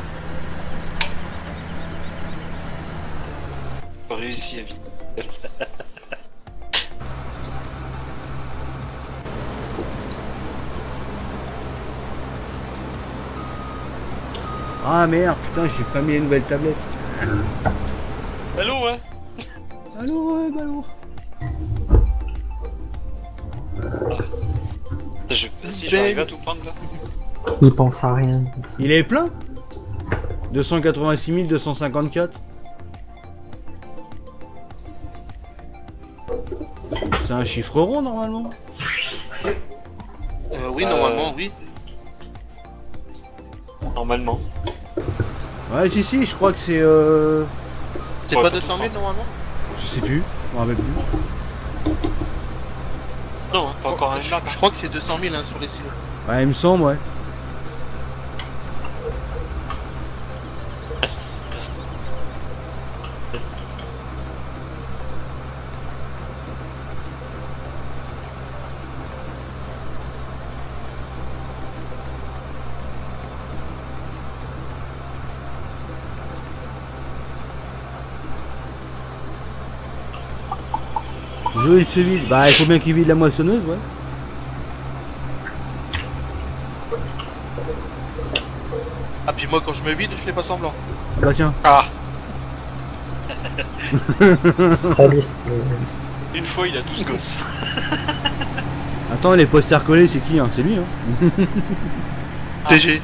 Pas réussi à vite. Ah merde, putain, j'ai pas mis une nouvelle tablette. Allô, ouais. Allô, ouais, allô. Si j'arrive à tout prendre là. Il pense à rien. Il est plein? 286 254. C'est un chiffre rond normalement? Oui, normalement, oui. Normalement. Ouais, si, je crois que c'est C'est pas 200 000 normalement? Je sais plus, je me rappelle plus. Non, pas encore un là. Je crois que c'est 200 000 hein, sur les silos. Ouais, il me semble, ouais. Joe il se vide. Bah il faut bien qu'il vide la moissonneuse, ouais. Ah puis moi quand je me vide, je fais pas semblant. Ah bah tiens. Ah. Saliste. Une fois, il a 12 gosses. Attends, les posters collés, c'est qui hein? C'est lui hein. TG.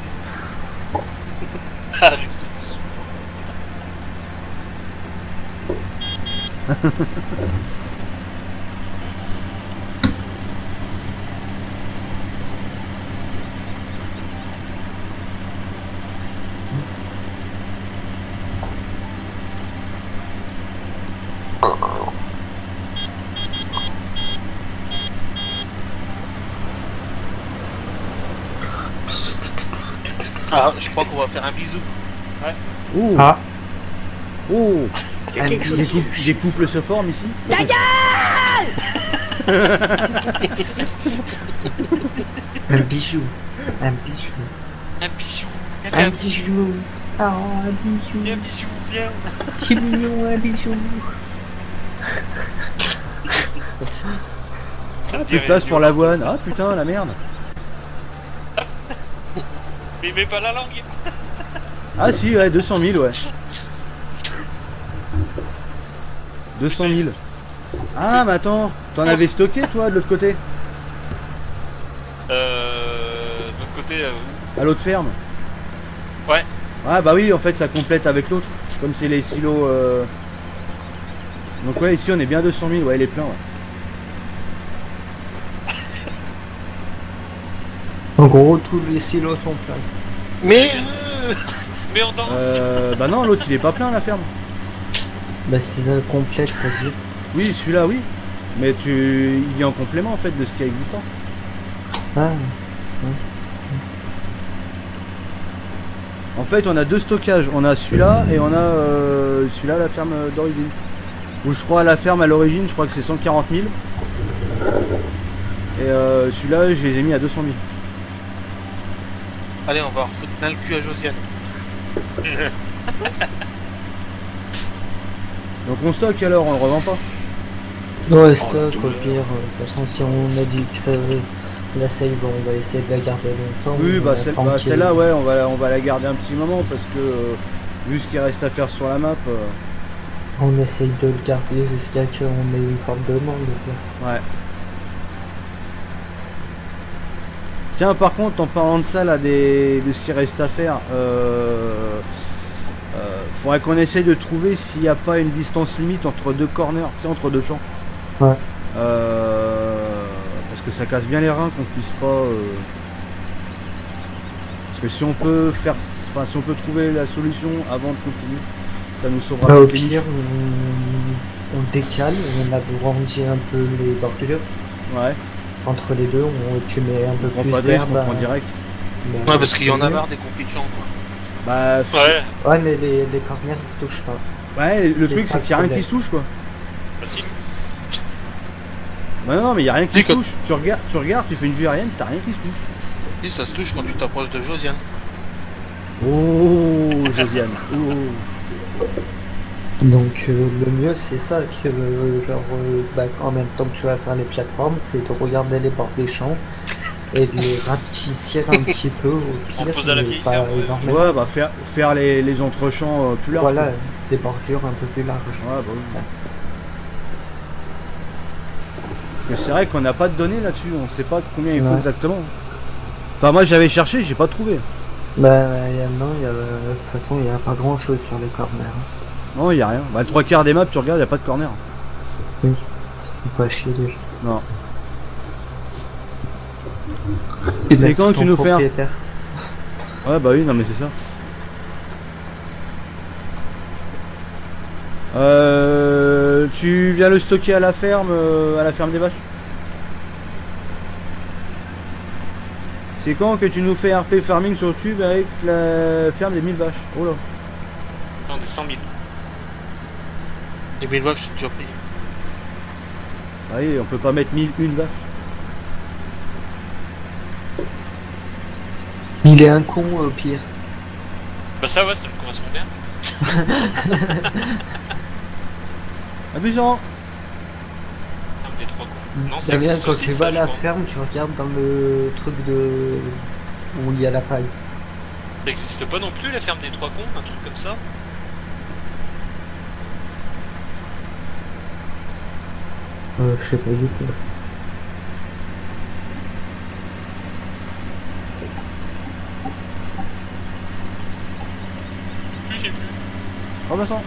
Ah, Ah, je crois qu'on va faire un bisou. Ouais. Oh. Ah. Oh. Il y a quelque chose qui... Des couples se forment ici. Ta gueule. Un bijou. Un bijou. Un bijou. Un bijou. Oh, un bijou. Un bijou, viens. C'est mignon, un bijou. Ah, plus de place pour l'avoine. Ah putain, la merde. Mais mets pas la langue. Ah si, ouais, 200 000, ouais. 200 000. Ah, mais attends, t'en avais stocké, toi, de l'autre côté? De l'autre côté, où? À l'autre ferme? Ouais. Ah, bah oui, en fait, ça complète avec l'autre. Comme c'est les silos... Donc ouais, ici, on est bien 200 000, ouais, il est plein, ouais. En gros, tous les silos sont pleins. Mais on danse. Bah non, l'autre, il est pas plein, la ferme. Bah si ça complète, t'as dit. Oui, celui-là, oui. Mais il est en complément, en fait, de ce qui est existant. Ah. En fait, on a deux stockages. On a celui-là et on a celui-là, la ferme d'origine. Où je crois à la ferme à l'origine, je crois que c'est 140 000. Et celui-là, je les ai mis à 200 000. allez, on va refoutre plein le cul à Josiane. Donc on stocke alors, on le revend pas. Ouais, stock, au pire. De toute façon, si on a dit que ça la save, on va essayer de la garder longtemps. Oui, bah celle-là, ouais, on va la garder un petit moment parce que vu ce qu'il reste à faire sur la map. On essaye de le garder jusqu'à ce qu'on ait une forme de demande. Ouais. Tiens, par contre, en parlant de ça, là, de ce qui reste à faire, faudrait qu'on essaye de trouver s'il n'y a pas une distance limite entre deux corners, tu sais, entre deux champs. Ouais. Parce que ça casse bien les reins qu'on puisse pas. Parce que si on peut faire, enfin, si on peut trouver la solution avant de continuer, ça nous sauvera. Bah, au pire, on décale, on agrandit un peu les bordures. Ouais. Entre les deux, tu mets un peu plus d'herbe. On prend direct. Ouais, parce qu'il y en a marre des conflits de champs, quoi. Bah. Ouais. Ouais, mais les corners ils se touchent pas. Ouais, le truc c'est qu'il n'y a rien qui se touche, quoi. Bah si. Bah non, mais il n'y a rien qui se touche. Tu regardes, tu fais une vue aérienne, t'as rien qui se touche. Si, ça se touche quand tu t'approches de Josiane. Oh, Josiane. Oh. Donc le mieux c'est ça, que en même temps que tu vas faire les plateformes, c'est de regarder les bords des champs et de les rapetissir un petit peu au pire. On pose à la vieille pas ferme, énormément. Ouais, bah faire les entrechamps plus larges. Voilà, quoi. des bordures un peu plus larges. Ouais, bah oui. Mais c'est vrai qu'on n'a pas de données là-dessus, on sait pas combien il faut exactement. Enfin moi j'avais cherché, j'ai pas trouvé. Bah non, de toute façon il n'y a pas grand chose sur les corners. Non, il y a rien. Bah le 3/4 des maps, tu regardes, il n'y a pas de corner. Oui, c'est pas chier déjà. Non. C'est quand que tu nous fais un... Ouais bah oui, non mais c'est ça. Tu viens le stocker à la ferme des vaches. C'est quand que tu nous fais RP farming sur tube avec la ferme des 1000 vaches? Oh là. Non, des 100 000. Les 1000 vaches, c'est déjà pris. Ah oui, on peut pas mettre 1001 vaches. Il est un con au pire. Bah ça ouais, ça me correspond bien. Abusant. des 3 cons. Non, ça Damien, existe quand aussi, tu ça, vas à je la crois. ferme, tu regardes dans le truc de... où il y a la paille. Ça existe pas non plus la ferme des 3 cons, un truc comme ça? Je sais pas du tout. Oh Vincent.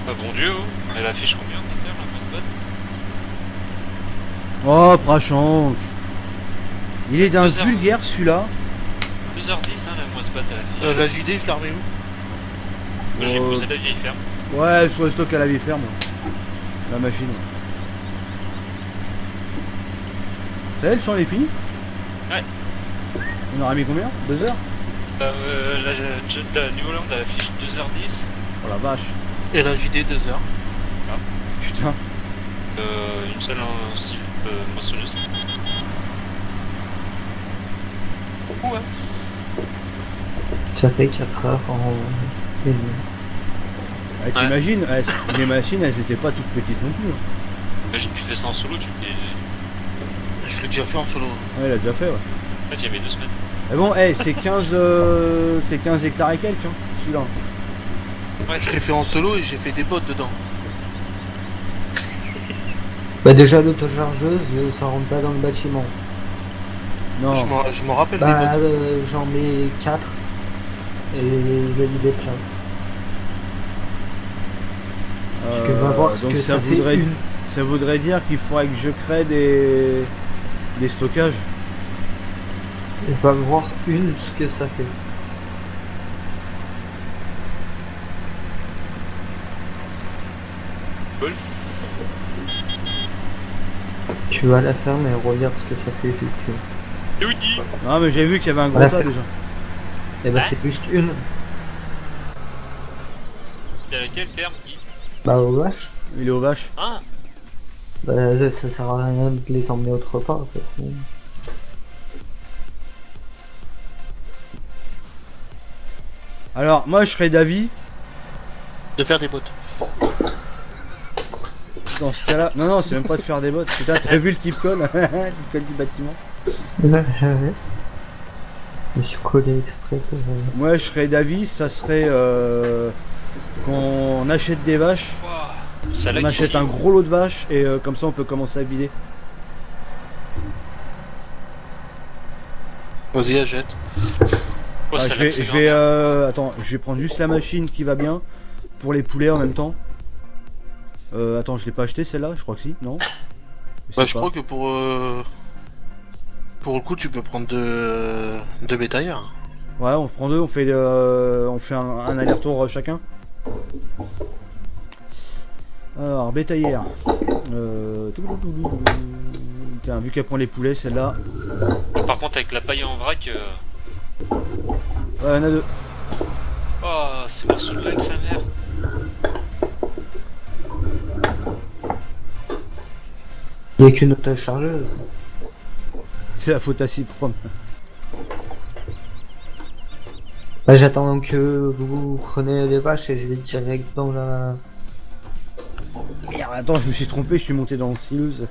Ah bon Dieu, oh. Elle affiche combien de faire la grosse botte? Oh Prachank. Il est d'un 2h. vulgaire celui-là. 2h10 hein, la grosse botte à la La JD, je la remets où? Moi j'ai posé la vieille ferme. Ouais, sur le stock à la vieille ferme. La machine. Ça y est, le champ est fini? Ouais. On aura mis combien? 2 heures? La New Holland elle affiche 2h10. Oh la vache. Et la JD 2 heures. Ah. Putain. Une seule moissonneuse. Beaucoup hein. Ça fait 4 heures en... une. Ah, t'imagines, les machines elles étaient pas toutes petites non plus. Hein. Imagine tu fais ça en solo, tu fais... Je l'ai déjà fait en solo. Ouais, il a déjà fait, ouais. En fait il y avait 2 semaines. Mais bon, c'est 15 hectares et quelques, hein, celui-là. Ouais, je l'ai fait en solo et j'ai fait des bots dedans. Bah déjà l'autochargeuse, ça rentre pas dans le bâtiment. Non. Je m'en rappelle Bah des bots. j'en mets 4 et il est plein. Parce que va voir ce donc que ça fait voudrait, une. ça voudrait dire qu'il faudrait que je crée des stockages. On va voir ce que ça fait. Cool. Tu vas à la ferme et regarde ce que ça fait juste. Non mais j'ai vu qu'il y avait un gros Voilà. tas déjà. Et bah c'est juste une. C'est à laquelle ferme qui? Bah aux vaches. Il est aux vaches. Ah. Bah ça sert à rien de les emmener autre part. De toute façon. Alors moi je serais d'avis. De faire des bots. Dans ce cas-là. Non, c'est même pas de faire des bottes. Putain, t'as vu le type colle? Le type colle du bâtiment. Ouais. Je me suis collé exprès pour... Moi je serais d'avis, ça serait qu'on achète des vaches. Ça On achète un gros lot de vaches et comme ça on peut commencer à vider. Vas-y, achète. Oh, Ah, je vais attends, je vais prendre juste la machine qui va bien pour les poulets en même temps. Attends, je l'ai pas acheté celle-là, je crois que si, non? Bah je crois que pour le coup tu peux prendre deux bétaillères. Ouais, on prend deux, on fait un aller-retour chacun. Alors, bétaillère. Tiens, vu qu'elle prend les poulets, celle-là. Par contre, avec la paille en vrac. Ouais, il y en a deux. Oh, c'est morceau de là avec sa mère. Il n'y a qu'une autochargeuse. C'est la faute à Cyprom. Bah j'attends que vous preniez les vaches et je vais direct dans la... Merde, attends, je me suis trompé, je suis monté dans le sileuse.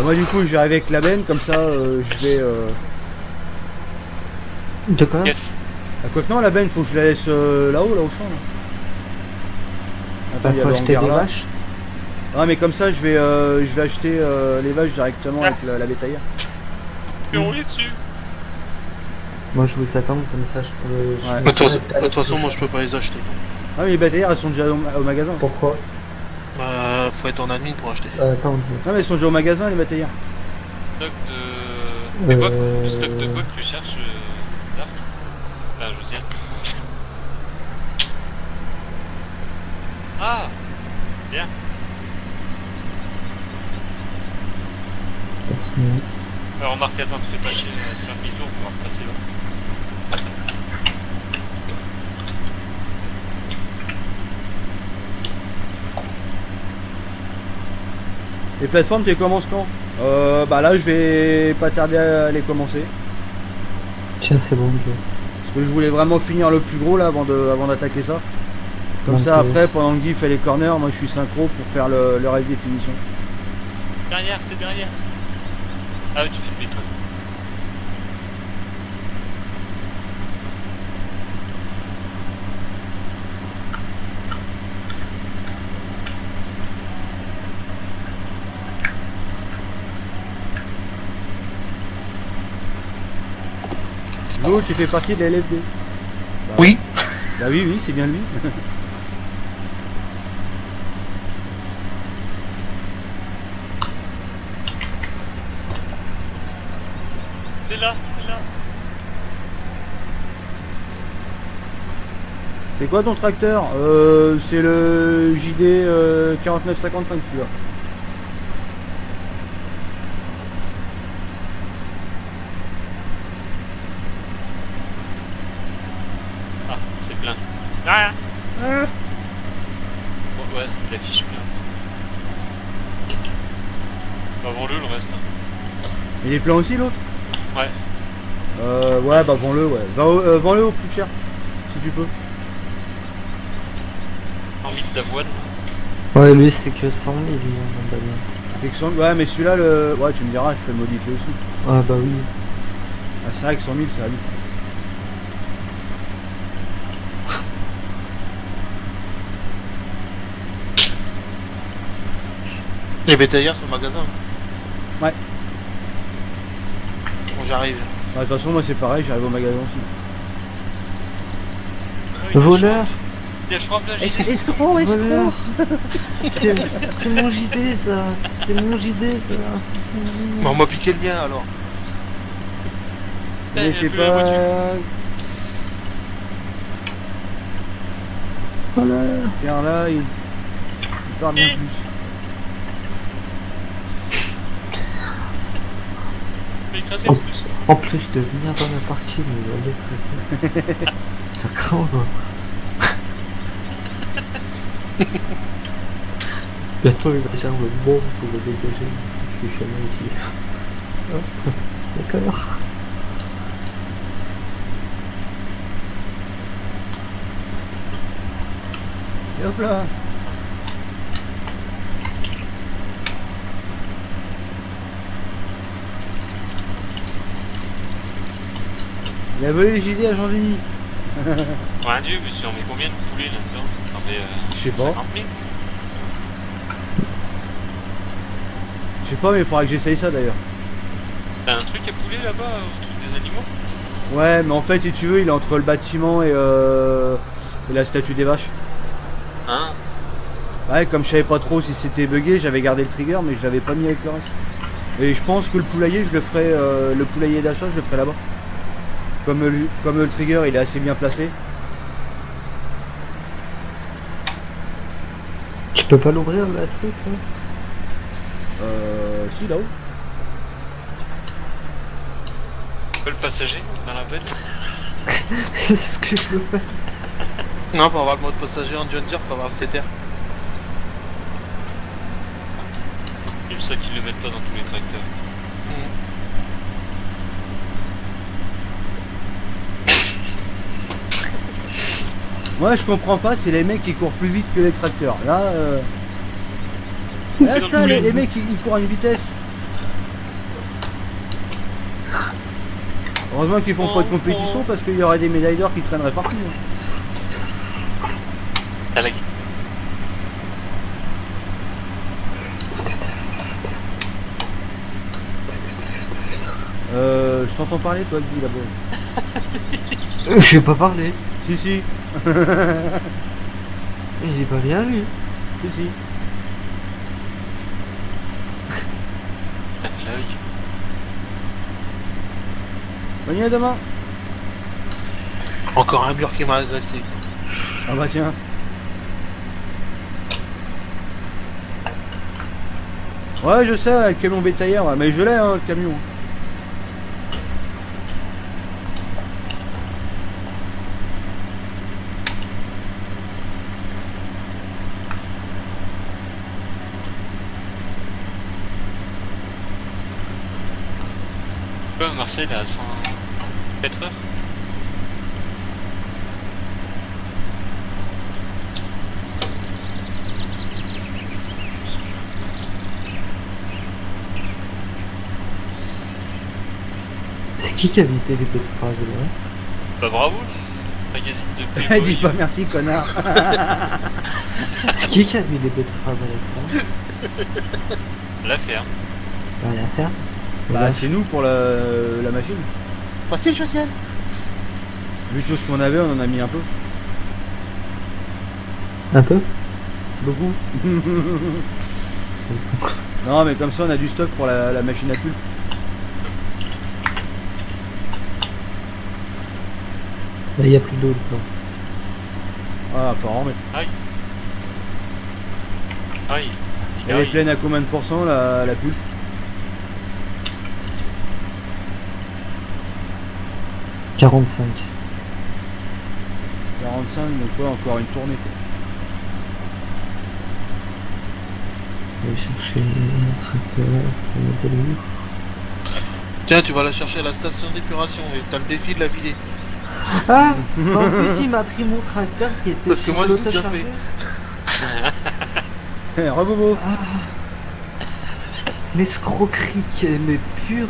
Moi du coup je vais avec la benne, comme ça je vais... De quoi? Ah, quoi que non, la benne, faut que je la laisse là-haut, là au champ. Là. Attends, il y a faut le acheter hangar des là. vaches. Ah mais comme ça je vais acheter les vaches directement avec la bétaillère. Et on est dessus. Moi je vous attends, comme ça je peux... Ouais. De toute façon moi je peux pas les acheter. Ah mais les bétaillères elles sont déjà au magasin. Pourquoi? Faut être en admin pour acheter. Attends. Non mais elles sont déjà au magasin les bétaillères. Stock de... Mais quoi, le stock de quoi que tu cherches, Dark? Là, Josiane. Ah, bien. Alors remarque, attends, tu fais pas chez faire demi-tour pour pouvoir passer là. Les plateformes, tu les commences quand? Bah là, je vais pas tarder à les commencer. Tiens, c'est bon, je... Parce que je voulais vraiment finir le plus gros là avant d'attaquer ça. Comme Donc, ça, après, pendant que Guy fait les corners, moi je suis synchro pour faire le reste des finitions. Derrière, c'est derrière. Ah oui, tu fais vite, toi. Lou, tu fais partie de la LFD. Bah, oui. Bah oui, c'est bien lui. C'est là, c'est là. C'est quoi ton tracteur? C'est le JD 4955 celui-là. Ah, c'est plein. Ah, bon, ouais, il affiche plein. Bah, vends-le le reste. Il est plein aussi l'autre? Ouais. Ouais, bah vends-le, ouais. Vends-le au plus cher, si tu peux. 100 000 d'avoine. Ouais, lui c'est que 100 000, Ouais, mais celui-là, ouais, tu me diras, je peux le modifier aussi. Ah bah oui. Ah, c'est vrai que 100 000, ça va vite. Les bétaillères, c'est le magasin. Ouais. Bon, j'arrive. Bah, de toute façon, moi c'est pareil, j'arrive au magasin aussi. Voleur. Escroc. C'est mon JD ça. C'est mon JD ça. Bon, on m'a piqué le lien alors. Il était pas... Voilà. Car là, il part bien plus. En plus de venir dans la partie, mais ça craint. Bientôt il va déjà le bon pour le dégager. Je suis jamais ici. D'accord. Et hop là. Il a volé les JD à Jean-Denis. Ouais, Dieu, mais tu en mets combien de poulets là-dedans? Je sais pas. 50 000. Je sais pas, mais il faudra que j'essaye ça d'ailleurs. T'as un truc à poulet là-bas, au truc des animaux? Ouais, mais en fait, si tu veux, il est entre le bâtiment et la statue des vaches. Hein? Ouais, comme je savais pas trop si c'était bugué, j'avais gardé le trigger, mais je l'avais pas mis avec le reste. Et je pense que le poulailler, je le ferai, le poulailler d'achat, je le ferai là-bas. Comme le trigger, il est assez bien placé. Tu peux pas l'ouvrir le truc là? Si, là-haut. Le passager dans la bête? C'est ce que je veux faire. Non, pour avoir le mode passager en John Deere, faut avoir le CTR. C'est ça qu'ils le mettent pas dans tous les tracteurs. Moi, je comprends pas, c'est les mecs qui courent plus vite que les tracteurs. Là, regarde ça, les mecs ils courent à une vitesse. Heureusement qu'ils font pas de compétition parce qu'il y aurait des médailles d'or qui traîneraient partout. T'as la... Je t'entends parler toi Guy là-bas. Je vais pas parler. Si. Il est pas bien lui. Si. Bonne nuit à demain. Encore un mur qui m'a agressé. Ah bah tiens. Ouais, je sais, le camion bétaillère, ouais, mais je l'ai, hein, le camion. Pourquoi Marseille est à 104 heures? C'est qui a invité les betteraves là? Bah bravo, magazine de Playboy. Dis pas merci, connard. C'est qui a mis les betteraves à l'écran? La ferme. Rien à faire. Bah c'est nous pour la machine. Voici Josiane. Vu tout ce qu'on avait, on en a mis un peu. Un peu? Beaucoup. Non mais comme ça on a du stock pour la machine à pulpe. Là il n'y a plus d'eau dedans. Ah faut en remettre. Aïe. Aïe. Elle est pleine à combien de pourcents la pulpe? 45. 45, donc ouais, encore une tournée quoi. Je vais chercher un tracteur pour mettre de l'eau. Tiens, tu vas la chercher à la station d'épuration et t'as le défi de la vider. Ah, en plus il m'a pris mon tracteur qui était Parce que sur moi, je l'ai déjà l'autochargeur. Rebobo. Ah, l'escroquerie mais pure.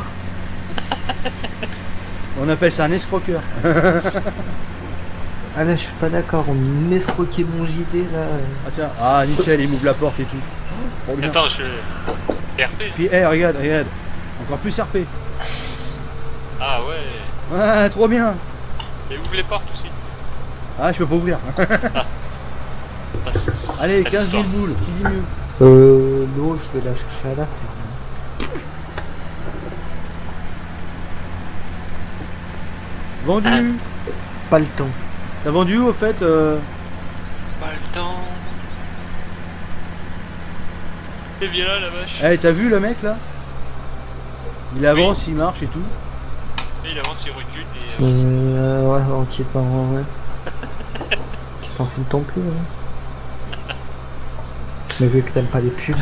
On appelle ça un escroqueur. Ah là je suis pas d'accord, on m'escroquait mon JD là. Ah tiens, ah nickel, il m'ouvre la porte et tout. Trop bien. Attends, je RP. Puis regarde, encore plus RP. Ah ouais. Ouais, trop bien. Et ouvre les portes aussi. Ah, je peux pas ouvrir. Allez, 15 000 boules, qui dit mieux? L'eau je vais la chercher à la ferme. Vendu. Pas le temps. T'as vendu où au fait Pas le temps. Et viens là la vache. Eh, t'as vu le mec là? Il avance, il marche et tout. Et il avance, il recule et... Ouais, ok, pas ouais. T'en fous ton cul, hein. Mais vu que t'aimes pas les pubs.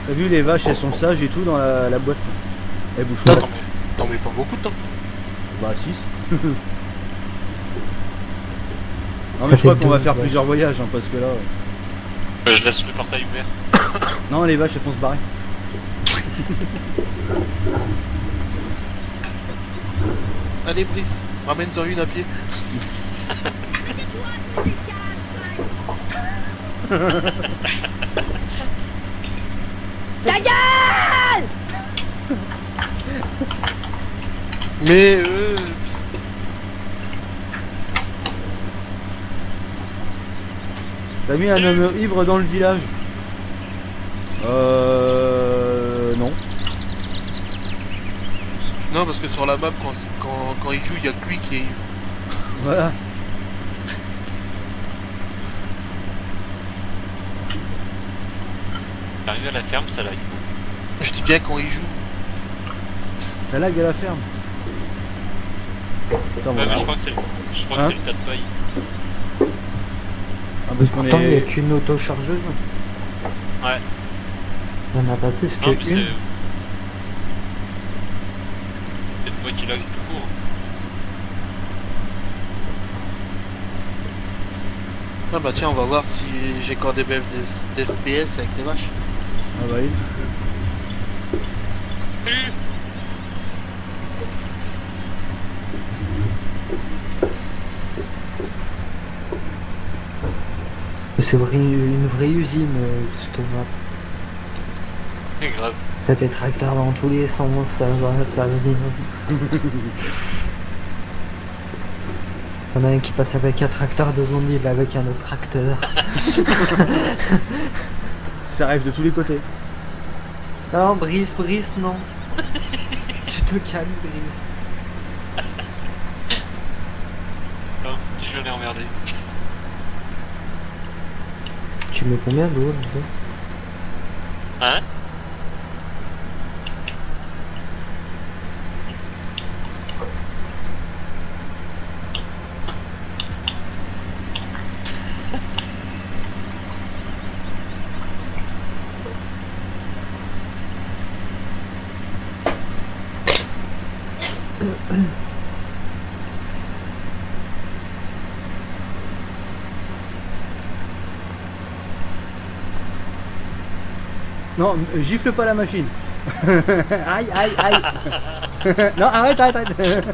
T'as vu les vaches, elles sont sages et tout dans la boîte. Elles bougent pas. T'en mets pas beaucoup de temps. Bah 6. Non mais je crois qu'on va faire plusieurs voyages hein, parce que là... je laisse le portail ouvert. Non les vaches elles vont se barrer. Allez Brice, ramène-en une à pied. Ta gueule! Mais T'as mis un homme ivre dans le village? Non. Non parce que sur la map quand il joue il y a que lui qui est... Voilà. Arrivé à la ferme, ça lag. Je dis bien quand il joue. Ça lag à la ferme. Attends, Ouais, mais je crois que c'est le tas de paille. Ah parce qu'on Pourtant, il n'y a est... qu'une auto-chargeuse. Ouais. Il n'y en a pas plus Non, que c'est... une. C'est moi qui lag tout court. Ah bah tiens on va voir si j'ai encore des BF d'FPS avec les vaches. Ah bah oui. C'est une vraie usine, cette map. C'est grave. T'as des tracteurs dans tous les sens, ça va venir. On a un qui passe avec un tracteur devant lui, il va avec un autre tracteur. Ça rêve de tous les côtés. Non, Brice, non. Tu te calmes, Brice. Non, je l'ai emmerdé. Tu mets combien d'eau là? Hein? Non, gifle pas la machine. Aïe, aïe, aïe. Non, arrête, arrête, arrête.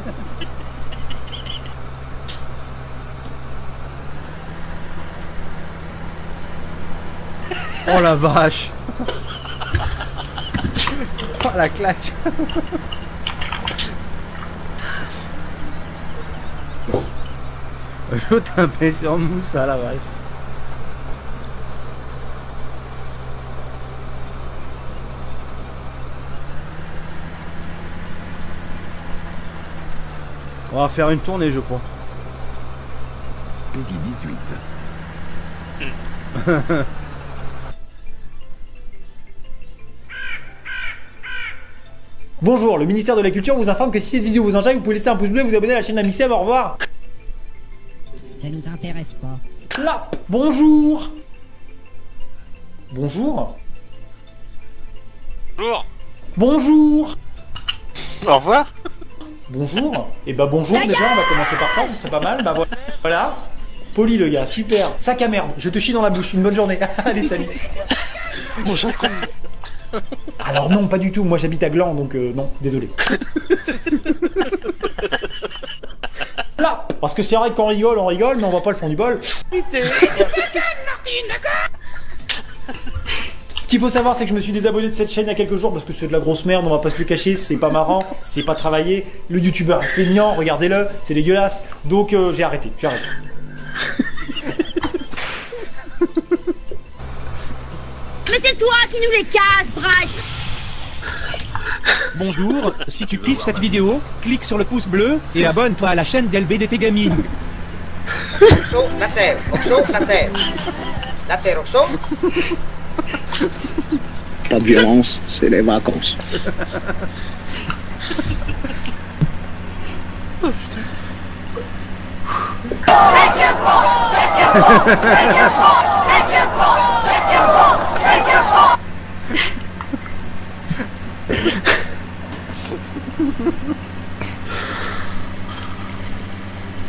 Oh la vache. Oh la claque. L'autre un peu sur mousse à la vache. On va faire une tournée, je crois. Peggy 18. Bonjour, le ministère de la Culture vous informe que si cette vidéo vous enjaille, vous pouvez laisser un pouce bleu et vous abonner à la chaîne d'Amixem. Au revoir. Ça nous intéresse pas. Là, bonjour. Bonjour. Bonjour. Bonjour. Au revoir. Bonjour. Et bah bonjour déjà, on va commencer par ça, ce serait pas mal. Bah voilà. Poli le gars, super. Sac à merde, je te chie dans la bouche, une bonne journée. Allez, salut. Mon chacun. Alors non, pas du tout, moi j'habite à Gland, donc non, désolé. Là, parce que c'est vrai qu'on rigole, mais on voit pas le fond du bol. Putain. Ce qu'il faut savoir, c'est que je me suis désabonné de cette chaîne il y a quelques jours parce que c'est de la grosse merde, on va pas se le cacher, c'est pas marrant, c'est pas travaillé. Le youtubeur est feignant, regardez-le, c'est dégueulasse. Donc j'ai arrêté, Mais c'est toi qui nous les casses, Bryce. Bonjour, si tu kiffes cette vidéo, clique sur le pouce bleu et abonne-toi à la chaîne d'LBDT Gaming. Oxo, la terre, Oxo, la terre. La terre, Oxo. Pas de violence, c'est les vacances.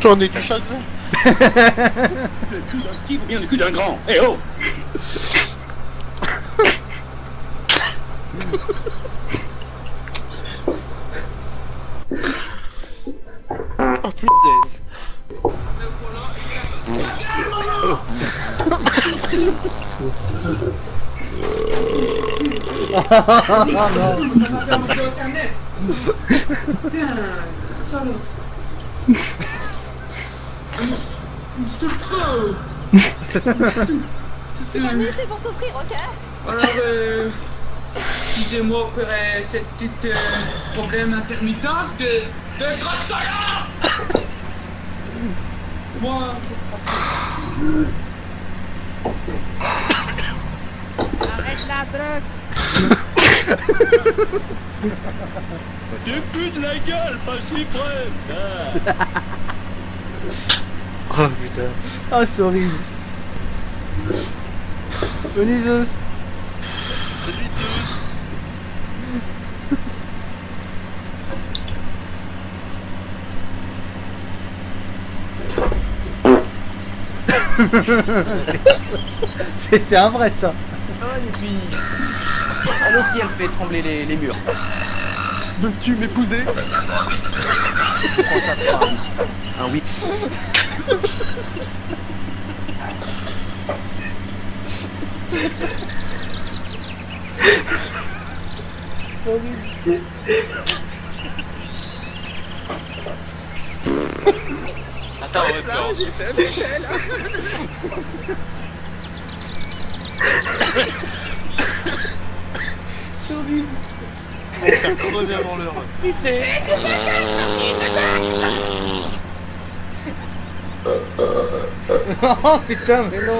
J'en ai du chagrin. Le cul d'un petit ou bien le cul d'un grand. Eh oh. Oh putain. C'est pas c'est pour s'offrir, ok? Alors, excusez-moi pour cette petite problème intermittence de grosse sola. Moi, Arrête la drogue. Tu putes la gueule, pas si près. Oh putain. Ah, c'est horrible. Venez tous. Salut tous. C'était un vrai ça. Et puis, elle aussi elle fait trembler les murs. Veux-tu m'épouser? Prends ça de part ici. Un oui. Attends, on va C'est horrible. On va faire crever avant l'heure. Putain. Oh putain, mais non.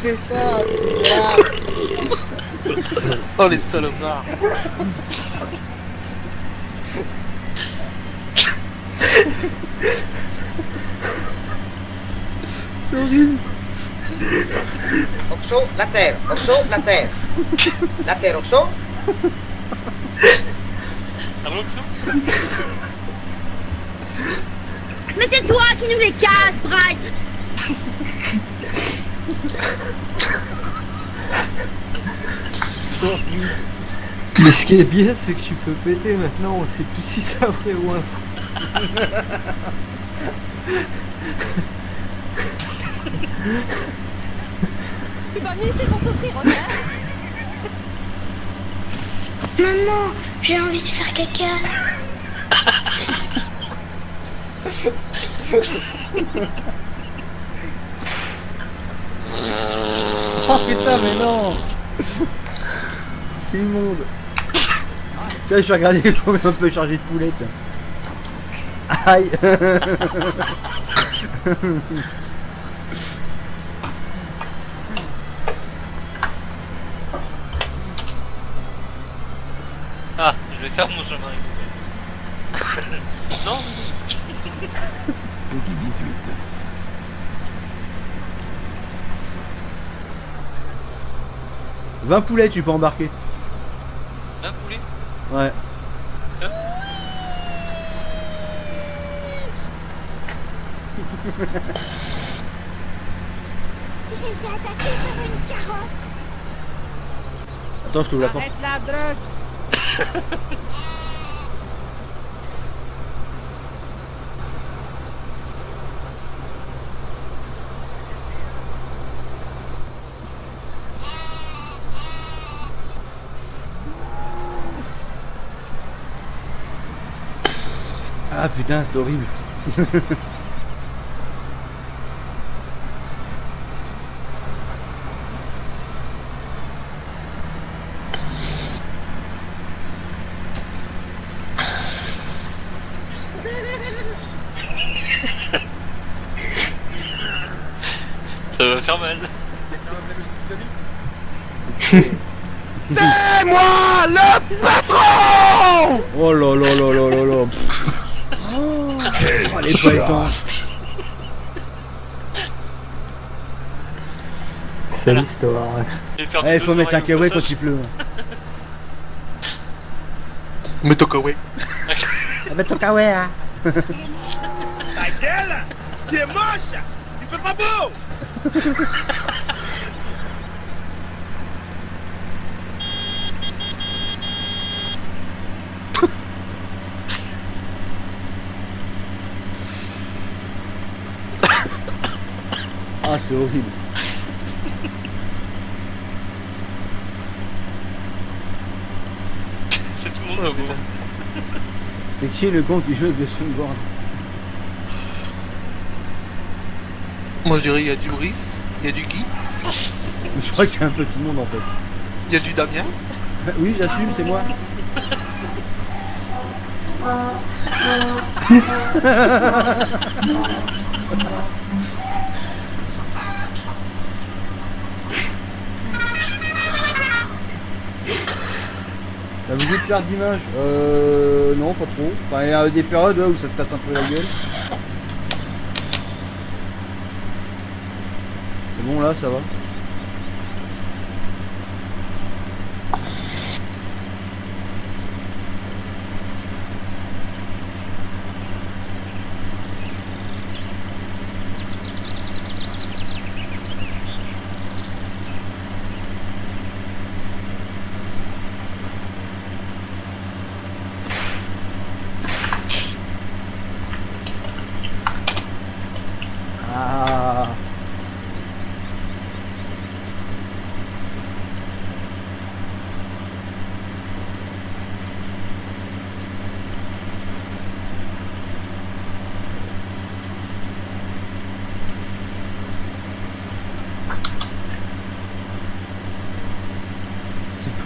putain, Oh les salopards. C'est horrible. Oxo, la terre. Oxo, la terre. La terre, Oxo. Ah bon, Oxo? Mais c'est toi qui nous les casses, Bryce. Mais ce qui est bien, c'est que tu peux péter maintenant, on sait plus si c'est vrai ou un fou. Je suis pas venue ici pour souffrir, ok? Maman, j'ai envie de faire caca. Oh putain, mais non. C'est immonde. Tiens, je vais regarder combien on peut charger de poulet. Tiens. Aïe. Ah, je vais faire mon chemin. Non. Peggy 18. « 20 poulets tu peux embarquer. » 20 poulets? Ouais. J'ai été attaqué par une carotte. Attends, je t'ouvre la porte. Arrête la drogue. Ah putain, c'est horrible. Ça va faire mal. C'est moi le patron! Oh là là là là là là. Oh, elle est pas étanche. C'est l'histoire. Eh, faut mettre un kawaii quand il pleut. Mets ton kawaii. Mets ton kawaii, hein. Ta gueule! C'est moche! Il fait pas beau! Ah, c'est horrible. C'est tout le monde au bout. C'est qui le con qui joue avec le snowboard? Moi je dirais il y a du Brice, il y a du Guy. Je crois qu'il y a un peu tout le monde en fait. Il y a du Damien. Oui, j'assume, c'est moi. Ça vous dit de perdre d'image? Non, pas trop. Enfin, il y a des périodes où ça se casse un peu la gueule. C'est bon, là, ça va. Ah.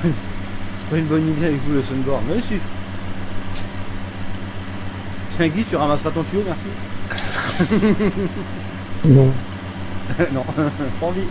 C'est pas une bonne idée avec vous le sunboard, mais si. Tiens Guy, tu ramasseras ton tuyau, merci. Non. Non, pas envie.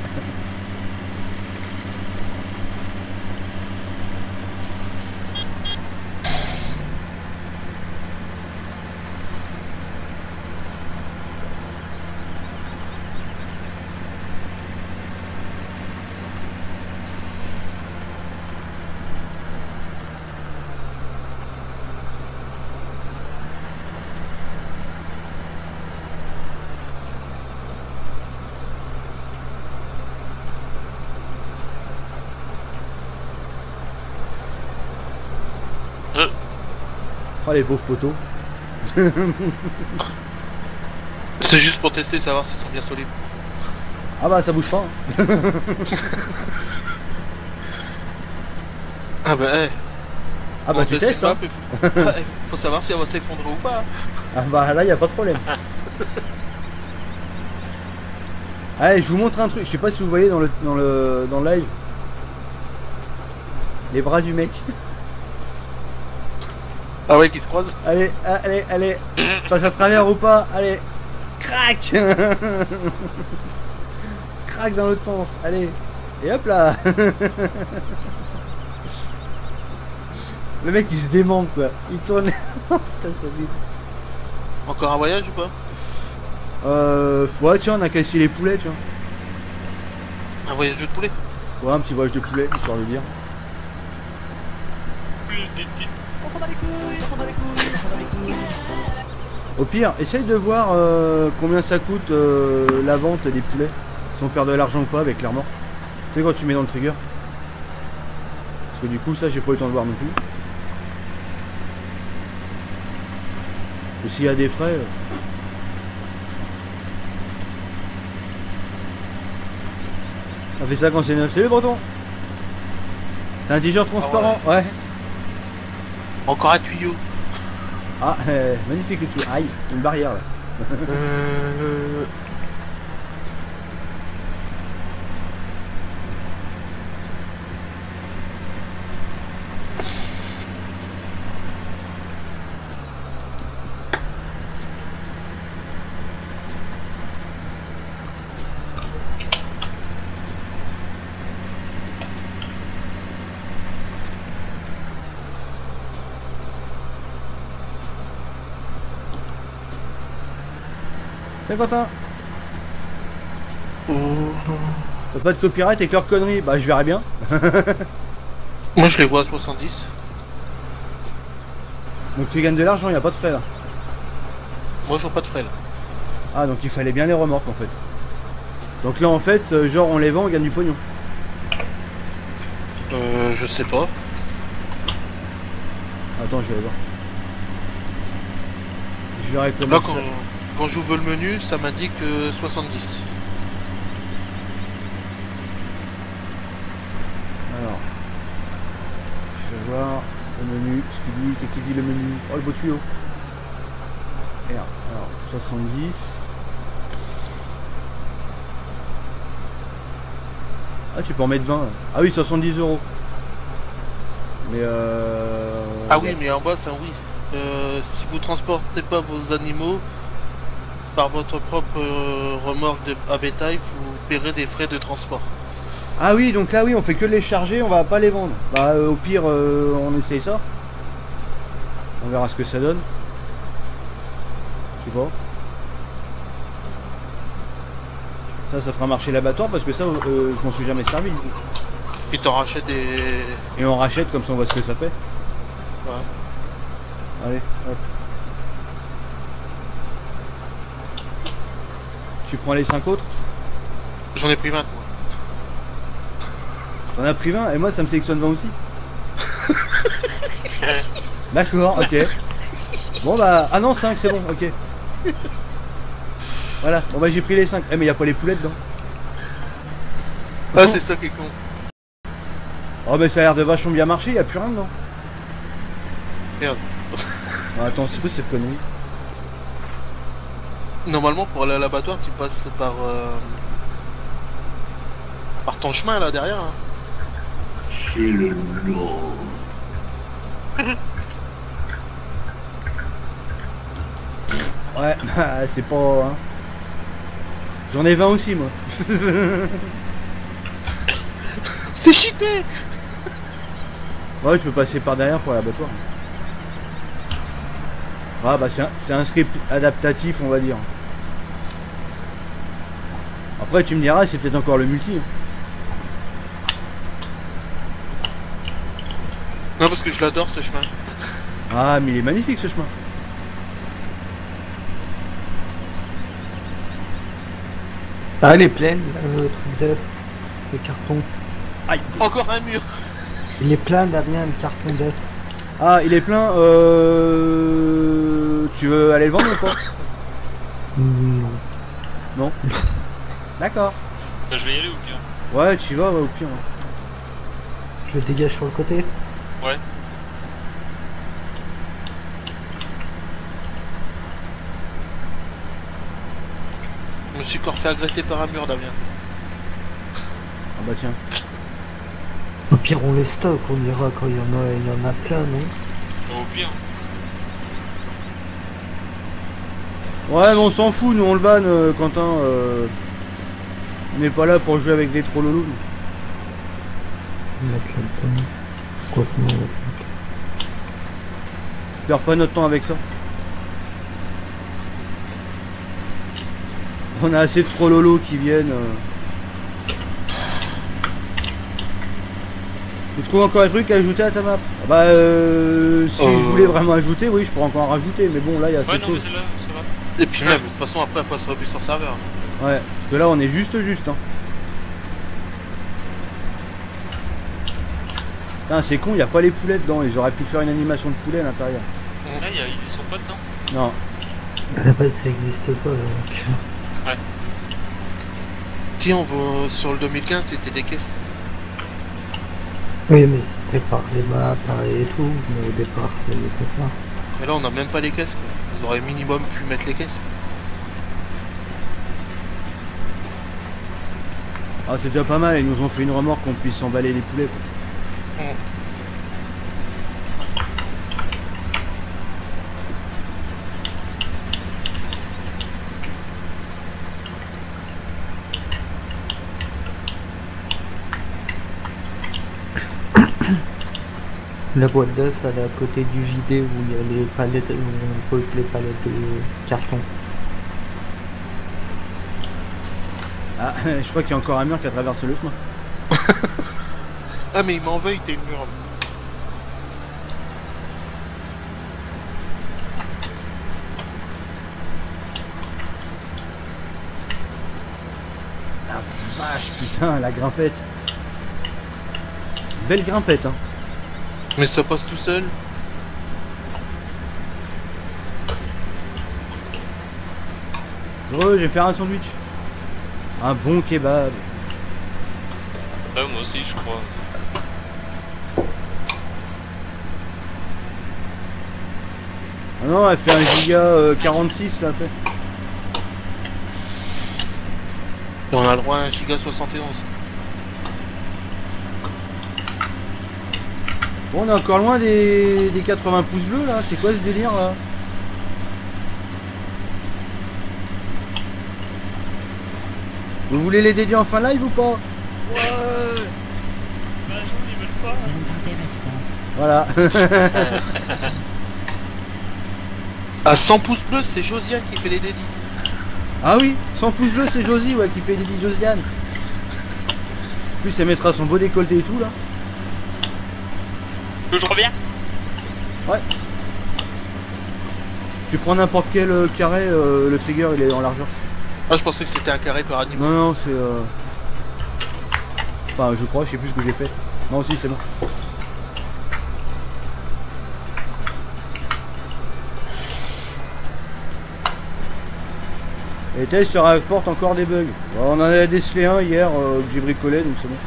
Ah les pauvres poteaux. C'est juste pour tester, savoir s'ils sont bien solides. Ah bah ça bouge pas. Hein. Ah bah Ah bah tu testes hein. Faut savoir si elle va s'effondrer ou pas. Ah bah là y a pas de problème. Allez je vous montre un truc, je sais pas si vous voyez dans le live. Les bras du mec. Ah ouais qui se croisent. Allez, allez, allez. Passe à travers ou pas. Allez. Crac. Crac dans l'autre sens. Allez. Et hop là. Le mec il se démente quoi. Il tourne. Putain ça vite. Encore un voyage ou pas? Ouais tiens on a cassé les poulets tu vois. Un voyage de poulet? Ouais un petit voyage de poulet histoire de dire. On s'en bat les couilles, on s'en bat les couilles, on s'en bat les couilles. Au pire, essaye de voir combien ça coûte la vente des poulets. Si on perd de l'argent ou pas avec l'air mort. Tu sais quand tu mets dans le trigger. Parce que du coup ça j'ai pas eu le temps de voir non plus. Et s'il y a des frais... On fait ça quand c'est neuf. Salut Breton. T'as un t-shirt transparent, ah ouais. Encore un tuyau. Ah, magnifique le tuyau. Aïe, une barrière là. Salut Quentin. T'as pas de copyright avec leurs conneries? Bah je verrai bien. Moi je les vois à 70. Donc tu gagnes de l'argent, il n'y a pas de frais là. Moi je vois pas de frais là. Ah donc il fallait bien les remorques en fait. Donc là en fait, genre on les vend, on gagne du pognon. Je sais pas. Attends, je vais aller voir. Je verrai comment là ça... quand j'ouvre le menu, ça m'indique 70. Alors, je vais voir le menu, qu'est-ce qu'il dit le menu? Oh le beau tuyau. R, alors 70. Ah tu peux en mettre 20. Ah oui 70 €. Mais Ah oui mais en bas c'est un oui. Si vous transportez pas vos animaux par votre propre remorque à bétail, vous paierez des frais de transport. Ah oui, donc là oui, on fait que les charger, on va pas les vendre. Bah au pire, on essaye ça. On verra ce que ça donne. Je sais pas. Ça fera marcher l'abattoir parce que ça, je m'en suis jamais servi. Et t'en rachètes des... Et on rachète comme ça on voit ce que ça fait. Ouais. Allez, hop. Tu prends les 5 autres? J'en ai pris 20 moi. T'en as pris 20 et moi ça me sélectionne 20 aussi. D'accord, ok. Bon bah, ah non 5 c'est bon, ok. Voilà, bon bah j'ai pris les 5. Eh mais y a pas les poulets dedans. Ah c'est ça qui est con. Oh bah ça a l'air de vachement bien marcher, y a plus rien dedans. Merde. Ah, attends, c'est quoi cette connerie? Normalement pour aller à l'abattoir tu passes par ton chemin là derrière hein. C'est le nom. Ouais, bah, c'est pas... Hein. J'en ai 20 aussi moi. C'est cheaté. Ouais, tu peux passer par derrière pour l'abattoir. Ah bah c'est un script adaptatif on va dire. Après tu me diras c'est peut-être encore le multi. Non parce que je l'adore ce chemin. Ah mais il est magnifique ce chemin. Ah elle est pleine, le truc d'œuf, le carton. Aïe. Encore un mur. Il est plein Damien, le carton d'œuf. Ah, il est plein. Tu veux aller le vendre ou pas? Non. Non. D'accord. Bah, je vais y aller au pire. Ouais, tu y vas, ouais, au pire. Je le dégage sur le côté. Ouais. Je me suis encore fait agresser par un mur, Damien. Ah bah tiens. Au pire, on les stocke, on ira quand il y en a plein, non? Au pire. Ouais, mais on s'en fout, nous on le banne, Quentin. On n'est pas là pour jouer avec des trollolous. On a plein de temps. Quoi que non. Perds pas notre temps avec ça. On a assez de trollolos qui viennent. Tu trouves encore un truc à ajouter à ta map? Ah bah si je voulais vraiment ajouter, oui je pourrais encore en rajouter, mais bon là il y a cette chose. Et puis même, de toute façon après elle passera plus sur serveur. Ouais, parce que là on est juste hein. Putain c'est con, il n'y a pas les poulets dedans, ils auraient pu faire une animation de poulet à l'intérieur. Là ils sont pas dedans. Non. À la base ça existe pas donc. Ouais. Si on va sur le 2015 c'était des caisses. Oui mais c'était par les maps et tout, mais au départ ça n'était pas. Mais là on a même pas les caisses quoi. Ils auraient minimum pu mettre les caisses. Ah c'est déjà pas mal, ils nous ont fait une remorque qu'on puisse emballer les poulets quoi. La boîte d'œufs elle est à côté du JD où il y a les palettes, où on pose les palettes de carton. Ah, je crois qu'il y a encore un mur qui a traversé le chemin. Ah mais il m'en veut, t'es le mur. La vache putain, la grimpette. Belle grimpette hein. Mais ça passe tout seul. Heureux, je vais faire un sandwich. Un bon kebab. Ah, moi aussi, je crois. Ah non, elle fait un giga 46 là, fait. Et on a le droit à un giga 71. Bon, on est encore loin des 80 pouces bleus là, c'est quoi ce délire là? Vous voulez les dédier en fin live ou pas? Ouais. Ça nous intéresse pas. Voilà. À 100 pouces bleus, c'est Josiane qui fait les dédits. Ah oui, 100 pouces bleus, c'est Josie ouais, qui fait des dédits Josiane. En plus, elle mettra son beau décolleté et tout là. Je reviens. Ouais. Tu prends n'importe quel carré, le trigger il est en largeur. Ah je pensais que c'était un carré par animal. Non non c'est enfin je crois, je sais plus ce que j'ai fait. Non si c'est bon. Et Tess se rapporte encore des bugs. Bon, on en a décelé un hier que j'ai bricolé donc c'est bon.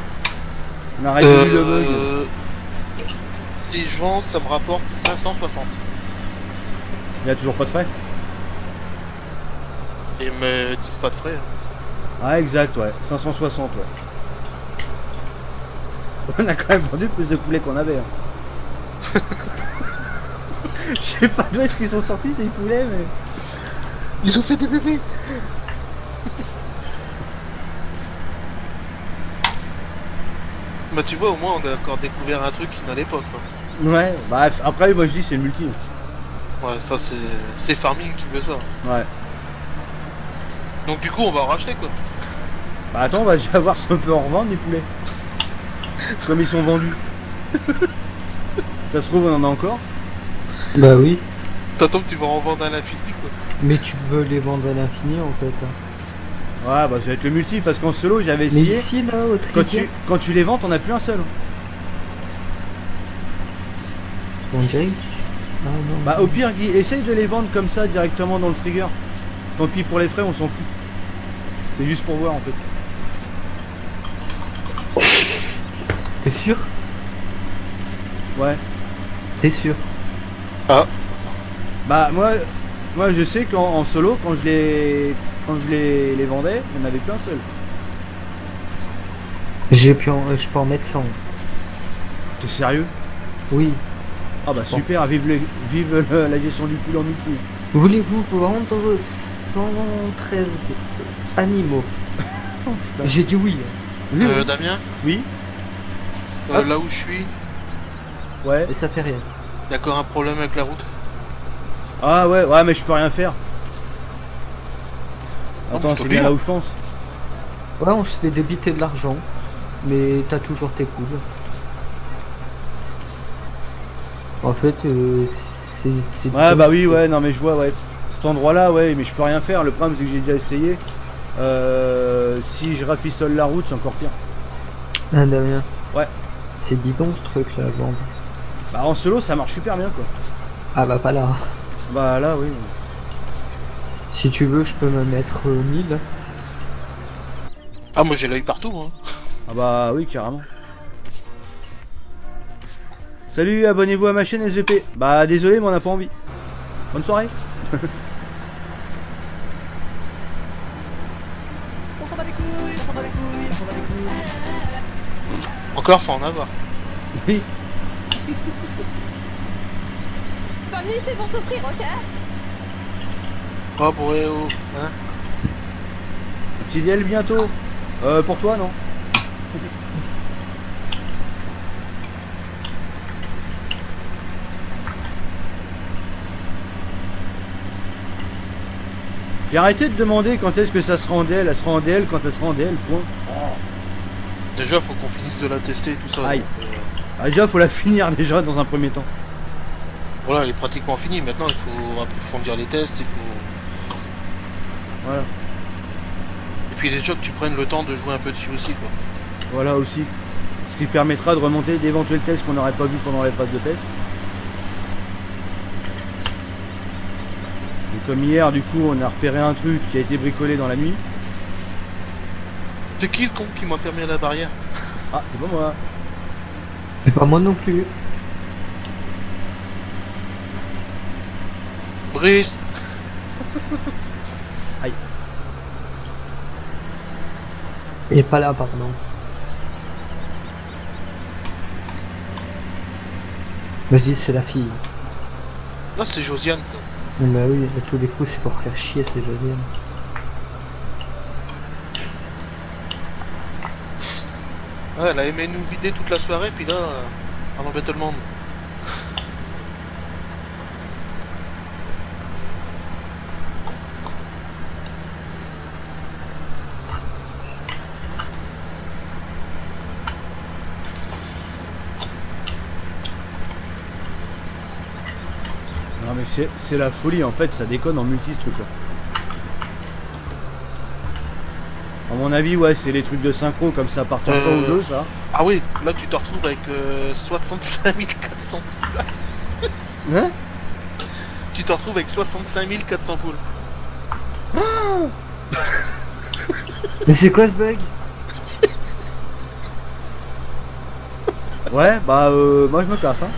On a résolu le bug. Si je vends, ça me rapporte 560. Il y a toujours pas de frais? Ils me disent pas de frais. Ah exact ouais, 560 ouais. On a quand même vendu plus de poulets qu'on avait. Hein. Je sais pas d'où est-ce qu'ils sont sortis ces poulets mais... Ils ont fait des bébés. Bah tu vois au moins on a encore découvert un truc qui n'allait pas quoi. Ouais, bah après moi je dis c'est le multi. Ouais ça c'est Farming qui veut ça. Ouais. Donc du coup on va en racheter quoi. Bah attends on va déjà voir si on peut en revendre des poulets. Comme ils sont vendus. Ça se trouve on en a encore. Bah oui. T'attends que tu vas en vendre à l'infini quoi. Mais tu veux les vendre à l'infini en fait. Ouais bah ça va être le multi parce qu'en solo j'avais essayé. Mais ici là au quand tu les vends t'en as plus un seul. On On dirait. Ah non. Bah au pire, Guy, essaye de les vendre comme ça directement dans le trigger. Tant pis pour les frais, on s'en fout. C'est juste pour voir en fait. T'es sûr? Ouais. T'es sûr? Ah. Bah moi je sais qu'en solo, quand je les vendais, il n'y en avait qu'un seul. Je peux en mettre 100. T'es sérieux? Oui. Ah bah super, vive la gestion du pool en multi. Voulez-vous vendre 113 animaux? J'ai dit oui. Damien? Oui. Là où je suis, Ouais. Et ça fait rien. d'accord, un problème avec la route. Ah ouais, mais je peux rien faire. Attends, c'est bien là où je pense. Ouais, on se fait débiter de l'argent, mais t'as toujours tes coudes. En fait, c'est... Ouais, bah oui, ouais, non mais je vois, ouais. Cet endroit-là, ouais, mais je peux rien faire. Le problème, c'est que j'ai déjà essayé. Si je rafistole la route, c'est encore pire. Ah, Damien. Ouais. C'est bidon ce truc là, vendre. Bah en solo, ça marche super bien, quoi. Ah bah pas là. Bah là, oui. Si tu veux, je peux me mettre 1000. Ah, moi j'ai l'œil partout, hein. Ah bah oui, carrément. Salut, abonnez-vous à ma chaîne SVP. Bah désolé, mais on n'a pas envie. Bonne soirée. On s'en bat les couilles, on s'en bat les couilles, on s'en bat les couilles. Encore, faut en avoir. Oui. Pas venu ici pour souffrir, ok? Oh, pour oh, hein. Petit DL bientôt. Pour toi, non? J'ai arrêté de demander quand est-ce que ça sera en DL. Elle sera en DL quand elle sera en DL, point. Déjà, faut qu'on finisse de la tester et tout ça. Aïe. Donc, Ah, déjà, faut la finir déjà dans un premier temps. voilà, elle est pratiquement finie. Maintenant, il faut approfondir les tests. Il faut... Voilà. Et puis déjà que tu prennes le temps de jouer un peu dessus aussi, quoi. Voilà aussi. Ce qui permettra de remonter d'éventuels tests qu'on n'aurait pas vu pendant les phases de test. Et comme hier, du coup, on a repéré un truc qui a été bricolé dans la nuit. C'est qui le con qui m'a fermé à la barrière? Ah, c'est pas moi. C'est pas moi non plus. Brice. Aïe. Et pas là, pardon. Vas-y, c'est la fille. Non, c'est Josiane, ça. Bah oui, à tous les coups, c'est pour faire chier, c'est Josiane. Ouais, elle a aimé nous vider toute la soirée, puis là, on embête tout le monde. Non mais c'est la folie en fait, ça déconne en multi ce truc là. À mon avis, ouais, c'est les trucs de synchro comme ça appartient pas au jeu, ça. Ah oui, là tu te retrouves avec 65 400 poules. Hein? Tu te retrouves avec 65 400 poules. Mais c'est quoi ce bug? Ouais, bah moi je me casse, hein.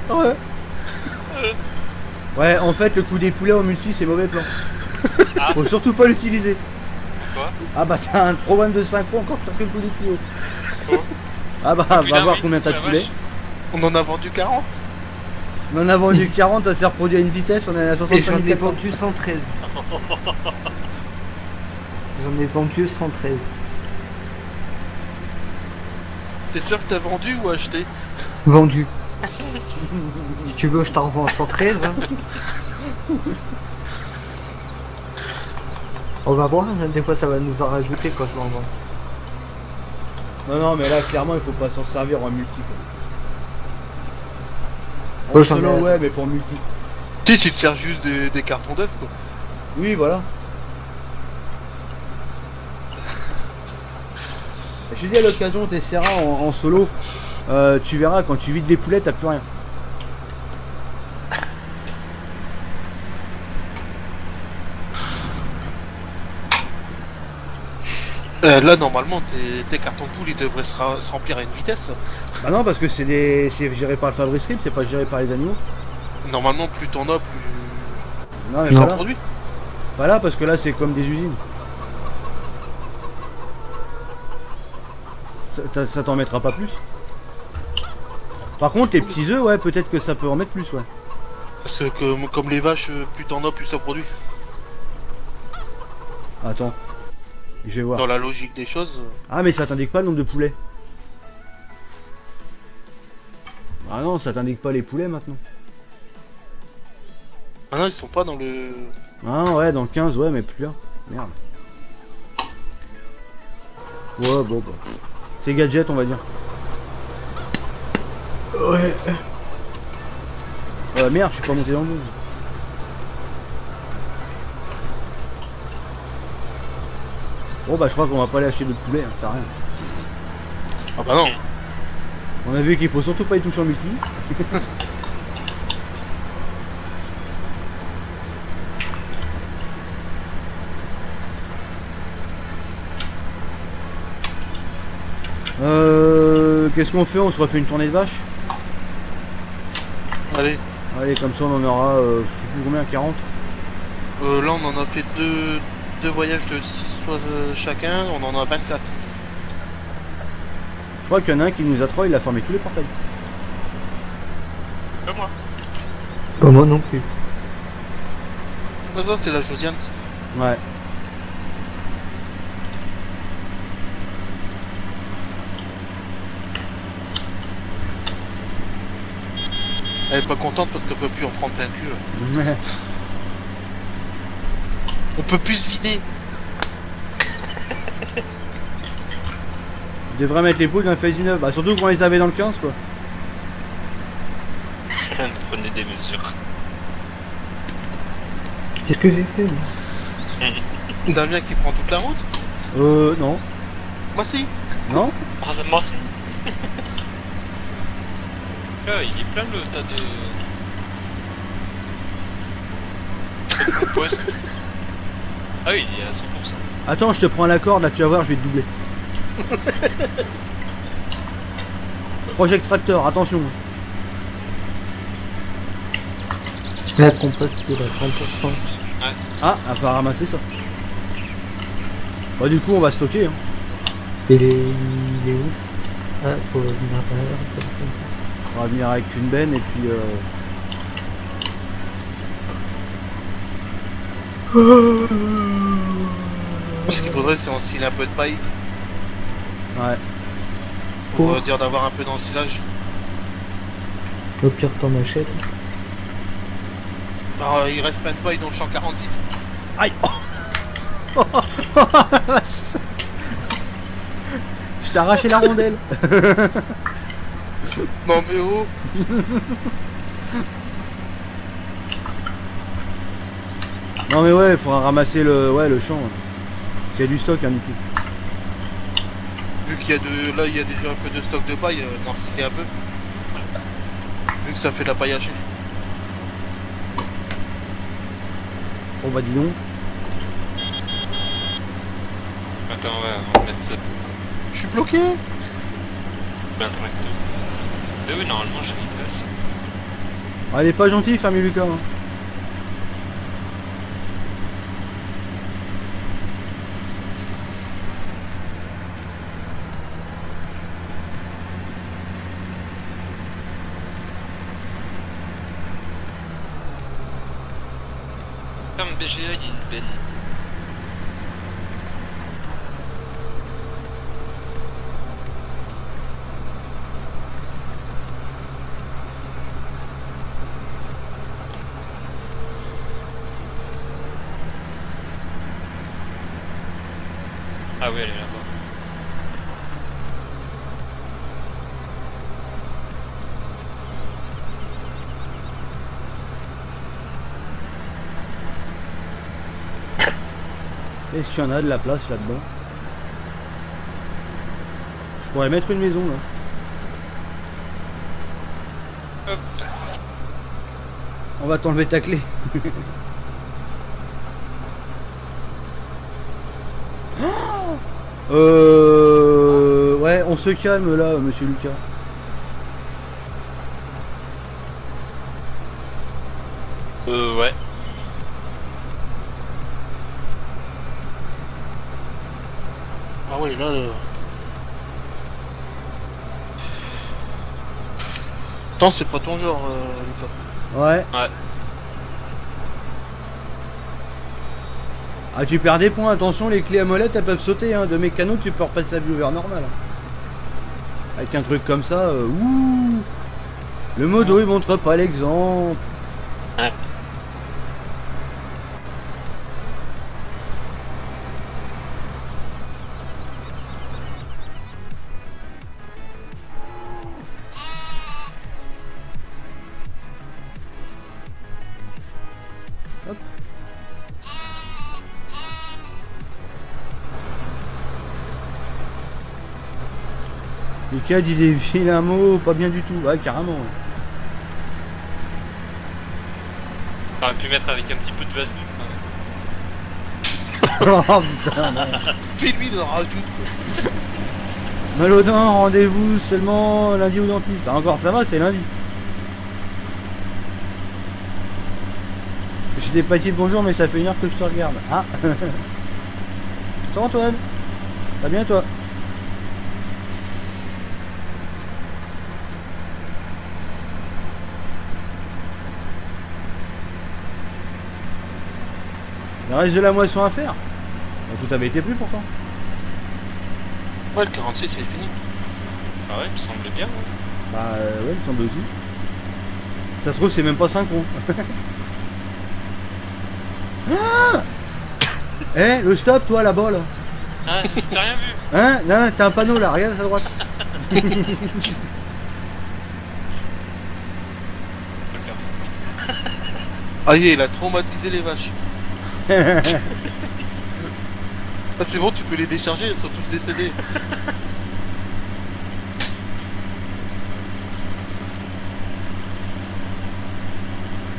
Ouais. Ouais, en fait, le coup des poulets en multi, c'est mauvais plan. Ah. Faut surtout pas l'utiliser. Quoi? Ah bah t'as un problème de synchro encore sur le coup des tuyaux. Ah bah Putain, va voir mais- combien t'as de ouais, poulets. On en a vendu 40. On en a vendu 40, ça s'est reproduit à une vitesse, on est à Et j'en 65 ai 400. vendu 113. J'en ai vendu 113. T'es sûr que t'as vendu ou acheté? Vendu. Si tu veux, je t'en revends à 113. Hein. On va voir, hein, des fois ça va nous en rajouter quand je l'envoie. Non, non, mais là, clairement, il faut pas s'en servir en multi. Quoi. Ouais, En j'en ai- solo, ouais, mais pour multi. Si, tu te sers juste des cartons d'œufs, quoi. Oui, voilà. J'ai dit à l'occasion, t'essaieras en solo. Tu verras, quand tu vides les poulets, t'as plus rien. Là, normalement, tes cartons poules, ils devraient se remplir à une vitesse. Là. Bah non, parce que c'est géré par le Fabrice Rip, c'est pas géré par les animaux. Normalement, plus t'en as, plus... Non, mais ça voilà. produit. Voilà, parce que là, c'est comme des usines. Ça t'en mettra pas plus. Par contre, les petits œufs, ouais, peut-être que ça peut en mettre plus, ouais. Parce que comme les vaches, plus t'en as, plus ça produit. Attends. Je vais voir. Dans la logique des choses. Ah, mais ça t'indique pas le nombre de poulets. Ah non, ça t'indique pas les poulets maintenant. Ah non, ils sont pas dans le... Ah ouais, dans le 15, ouais, mais plus là. Merde. Ouais, bon, bah. C'est gadget, on va dire. Ouais. Oh merde, je suis pas monté dans le monde. Bon bah je crois qu'on va pas aller acheter d'autres poulets, hein, ça sert à rien. Ah bah non. On a vu qu'il faut surtout pas y toucher en multi. Qu'est-ce qu'on fait? On se refait une tournée de vaches? Allez. Allez, comme ça on en aura, je sais plus combien, 40. Là on en a fait deux voyages de 6 chacun, on en a 24. Je crois qu'il y en a un qui nous a trois, il a fermé tous les portails. Pas moi. Pas moi non plus. Ça c'est la Josiane. Ouais. Elle est pas contente parce qu'elle peut plus en prendre plein le cul. Ouais. On peut plus se vider. Il devrait mettre les poules dans le phase 19. Bah surtout quand on les avait dans le 15 quoi. Prenez des mesures. Qu'est-ce que j'ai fait moi? Damien qui prend toute la route? Non. Moi si. Non? Moi si. Il est plein le tas de compost. Ah oui, il est à 100%. Attends, je te prends la corde là, tu vas voir, je vais te doubler. Project Tractor, attention. La compost il est à 100%. Ouais. Ah, elle va ramasser ça. Bah du coup on va stocker hein. Et il est où? Ah, faut venir à l'intérieur, on va venir avec une benne et puis Ce qu'il faudrait c'est ensiler un peu de paille. Ouais. Pour dire d'avoir un peu d'ensilage. Au pire t'en achètes. Bah il reste plein de paille dans le champ 46. Aïe. Je t'ai arraché la rondelle. Non mais oh. Non mais ouais, il faudra ramasser le champ. S'il y a du stock hein, du coup. Vu qu'il y a là il y a déjà un peu de stock de paille, d'ensiler un peu. Vu que ça fait de la paille hachée. Oh bah dis donc. Attends, ouais, on va mettre ça. Je suis bloqué. Ben, mais oui, normalement j'ai une place. Ah, il est pas gentil, Fermi Lucas. Hein. Ferme BGA, il y a une benne. Ah oui, elle est là-bas. Est-ce qu'il y en a de la place là-dedans? Je pourrais mettre une maison là. On va t'enlever ta clé. Ouais, on se calme là, monsieur Lucas. Ouais. Ah oui, là, le... Attends, c'est pas ton genre, Lucas. Ouais. Ouais. Ah, tu perds des points, attention, les clés à molette elles peuvent sauter, hein. De mécano tu peux repasser à viewer normal. Avec un truc comme ça, ouh. Le modo il montre pas l'exemple. Ouais. Hop. Lucas dit des vilains mots, pas bien du tout. Ouais, carrément. Ouais. T'aurais pu mettre avec un petit peu de vaseline. Oh putain. Puis lui, il en rajoute quoi. Malodin, rendez-vous seulement lundi au dentiste. Ah, encore ça va, c'est lundi. Je t'ai pas dit bonjour, mais ça fait 1 heure que je te regarde. Ah. Salut Antoine. Ça va bien toi? Il reste de la moisson à faire. Tout avait été pris pourtant. Ouais, le 46 c'est fini. Ah ouais, il me semblait bien. Ouais. Bah ouais, il me semble aussi. Ça se trouve c'est même pas synchro. Ah eh, le stop toi là-bas là. Ah, t'as rien vu? Hein? Là, t'as un panneau là, regarde à ta droite. Ah il a traumatisé les vaches. Ah c'est bon, tu peux les décharger, ils sont tous décédés.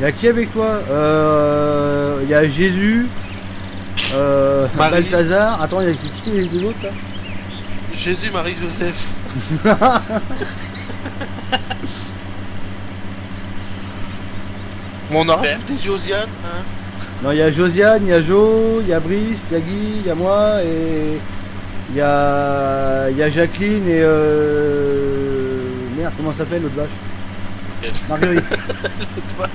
Y'a qui avec toi? Y'a Jésus, Balthazar. Attends, y'a qui les deux autres là? Jésus, Marie, Joseph. Bon, on a rajouté Josiane, hein. Non, y'a Josiane, y'a Jo, y'a Brice, y'a Guy, y'a moi et y'a Jacqueline et merde, comment ça s'appelle l'autre vache? Marguerite. L'autre vache.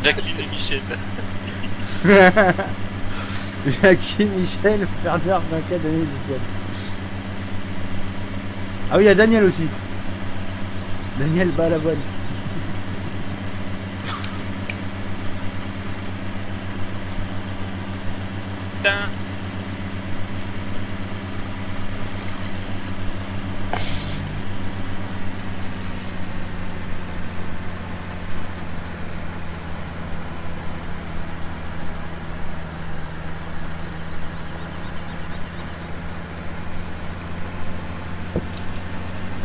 Jacqueline et Michel. Jacqueline, Michel, Bernard, Vinca, Daniel, Michel. Ah oui, il y a Daniel aussi. Daniel Balavoine. Putain.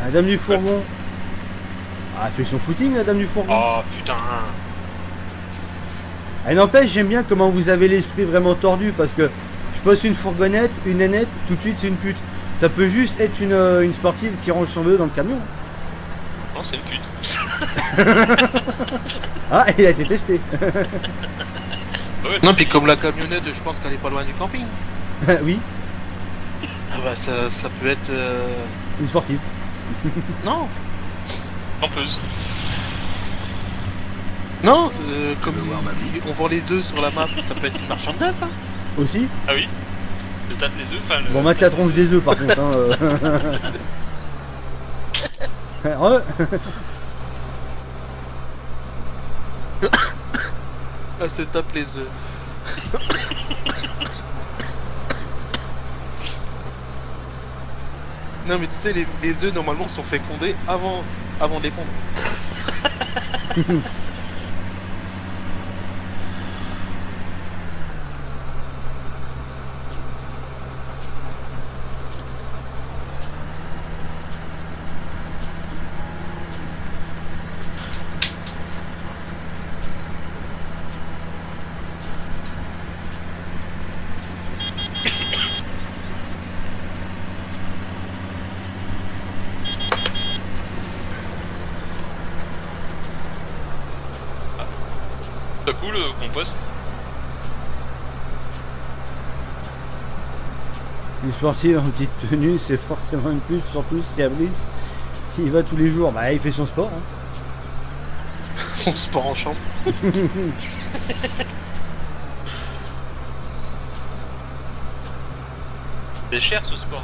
La dame du fourgon. Ah, elle fait son footing la dame du fourgon. Oh putain. Elle n'empêche, j'aime bien comment vous avez l'esprit vraiment tordu parce que je pose une fourgonnette, une nénette, tout de suite c'est une pute. Ça peut juste être une sportive qui range son vélo dans le camion. Non, c'est une pute. Ah, il a été testé. Ouais, non, puis comme la camionnette, je pense qu'elle est pas loin du camping. Oui. Ah bah ça peut être... Une sportive. Non. Campeuse. Non, comme on vend les œufs sur la map, ça peut être une marchande d'œufs. Hein. Aussi. Ah oui. Le tas des œufs, enfin... Bon, mettre la tronche des œufs par contre. Hein, Elle se tape les œufs. Non mais tu sais, les œufs normalement sont fécondés avant de les pondre. cool, compost. Une sportive en petite tenue, c'est forcément une pute, surtout si Brice, qui y va tous les jours. Bah, il fait son sport. Hein. Son sport en chambre. C'est cher ce sport. Hein.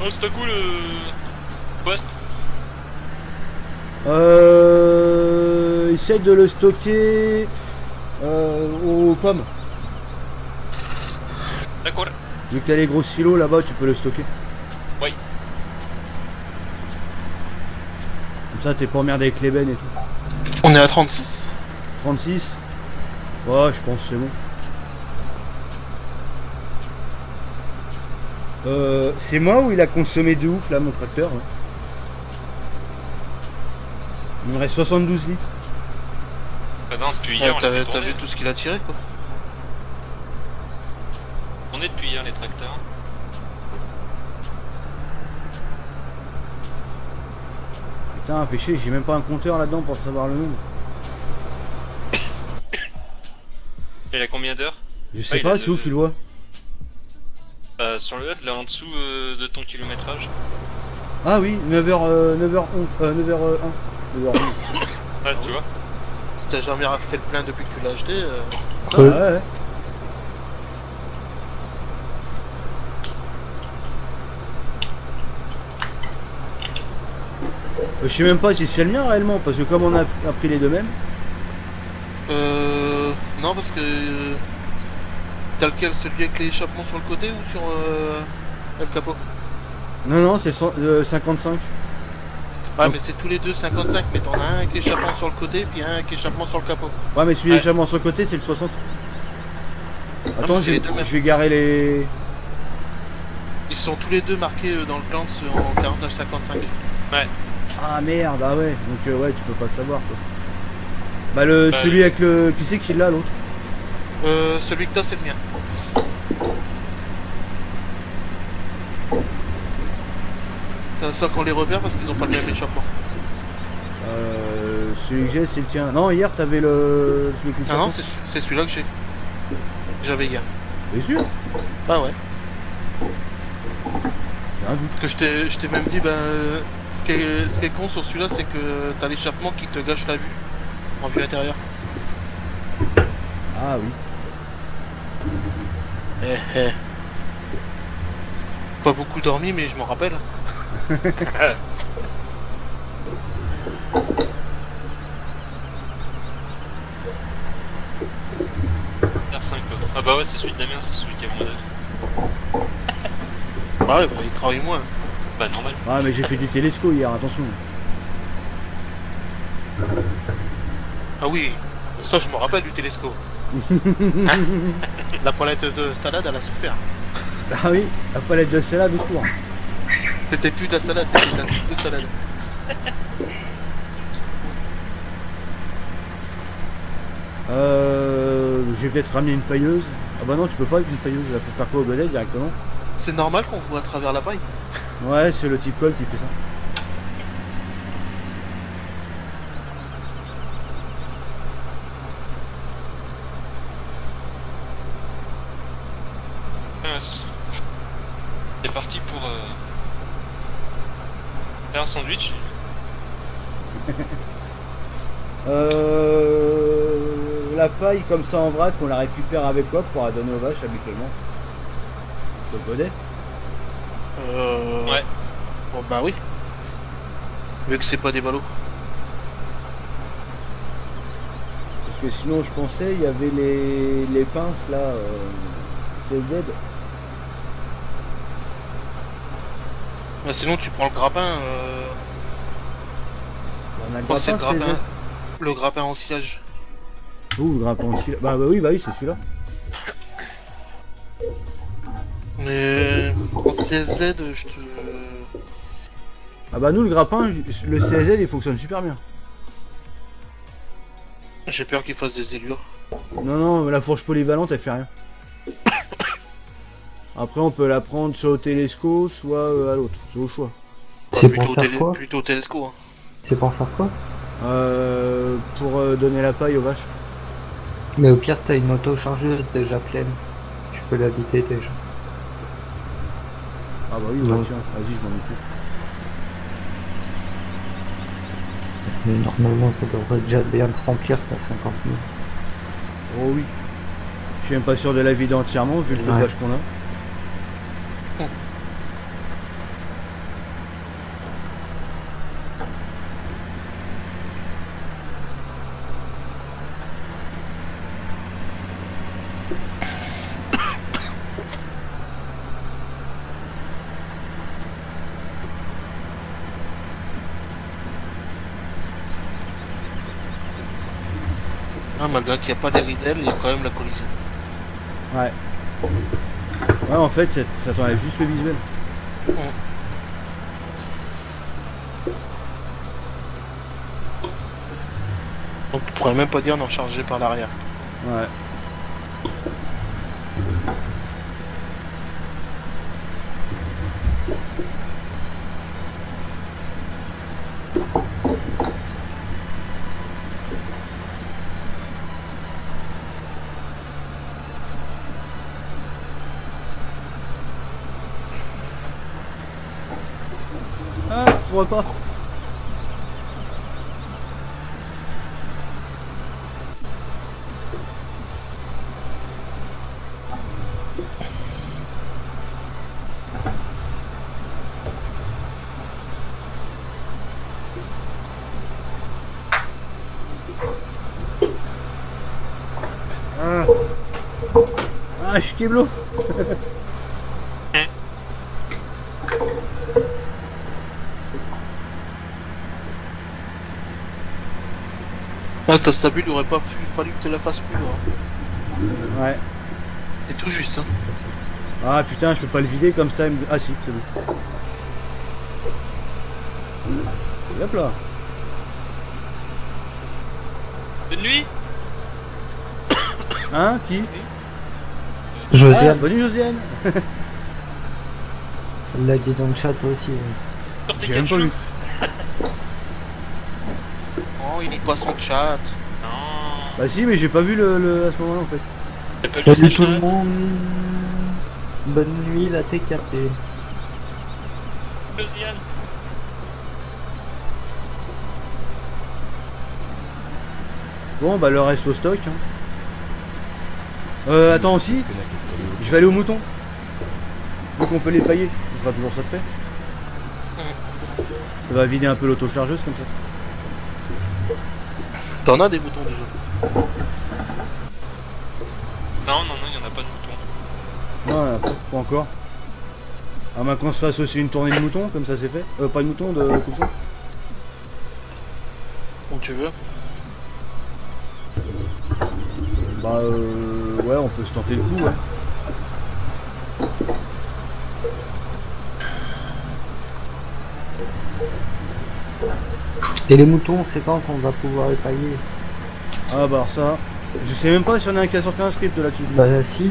Oh, c'est cool, poste. Essaye de le stocker aux pommes. D'accord. Vu que t'as les gros silos là-bas, tu peux le stocker. Oui. Comme ça, t'es pas emmerdé avec les bennes et tout. On est à 36. 36 ouais, je pense que c'est bon. C'est moi ou il a consommé de ouf là, mon tracteur hein. Il me reste 72 litres. Ah non, depuis hier, t'as vu tout ce qu'il a tiré quoi. On est depuis hier les tracteurs. Putain, fait chier, j'ai même pas un compteur là-dedans pour savoir le nombre. Il a combien d'heures? Je sais pas, c'est où que tu le vois? Sur le HUD, là en dessous de ton kilométrage. Ah oui, 9h11, 9h01. 9h11. Ouais, tu vois. Si t'as jamais fait le plein depuis que tu l'as acheté, ça ouais. Je sais même pas si c'est le mien réellement, parce que comme on a pris les deux mêmes. Non, parce que t'as lequel, celui avec l'échappement sur le côté ou sur le capot? Non, c'est 55. Ah, donc... mais c'est tous les deux 55, mais t'en as un avec l'échappement sur le côté, puis un avec l'échappement sur le capot. Ouais, mais celui l'échappement sur le côté, c'est le 60. Attends, je vais garer les. Ils sont tous les deux marqués dans le plan en 49-55. Ouais. Ah merde, ah ouais, donc ouais, tu peux pas savoir quoi. Bah celui avec le... Qui c'est qui l'a l'autre? Celui que t'as c'est le mien. C'est ça qu'on les repère parce qu'ils ont pas le même échappement. Celui que j'ai c'est le tien. Non, hier t'avais le... Ah non, c'est celui-là que j'ai. J'avais hier. T'es sûr? Bah ouais. J'ai un doute. Parce que je t'ai même dit, ce qui est con sur celui-là, c'est que t'as l'échappement qui te gâche la vue. En vue intérieure. Ah oui. Pas beaucoup dormi, mais je m'en rappelle. R5 l'autre. Ah bah ouais, c'est celui de Damien, c'est celui qui a moins d'avis. Ah ouais, il travaille moins. Bah normal. Ah mais j'ai fait du télesco hier, attention. Ah oui, ça je me rappelle du télesco. La palette de salade elle a souffert. Ah oui, la palette de salade au secours. C'était plus de la salade, c'était de la soupe de salade. J'ai peut-être ramené une pailleuse. Ah bah non, tu peux pas avec une pailleuse, il faut faire quoi au godet directement? C'est normal qu'on voit à travers la paille. Ouais, c'est le type col qui fait ça. C'est parti pour faire un sandwich. La paille comme ça en vrac, on la récupère avec quoi pour la donner aux vaches habituellement? Sur le godet? Ouais. Bon bah oui. Vu que c'est pas des ballots. Parce que sinon je pensais il y avait les pinces là, CZ. Bah sinon tu prends le grappin. On a le grappin, CZ. Le grappin en sillage. Ouh, le grappin en sillage. Bah oui, c'est celui-là. Mais en CZ, je te... Ah bah nous le grappin, le CZ il fonctionne super bien. J'ai peur qu'il fasse des élures. Non, la fourche polyvalente elle fait rien. Après on peut la prendre soit au télesco, soit à l'autre, c'est au choix. C'est pour faire quoi? Plutôt au télesco. Hein. C'est pour faire quoi? Pour donner la paille aux vaches. Mais au pire, t'as une auto-chargeuse déjà pleine. Tu peux l'habiter déjà. Ah bah oui, bah tiens, vas-y, je m'en occupe. Mais normalement, ça devrait déjà bien te remplir, t'as 50 000. Oh oui. Je suis même pas sûr de la vider entièrement, vu le peu de vaches qu'on a. Malgré qu'il n'y a pas les ridelles, il y a quand même la collision. Ouais. Ouais, en fait, ça t'enlève juste le visuel. Donc tu pourrais même pas dire d'en charger par l'arrière. Ouais. Ah, je vois pas. Ah, je suis kéblo. Ah, ta stabule, il aurait pas fallu que tu la fasses plus loin. Ouais. C'est tout juste, hein. Ah putain, je peux pas le vider comme ça. Ah si, c'est bon. Hop là. Bonne nuit. Hein, qui? Josiane. Ah, bonne nuit, Josiane. Elle l'a dit dans le chat aussi. J'ai même pas vu. Oh, il est pas son chat. Non. Bah si, mais j'ai pas vu le à ce moment-là en fait. Salut tout le monde. Bonne nuit, la TKP. Josiane. Bon, bah le reste au stock. Hein. Attends aussi. Je vais aller au mouton. Donc on peut les pailler. Ce sera toujours ça de fait. Ça va vider un peu l'auto-chargeuse comme ça. T'en as des boutons déjà? Non, il n'y en a pas de moutons. Non, pas encore. À moins qu'on se fasse aussi une tournée de moutons, comme ça c'est fait. Pas de moutons, de cochons. Où tu veux. Bah ouais, on peut se tenter le coup, ouais. Et les moutons, c'est quand qu'on va pouvoir les pailler? Ah bah alors ça, je sais même pas si on a un qui a sorti un script là-dessus. Bah si.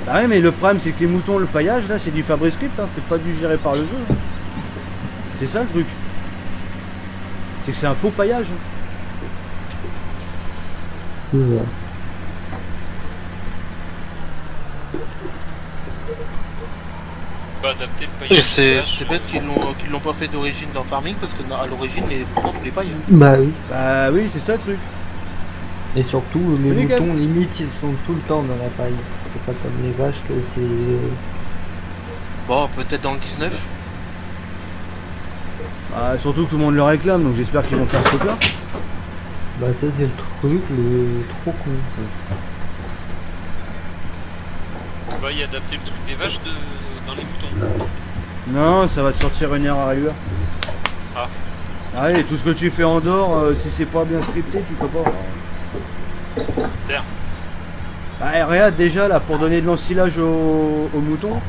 Bah ouais, mais le problème c'est que les moutons, le paillage là, c'est du Fabri-Script, hein, c'est pas du géré par le jeu. Hein. C'est ça le truc. C'est que c'est un faux paillage. Hein. Ouais. Adapter le paillage. C'est bête qu'ils l'ont pas fait d'origine dans Farming parce que à l'origine les moutons tu les pailles. Bah oui. Bah oui, c'est ça le truc. Et surtout les moutons limite ils sont tout le temps dans la paille. C'est pas comme les vaches que c'est. Bon, peut-être dans le 19. Bah surtout que tout le monde le réclame, donc j'espère qu'ils vont faire ce truc là. Bah ça c'est le truc, le trop con. On va y adapter le truc des vaches dans les moutons. Non, ça va te sortir une erreur à l'heure. Ah. Allez, tout ce que tu fais en dehors, si c'est pas bien scripté, tu peux pas. Terre. Bah regarde déjà là, pour donner de l'ensilage aux moutons,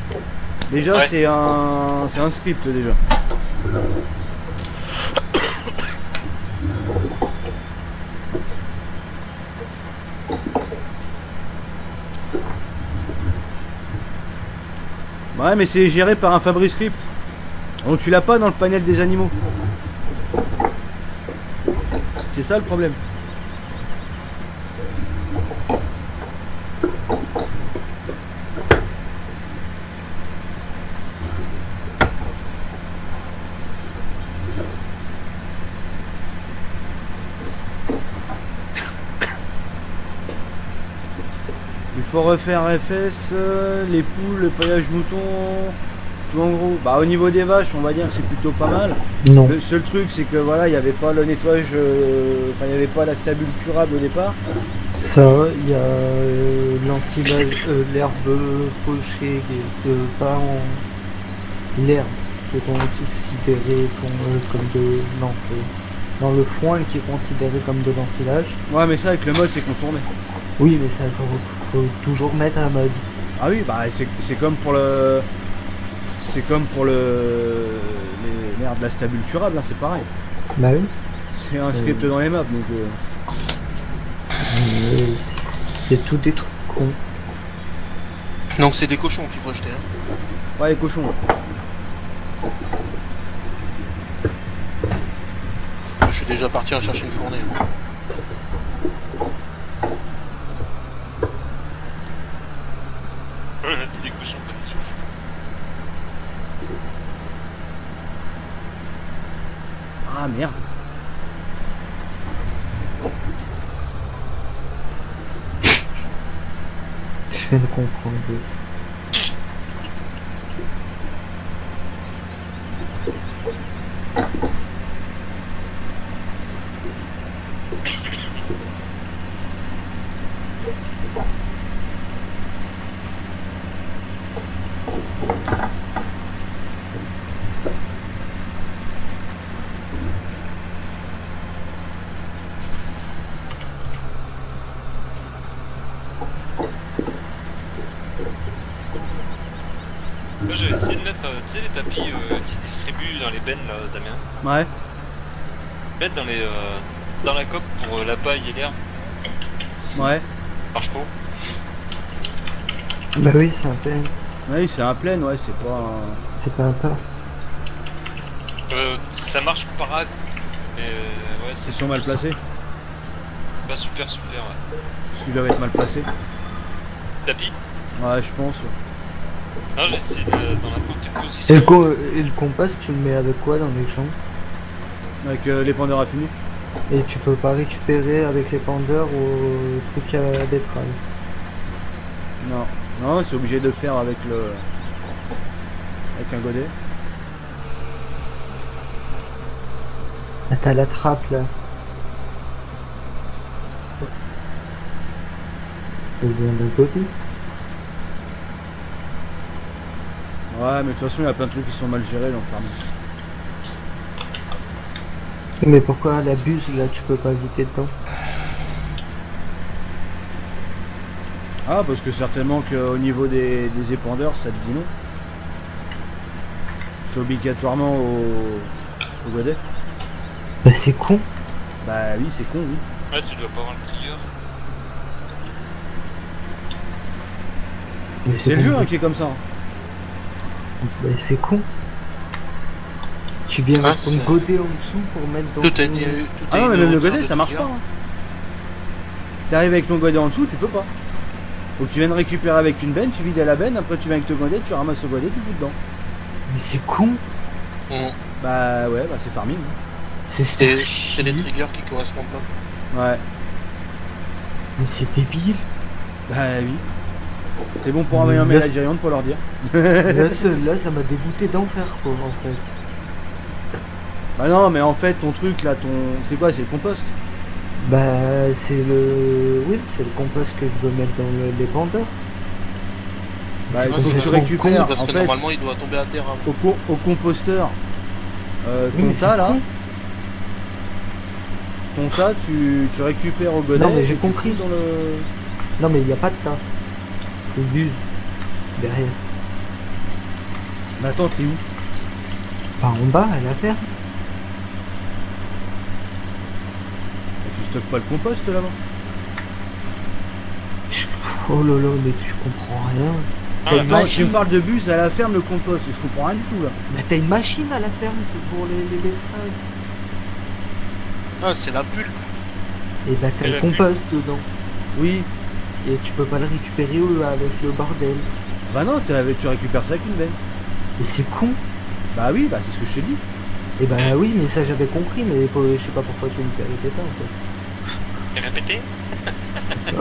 déjà ouais. c'est un script déjà. Ouais, mais c'est géré par un Fabri-Script. Donc tu l'as pas dans le panel des animaux. C'est ça le problème. Il faut refaire FS, les poules, le paillage mouton, tout en gros. Bah au niveau des vaches, on va dire que c'est plutôt pas mal. Non. Le seul truc c'est que voilà, il n'y avait pas le nettoyage, enfin il n'y avait pas la stabule curable au départ. Ça, il y a l'ensilage, l'herbe pochée qui est pas en... L'herbe qui est considérée comme de... Non, c'est dans le foin qui est considéré comme de l'ensilage. Ouais mais ça avec le mode c'est contourné. Oui mais ça faut toujours mettre un mode. Ah oui bah c'est comme pour le... C'est comme pour le... L'herbe de la stabule curable, hein, c'est pareil. Bah oui. C'est un script dans les maps donc... C'est tout des trucs cons. Donc c'est des cochons qu'il faut acheter. Hein. Ouais les cochons. Je suis déjà parti en chercher une fournée. Moi. Des cochons pas de souffle. Ah merde. Je viens de comprendre. Moi j'avais essayé de mettre, tu sais, les tapis qui distribuent dans les bennes là, Damien. Ouais. Mettre dans les dans la coque pour la paille et l'herbe. Ouais. Marche pas. Bah oui, c'est un plein. Oui, c'est un plein, ouais, c'est pas un... C'est pas un tas. Ça marche parade. Mais ouais, Ils sont mal placés. Pas super super, ouais. Parce qu'ils doivent être mal placés. Tapis? Ouais, je pense. Non, j'ai essayé dans n'importe quelle position. Et le compost, tu le mets avec quoi dans les champs? Avec l'épandeur à fumier. Et tu peux pas récupérer avec l'épandeur au truc à betterave? Non. Non, c'est obligé de faire avec le... Avec un godet. Ah, t'as la trappe là. Ça vient d'un côté. Ouais, mais de toute façon, il y a plein de trucs qui sont mal gérés dans le farming. Mais pourquoi la buse là, tu peux pas éviter dedans? Ah, parce que certainement qu'au niveau des épandeurs, ça te dit non. C'est obligatoirement au godet. Bah c'est con. Bah oui, c'est con, oui. Ouais, tu dois pas avoir le trigger. Mais c'est le jeu hein, qui est comme ça. Bah c'est con. Tu viens mettre ton godet en dessous pour mettre dans Tout est ton... Ah non, mais même le godet, ça marche pas. Hein. T'arrives avec ton godet en dessous, tu peux pas. Faut que tu viennes récupérer avec une benne, tu vides à la benne, après tu viens avec ton godet, tu ramasses le godet, tu fous dedans. Mais c'est con. Bah ouais, bah c'est farming. C'est des triggers qui correspondent pas. Ouais. Mais c'est débile. Bah oui. C'est bon pour envoyer un mail à Giant pour leur dire. Là, ça m'a dégoûté d'en faire quoi en fait. Bah non, mais en fait ton truc là, c'est quoi? C'est le compost? Bah c'est le... Oui, c'est le compost que je veux mettre dans l'épandeur. Bah il faut que tu récupères, parce en que fait, normalement il doit tomber à terre. Hein. Au composteur, ton tas là, ton tas tu récupères au godet. Non mais j'ai compris. Dans le... Non mais il n'y a pas de tas. C'est une buse. Derrière. Mais attends, t'es où? Bah en bas, à la ferme. Tu stockes pas le compost là-bas? Oh là là, mais tu comprends rien. Attends, tu me parles de bus à la ferme, le compost, je comprends rien du tout là. Bah t'as une machine à la ferme pour les betteraves. Ah, c'est la pulpe. Et bah t'as le compost dedans. Oui. Et tu peux pas le récupérer avec le bordel. Bah non, tu récupères ça avec une benne. Mais c'est con. Bah oui, bah c'est ce que je te dis. Et bah oui, mais ça j'avais compris, mais je sais pas pourquoi tu me fais répéter pas en fait. Et répéter. Ah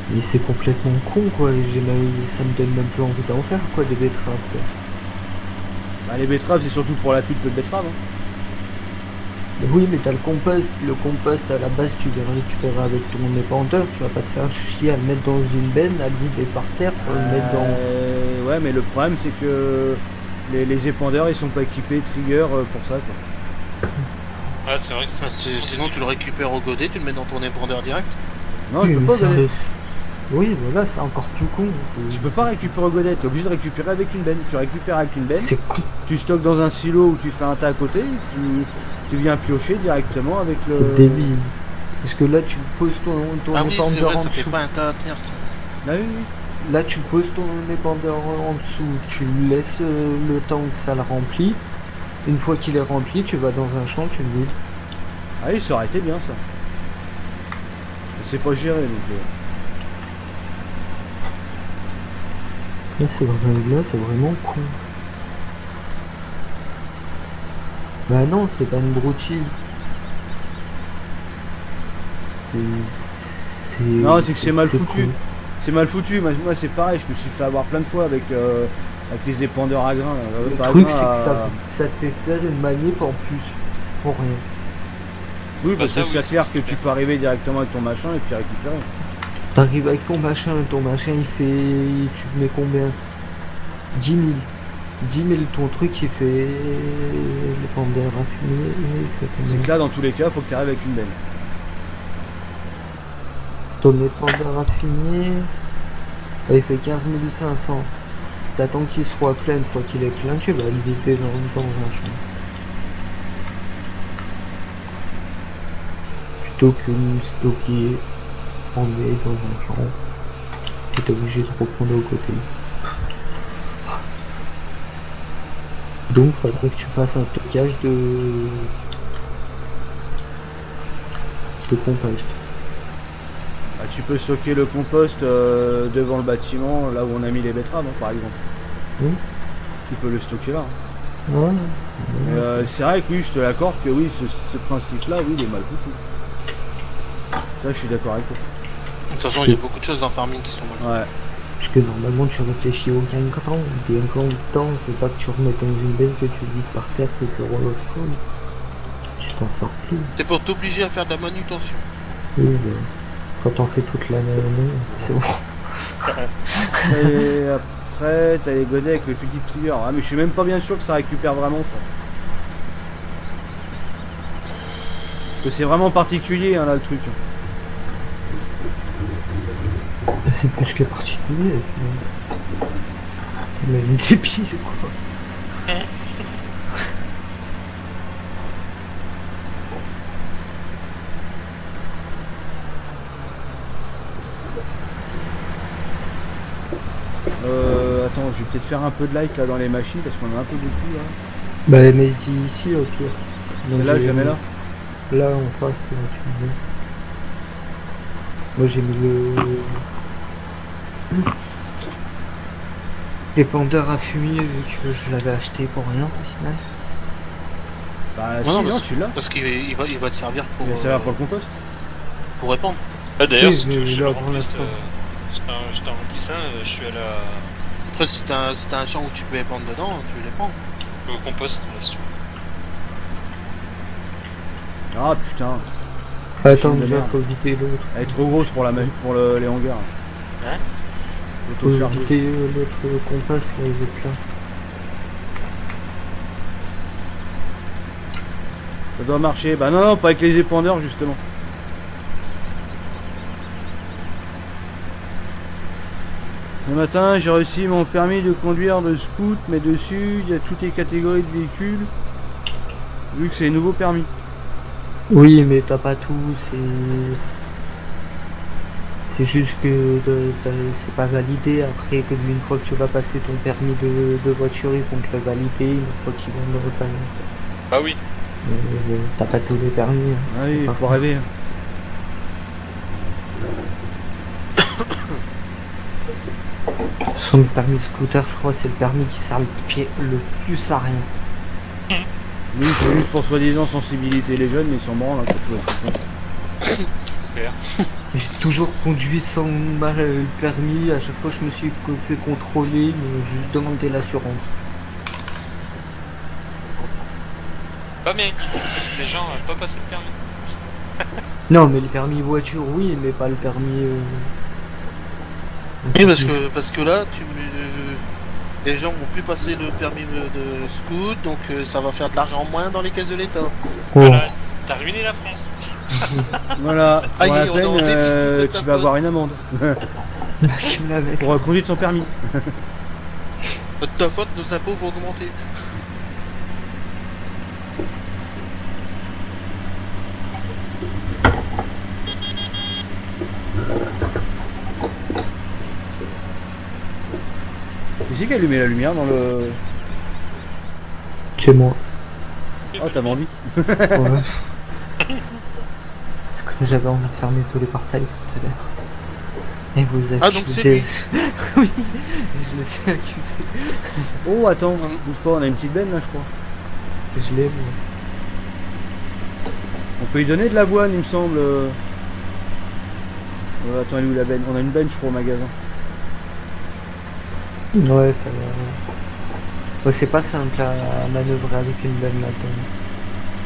mais c'est complètement con quoi, ça me donne même plus envie d'en faire quoi, des betteraves quoi. Bah les betteraves c'est surtout pour la pulpe de betterave. Hein. Oui, mais t'as le compost à la base tu le récupérer avec ton épandeur, tu vas pas te faire chier à le mettre dans une benne, à le vider par terre pour le mettre dans... Ouais, mais le problème c'est que les épandeurs ils sont pas équipés trigger pour ça quoi. Ouais, c'est vrai que sinon tu le récupères au godet, tu le mets dans ton épandeur direct. Non, je peux pas godet. Oui, voilà, c'est encore plus con. Tu peux pas récupérer au godet, t'es obligé de récupérer avec une benne. Tu récupères avec une benne, tu stockes dans un silo où tu fais un tas à côté, tu viens piocher directement avec le... C'est débile. Parce que là tu poses ton épandeur en ça dessous. fait pas un tas à terre ça. Bah oui. Là tu poses ton épandeur en dessous, tu laisses le temps que ça le remplit. Une fois qu'il est rempli, tu vas dans un champ, tu le vides. Ah oui, ça aurait été bien ça. C'est pas géré donc... Là c'est vraiment con. Bah non, c'est pas une broutille. Non, c'est que c'est mal foutu. C'est mal foutu. Moi c'est pareil, je me suis fait avoir plein de fois avec les épandeurs à grains. Le truc c'est que ça te fait faire une manip en plus. Pour rien. Oui, parce que c'est clair que tu peux arriver directement avec ton machin et puis récupérer. T'arrives avec ton machin il fait... Tu mets combien? 10 000. 10 000 ton truc il fait... L'épandeur raffiné. C'est que là dans tous les cas faut que tu arrives avec une benne. Ton épandeur raffiné... Il fait 15 500. T'attends qu'il soit plein, une fois qu'il est plein tu vas le vider dans un champ. Plutôt que de stocker en mai dans un champ, tu es obligé de reprendre au côté. Donc il faudrait que tu fasses un stockage de compost. Bah, tu peux stocker le compost devant le bâtiment, là où on a mis les betteraves hein, par exemple. Oui. Tu peux le stocker là. Hein. Ouais. C'est vrai que oui, je te l'accorde que oui, ce principe-là, oui, il est mal foutu. Ça, je suis d'accord avec toi. De toute façon, il y a beaucoup de choses dans Farming qui sont mal. Ouais. Parce que normalement, tu réfléchis au gain de temps. Le gain de temps, c'est pas que tu remettes dans une benne, que tu vides par terre, que tu reloades. Tu t'en sors plus. C'est pour t'obliger à faire de la manutention. Oui, quand on fait toute l'année, c'est bon. Et après, t'as les godets avec le fugitive trigger. Ah, mais je suis même pas bien sûr que ça récupère vraiment ça. Parce que c'est vraiment particulier hein, là le truc. C'est plus que particulier. Mais une débile quoi. Attends, je vais peut-être faire un peu de like là dans les machines parce qu'on a un peu beaucoup là. Bah mais ici au pire. Là, je la mets là. Là en face, tu veux. Moi j'ai mis le épandeur à fumier vu que je l'avais acheté pour rien au final. Bah non, si, non, tu l'as. Parce qu'il va te servir pour... Il va servir pour le compost. Pour répandre. Ah, d'ailleurs, Oui, si tu veux que je là, le pour remplisse, l'instant. je t'en remplisse un, je suis à la... Après, si t'as un champ où tu peux épandre dedans, tu l'épands. Au compost, là, si tu veux. Ah putain. Attends, déjà faut éviter l'autre. Elle est trop grosse pour les hangars. Hein? Faut éviter l'autre compost, là, il est plein. Ça doit marcher. Bah non, pas avec les épandeurs justement. Ce matin, j'ai reçu mon permis de conduire de scout, mais dessus, il y a toutes les catégories de véhicules. Vu que c'est un nouveau permis. Oui, mais t'as pas tout, c'est juste que c'est pas validé. Après, que une fois que tu vas passer ton permis de voiture, ils vont te le valider une fois qu'ils vont le repanner. Ah oui. T'as pas tous les permis. Ah oui, faut rêver. Son permis scooter, je crois, c'est le permis qui sert le plus à rien. Oui, c'est juste pour soi-disant sensibilité les jeunes, mais ils s'en branlent, hein, pour tout ce qu'ils font. J'ai toujours conduit sans le permis, à chaque fois je me suis fait contrôler, mais juste demander l'assurance. Pas bien qu'ils conseillent les gens à pas passer le permis. Non, mais le permis voiture, oui, mais pas le permis... Oui, parce que là, les gens vont plus passer le permis de scoot, donc ça va faire de l'argent en moins dans les caisses de l'État. Voilà, t'as ruiné la France. Voilà, pour la peine, tu vas avoir une amende. Pour Pour conduite sans permis. De ta faute, nos impôts vont augmenter. Qui c'est qui a allumé la lumière dans le... C'est moi. Oh, t'as envie. Ouais. C'est comme j'avais envie de fermer tous les portails tout à l'heure. Et vous accusez... Ah, donc c'est lui. Oui, je le fais accuser. Oh, attends, bouge pas, on a une petite benne là, je crois. Je l'ai, moi. On peut lui donner de l'avoine, il me semble. Attends, elle est où la benne? On a une benne, je crois, au magasin. Ouais, ça va. Ouais, c'est pas simple à manœuvrer avec une benne là-dedans.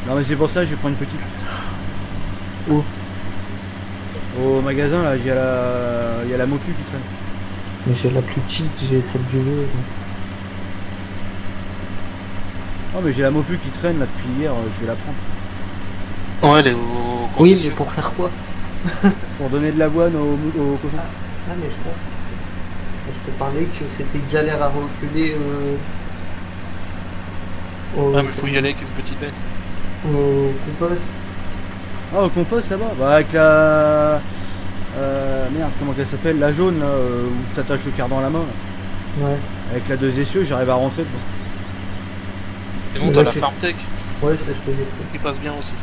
Non, mais c'est pour ça, je vais prendre une petite. Où? Au magasin, là, il y a la mopu qui traîne. Mais j'ai la plus petite, j'ai celle du jeu. Oh, mais j'ai la mopu qui traîne là depuis hier, je vais la prendre. Ouais, elle est au... Oui, mais pour faire quoi? Pour donner de l'avoine au cochon. Ah, mais je crois. Je te parlais que c'était galère à reculer Ah, mais faut y aller avec une petite bête. Au compost. Ah, au compost là-bas? Bah, avec la... merde, comment elle s'appelle? La jaune là, où t'attaches le cardan à la main. Là. Ouais. Avec la 2 essieux, j'arrive à rentrer dedans. Et bon, t'as la Farmtech. Ouais, c'est ce que j'ai fait. Qui passe bien aussi.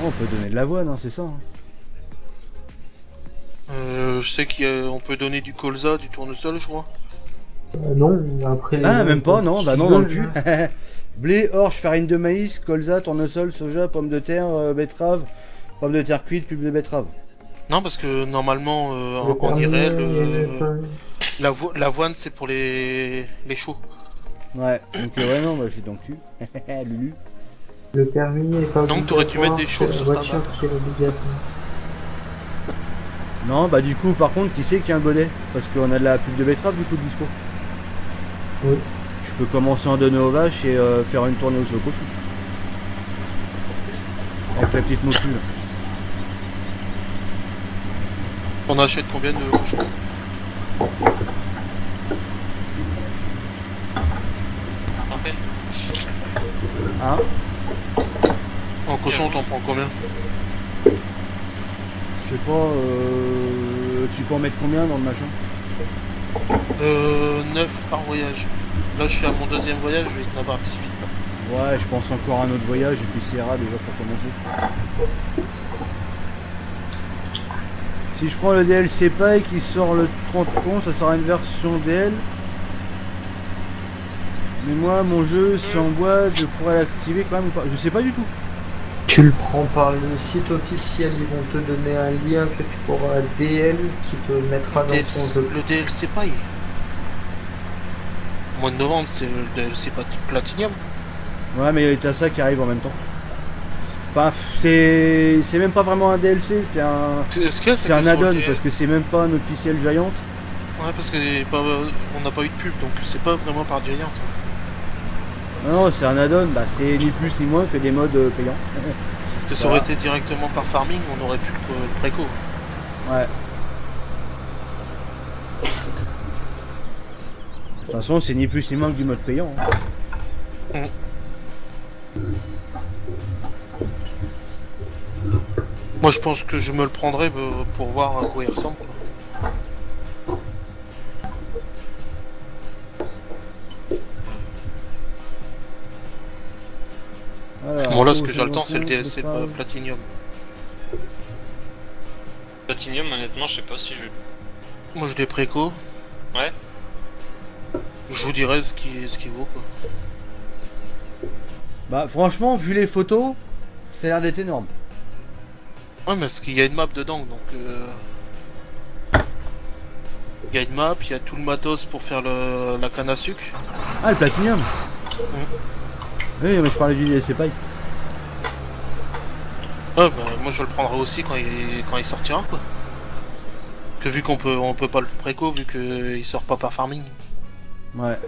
Oh, on peut donner de l'avoine, hein, c'est ça. Hein. Je sais qu'on peut donner du colza, du tournesol, je crois. Non, après... Ah, même pas, non, bah non, dans le cul. Blé, orge, farine de maïs, colza, tournesol, soja, pommes de terre, betterave, pommes de terre cuites, pulpe de betterave. Non, parce que normalement, en IRL, l'avoine c'est pour les chauds. Ouais, donc ouais, non, bah je suis dans le cul. Lulu. Le permis est pas... Donc t'aurais dû mettre des choses sur ta voiture qui est obligatoire. Non, bah du coup, par contre, qui c'est qui a un bonnet? Parce qu'on a de la pulpe de betterave du coup de dispo. Oui. Je peux commencer à en donner aux vaches et faire une tournée aussi au cochon. Avec la petite motu là. On achète combien de cochons? Hein? En cochon, t'en prends combien? Je sais pas, tu peux en mettre combien dans le machin? 9 par voyage. Là je suis à mon 2e voyage, je vais en avoir 18. Ouais, je pense encore à un autre voyage et puis Sierra déjà pour commencer. Si je prends le DLC Paille qui sort le 30 11, ça sera une version DL. Mais moi, mon jeu, c'est en boîte, je pourrais l'activer quand même ou pas? Je sais pas du tout. Tu le prends par le site officiel, ils vont te donner un lien que tu pourras DL qui te mettra dans ton jeu. Le DLC Paille. Au mois de novembre, c'est le DLC Platinum. Ouais, mais il y a ça qui arrive en même temps. Enfin, c'est même pas vraiment un DLC, c'est un add-on parce que c'est même pas un officiel Giant. Ouais, parce que on n'a pas eu de pub, donc c'est pas vraiment par Giant. Non, c'est un add-on, bah c'est ni plus ni moins que des modes payants. Que ça aurait été directement par Farming, on aurait pu le préco. Ouais. De toute façon, c'est ni plus ni moins que du mode payant. Hein. Moi je pense que je me le prendrai pour voir à quoi il ressemble. Quoi. Alors, bon là ce que j'ai le temps c'est le DLC Platinum. Platinum honnêtement je sais pas si je... Moi je l'ai préco. Ouais. Je vous dirai ce qui vaut quoi. Bah franchement vu les photos, ça a l'air d'être énorme. Ouais mais parce qu'il y a une map dedans donc il y a une map, il y a tout le matos pour faire la canne à sucre. Ah le Platinum. Oui mais je parlais du DLC Pipe. Ouais bah moi je le prendrai aussi quand il sortira quoi. Que vu qu'on peut pas le préco vu qu'il sort pas par farming. Ouais.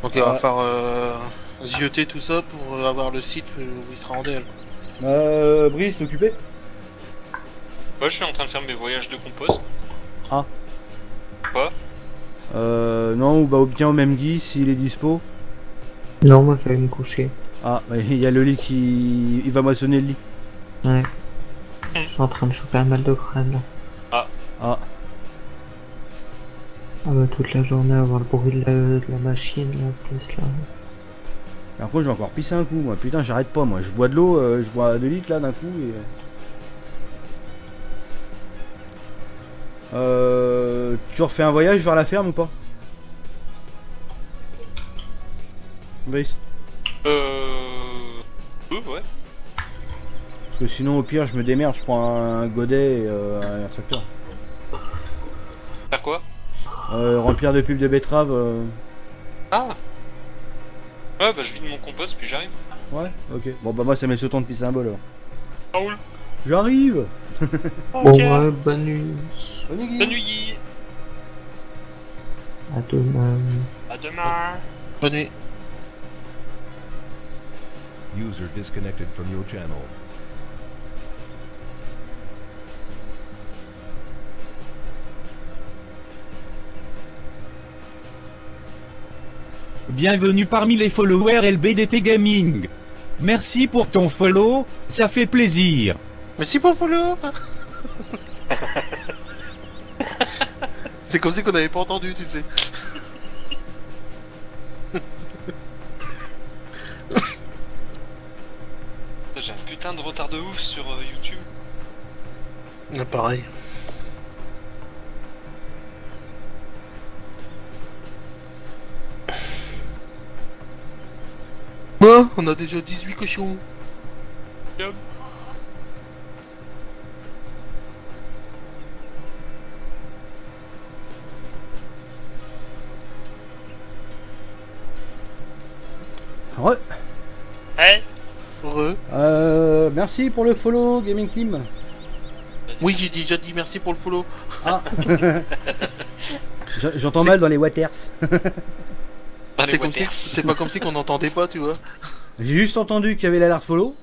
Donc il va falloir zioter tout ça pour avoir le site où il sera en DL. Brice, t'es occupé? Moi je suis en train de faire mes voyages de compost. Ah. Quoi? Non, ou bah bien au même Guy s'il est dispo. Non, moi j'allais me coucher. Ah, bah, il y a le lit qui... Il va moissonner le lit. Ouais. Je suis en train de choper un mal de crâne là. Ah. Ah. Ah bah toute la journée avoir le bruit de la machine là, plus là. Par contre j'ai encore pissé un coup moi, putain j'arrête pas moi, je bois de l'eau, je bois 2 litres là d'un coup et... Tu refais un voyage vers la ferme ou pas? Brice? Ouais. Parce que sinon au pire je me démerde, je prends un godet et un tracteur. Faire quoi? Remplir de pulpe de betterave. Ah. Ouais bah je vide mon compost puis j'arrive. Ouais, ok. Bon bah moi ça met ce temps de pisser un bol alors. Raoul. J'arrive. Bon ouais, bonne nuit. Bonne nuit. À demain. À demain. Bonne nuit. User disconnected from your channel. Bienvenue parmi les followers LBDT Gaming. Merci pour ton follow, ça fait plaisir. Merci pour le follow. C'est comme si qu'on n'avait pas entendu, tu sais. J'ai un putain de retard de ouf sur YouTube. Pareil. Bon, on a déjà 18 cochons. Yep. Ouais. Ouais. Merci pour le follow Gaming Team. Oui j'ai déjà dit merci pour le follow. Ah. J'entends mal dans les waters. C'est pas comme si qu'on n'entendait pas, tu vois. J'ai juste entendu qu'il y avait l'alerte follow.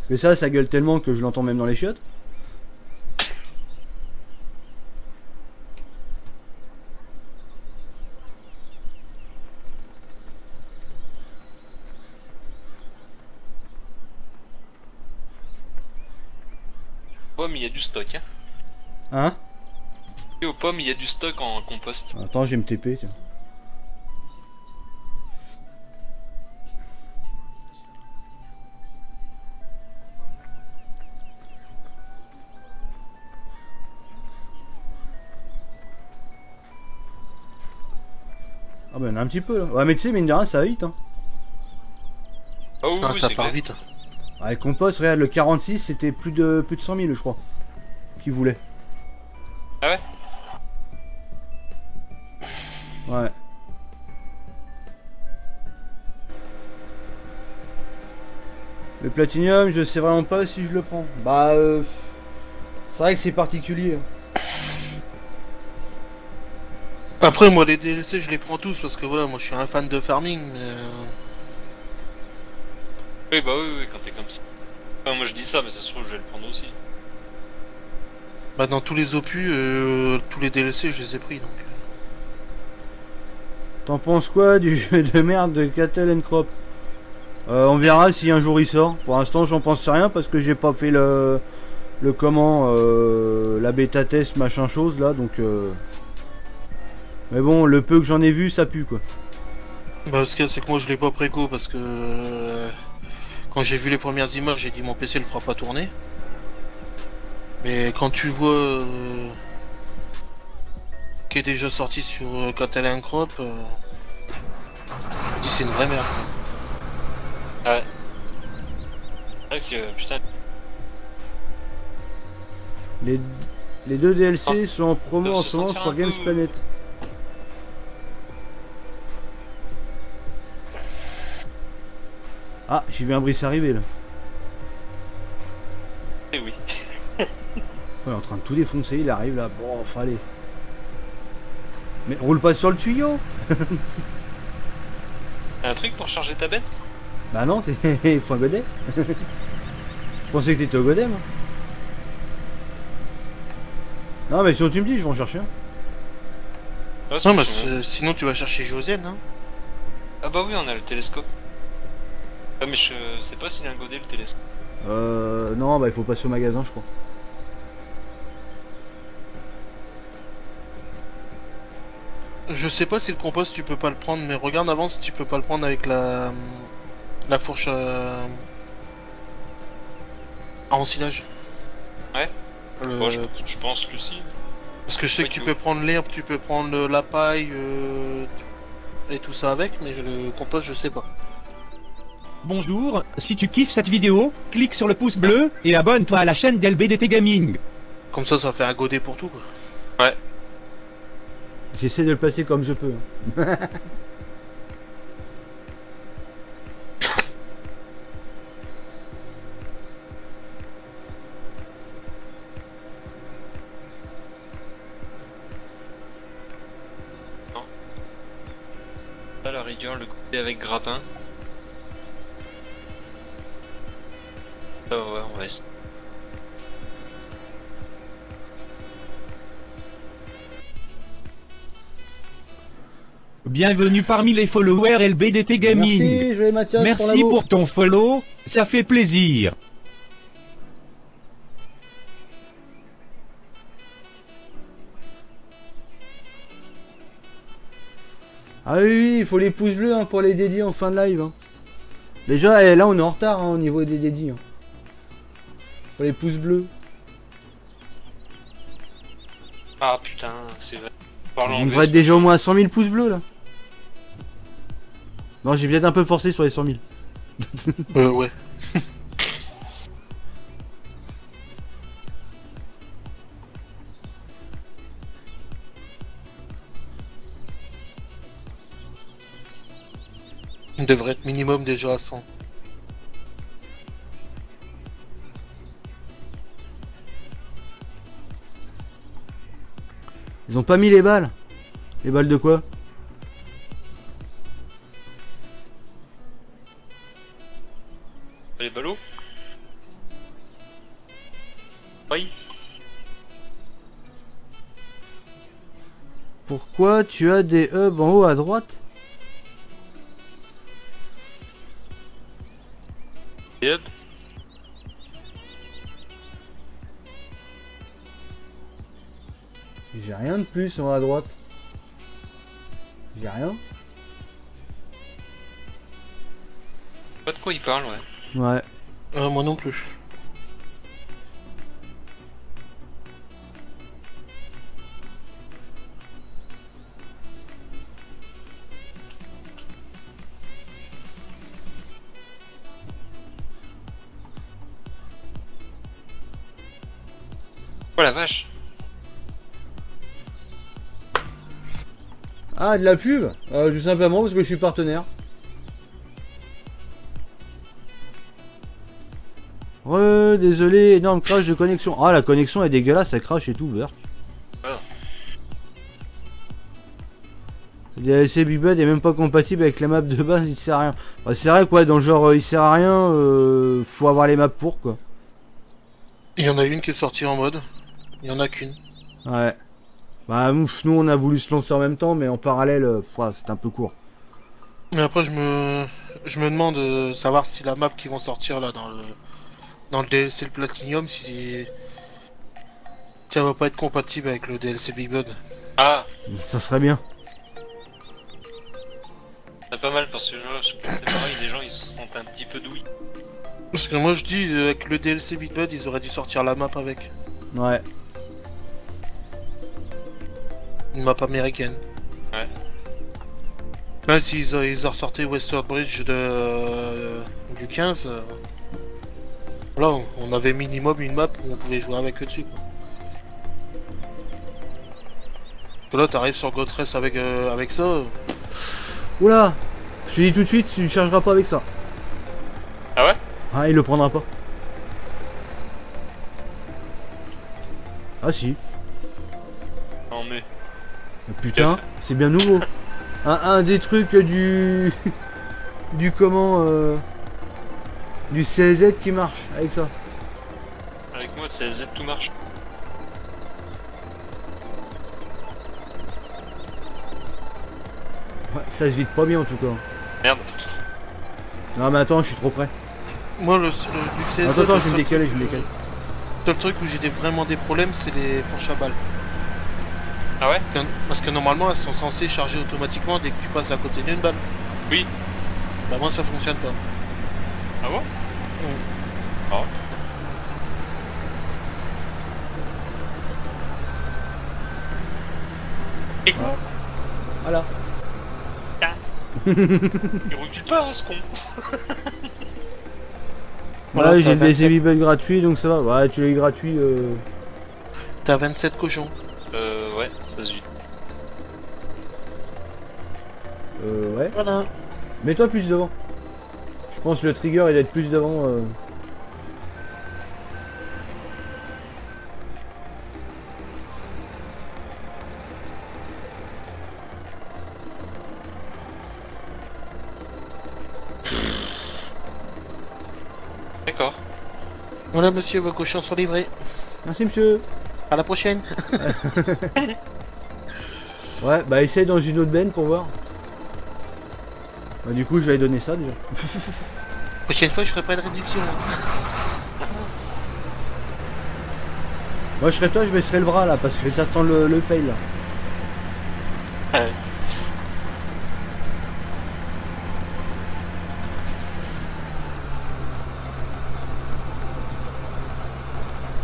Mais ça gueule tellement que je l'entends même dans les chiottes. Pomme, il y a du stock, hein. Hein? Et aux pommes, il y a du stock en compost. Attends, je vais me TP, tiens. Ah bah, il y en a un petit peu là. Ouais, mais tu sais, mine de rien, ça va vite, hein. Oh, oui, ça part vite. Ah, le compost, regarde, le 46, c'était plus de 100 000, je crois. Qui voulait. Ah ouais? Ouais. Le Platinum, je sais vraiment pas si je le prends. Bah, c'est vrai que c'est particulier. Après, moi, les DLC, je les prends tous parce que voilà, moi, je suis un fan de farming. Oui, bah oui, quand t'es comme ça. Enfin, moi, je dis ça, mais ça se trouve, je vais le prendre aussi. Bah, dans tous les opus, tous les DLC, je les ai pris donc. T'en penses quoi du jeu de merde de Cattle and Crop? On verra si un jour il sort. Pour l'instant, j'en pense rien parce que j'ai pas fait le comment, la bêta test machin chose là, donc. Mais bon, le peu que j'en ai vu, ça pue quoi. Bah, ce qu'il y a, c'est que moi je l'ai pas préco parce que quand j'ai vu les premières images, j'ai dit mon PC le fera pas tourner. Mais quand tu vois qui est déjà sorti sur Catalan Crop, je dis c'est une vraie merde. Ouais. C'est vrai que putain. Les deux DLC sont en promo en ce moment sur Games Planet. Ah, j'ai vu un Brice arriver là. Eh oui. Ouais, il est en train de tout défoncer, il arrive là. Bon, fallait. Mais roule pas sur le tuyau. T'as un truc pour charger ta benne? Bah non, il faut un godet. Je pensais que t'étais au godet moi. Non mais sinon tu me dis, je vais en chercher un. Non mais sinon tu vas chercher Josiane, hein. Ah bah oui, on a le télescope. Ah mais je sais pas s'il a un godet le télescope. Non, bah il faut passer au magasin je crois. Je sais pas si le compost tu peux pas le prendre, mais regarde avant si tu peux pas le prendre avec la fourche à ensilage. Ouais. Bon, je pense que si. Parce que je sais que tu peux prendre l'herbe, tu peux prendre la paille et tout ça avec, mais le compost je sais pas. Bonjour, si tu kiffes cette vidéo, clique sur le pouce bleu et abonne-toi à la chaîne d'LBDT Gaming. Comme ça va faire un godet pour tout quoi. Ouais. J'essaie de le placer comme je peux. Non. À la rigueur, le godet avec grappin. Oh ouais, on va essayer. Bienvenue parmi les followers LBDT Gaming. Merci, Joël Mathias, merci pour ton follow, ça fait plaisir. Ah oui, il faut les pouces bleus hein, pour les dédits en fin de live. Hein. Déjà, là on est en retard hein, au niveau des dédits. Hein. Pour les pouces bleus. Ah putain, c'est vrai. On devrait être déjà au moins à 100 000 pouces bleus là. Non, j'ai peut-être un peu forcé sur les 100 000. Ouais. On devrait être minimum déjà à 100. Ils ont pas mis les balles. Les balles de quoi? Les ballots? Oui. Pourquoi tu as des hubs en haut à droite? Les hubs? J'ai rien de plus en haut à droite. J'ai rien. Pas de quoi il parle, ouais. Ouais. Moi non plus. Oh la vache. Ah, de la pub tout simplement parce que je suis partenaire. Désolé, énorme crash de connexion. Ah, la connexion est dégueulasse, ça crache et tout, beurre. Ah. Le DLC Big Bad est même pas compatible avec la map de base, il sert à rien. Bah, c'est vrai quoi, dans le genre il sert à rien, faut avoir les maps pour quoi. Il y en a une qui est sortie en mode, il y en a qu'une. Ouais. Bah nous on a voulu se lancer en même temps mais en parallèle, c'est un peu court. Mais après, je me demande savoir si la map qui vont sortir là dans le DLC le Platinum, si ça va pas être compatible avec le DLC Big Bud. Ah, Ça serait bien. c'est pas mal parce que je pensais pareil, les gens ils se sentent un petit peu douilles. Parce que moi je dis, avec le DLC Big Bud, ils auraient dû sortir la map avec. Ouais. Une map américaine. Ouais. Là, s'ils ont ressorti Westward Bridge du 15, là, on avait minimum une map où on pouvait jouer avec eux dessus. Quoi. Que là, t'arrives sur Gotress avec ça. Oula. Je te dis tout de suite, tu ne chargeras pas avec ça. Ah ouais? Ah, il le prendra pas. Ah si. Non mais... Putain, c'est bien nouveau. Un des trucs du... du comment... du CZ qui marche avec ça. Avec moi, c'est Z tout marche. Ouais, ça se vide pas bien en tout cas. Merde. Non mais attends, je suis trop près. Moi, du CZ... Attends, je vais me décaler, je me décale. Le seul truc où j'ai vraiment des problèmes, c'est les fourches à balles. Ah ouais? Parce que normalement, elles sont censées charger automatiquement dès que tu passes à côté d'une balle. Oui. Bah moi, ça fonctionne pas. Ah bon? Ah. Et quoi? Voilà. Il recule pas, hein, ce con. Voilà, j'ai le DLC Big Bud gratuit, donc ça va. Ouais, tu l'as eu gratuit. T'as 27 cochons. Ouais, vas-y. Ouais. Voilà. Mets-toi plus devant. Je pense que le trigger il doit être plus devant. D'accord. Voilà, monsieur, vos cochons sont livrés. Merci, monsieur. À la prochaine. Ouais, bah essaye dans une autre benne pour voir. Bah du coup, je vais lui donner ça déjà. Prochaine fois, je ferai pas de réduction. Moi, je serais toi, je baisserais le bras là, parce que ça sent le fail là. Ouais.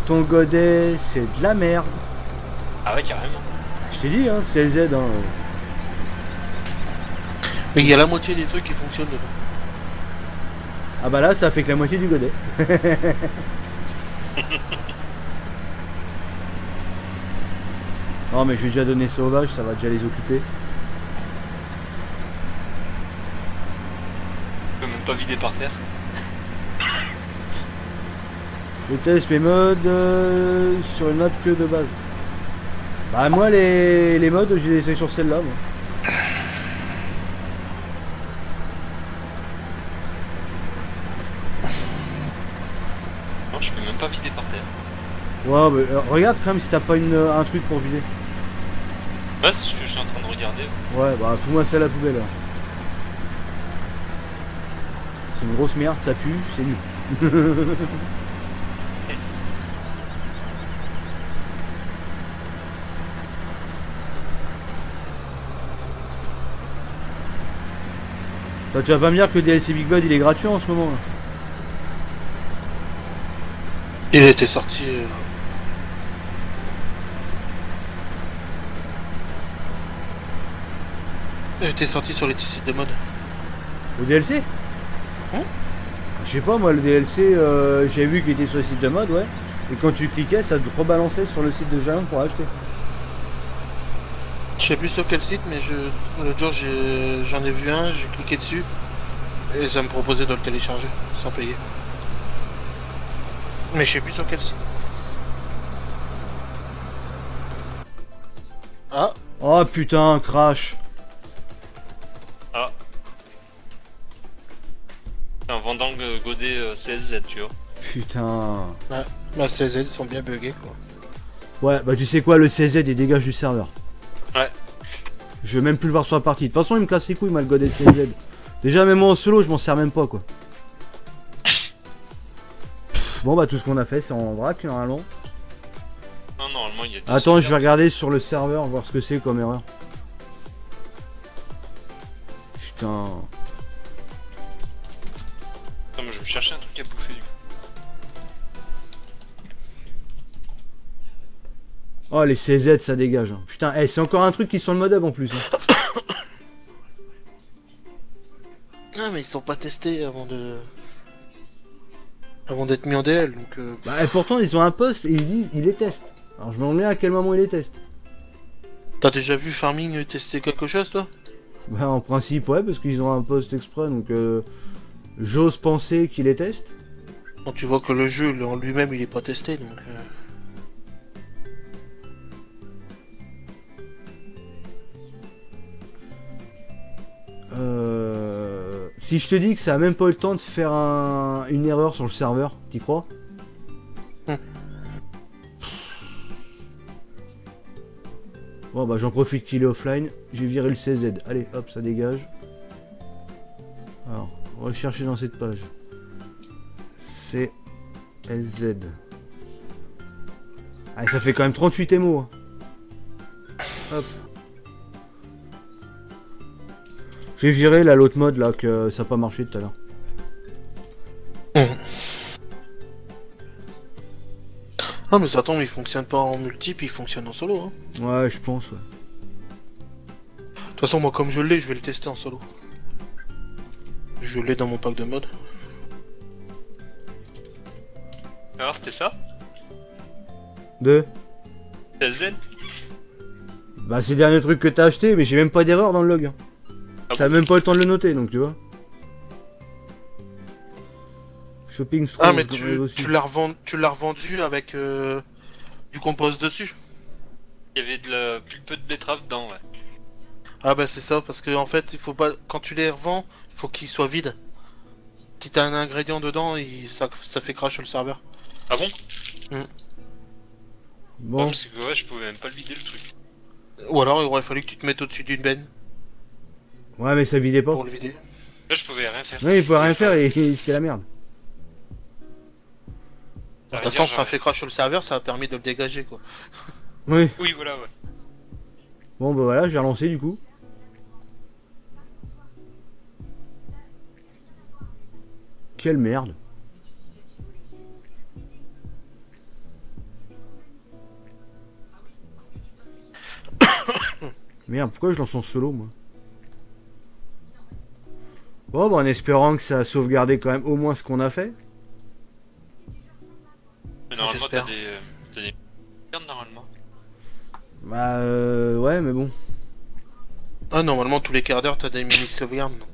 Ton godet, c'est de la merde. Ah ouais, carrément. Je t'ai dit, hein, c'est Z. Hein. Mais il y a la moitié des trucs qui fonctionnent dedans. Ah bah là, ça fait que la moitié du godet. Non mais je vais déjà donner sauvage, ça va déjà les occuper. Je peux même pas vider par terre. Je teste mes modes sur une map que de base. Bah moi les modes, j'ai laissé sur celle-là. Non, je peux même pas vider par terre. Ouais, mais regarde quand même si t'as pas un truc pour vider. Ouais, c'est ce que je suis en train de regarder. Ouais, bah fous-moi ça à la poubelle là. C'est une grosse merde, ça pue, c'est nul. Toi, tu vas pas me dire que le DLC Big Bud il est gratuit en ce moment là. Il était sorti. Il était sorti sur les sites de mode. Le DLC? Hein? Je sais pas, moi le DLC, j'ai vu qu'il était sur le site de mode, ouais. Et quand tu cliquais, ça te rebalançait sur le site de Giant pour acheter. Je sais plus sur quel site, mais l'autre jour j'en ai vu un, j'ai cliqué dessus et ça me proposait de le télécharger sans payer. Mais je sais plus sur quel site. Ah. Oh putain, crash. Ah. C'est un vendant godé CSZ, tu vois. Putain. Ouais, bah CSZ ils sont bien buggés quoi. Ouais, bah tu sais quoi, le CZ il dégage du serveur. Ouais. Je vais même plus le voir sur la partie. De toute façon, il me casse les couilles, moi, le god CZ. Déjà, même moi en solo, je m'en sers même pas, quoi. Bon, bah, tout ce qu'on a fait, c'est en vrac, normalement. Non, normalement, il y a des Attends, je vais regarder sur le serveur, voir ce que c'est comme erreur. Putain. Attends, moi, je vais me chercher un truc à bouffer, du coup. Oh, les CZ, ça dégage. Hein. Putain, hey, c'est encore un truc qui sont le mode hub en plus. Hein. Ah, mais ils sont pas testés avant de... Avant d'être mis en DL, donc... Bah, et pourtant, ils ont un poste et ils disent, ils les testent. Alors, je me demande bien à quel moment ils les testent. T'as déjà vu Farming tester quelque chose, toi? Bah, en principe, ouais, parce qu'ils ont un poste exprès, donc... j'ose penser qu'ils les testent. Quand tu vois que le jeu, en lui-même, il est pas testé, donc... Si je te dis que ça a même pas eu le temps de faire une erreur sur le serveur, t'y crois? Bon bah j'en profite qu'il est offline, j'ai viré le CZ, allez hop ça dégage. Alors, rechercher dans cette page. CSZ. Ah ça fait quand même 38 émos. Hein. Hop. J'ai viré là l'autre mode là que ça n'a pas marché tout à l'heure. Ah mais ça tombe, il fonctionne pas en multi puis il fonctionne en solo hein. Ouais je pense ouais. De toute façon moi comme je l'ai, je vais le tester en solo. Je l'ai dans mon pack de mode. Alors c'était ça? De Z. Bah c'est le dernier truc que t'as acheté mais j'ai même pas d'erreur dans le log. Ah ça a même pas le temps de le noter donc tu vois. Shopping Store. Ah mais tu l'as revendu avec du compost dessus. Il y avait plus peu de betterave dedans ouais. Ah bah c'est ça parce que en fait il faut pas quand tu les revends, il faut qu'ils soient vides. Si t'as un ingrédient dedans, ça fait crash le serveur. Ah bon? Bon. Parce que ouais, je pouvais même pas le vider le truc. Ou alors il aurait fallu que tu te mettes au-dessus d'une benne. Ouais mais ça vidait pas. Pour le vider. Là je pouvais rien faire. Ouais il pouvait rien faire et c'était la merde. De toute façon ça a fait crash le serveur, ça a permis de le dégager quoi. Oui. Oui voilà ouais. Bon bah voilà, j'ai relancé du coup. Quelle merde. Merde, pourquoi je lance en solo moi? Bon bah en espérant que ça a sauvegardé quand même au moins ce qu'on a fait. Mais normalement t'as des cartes normalement. Bah ouais mais bon. Ah normalement tous les quarts d'heure t'as des mini sauvegardes donc.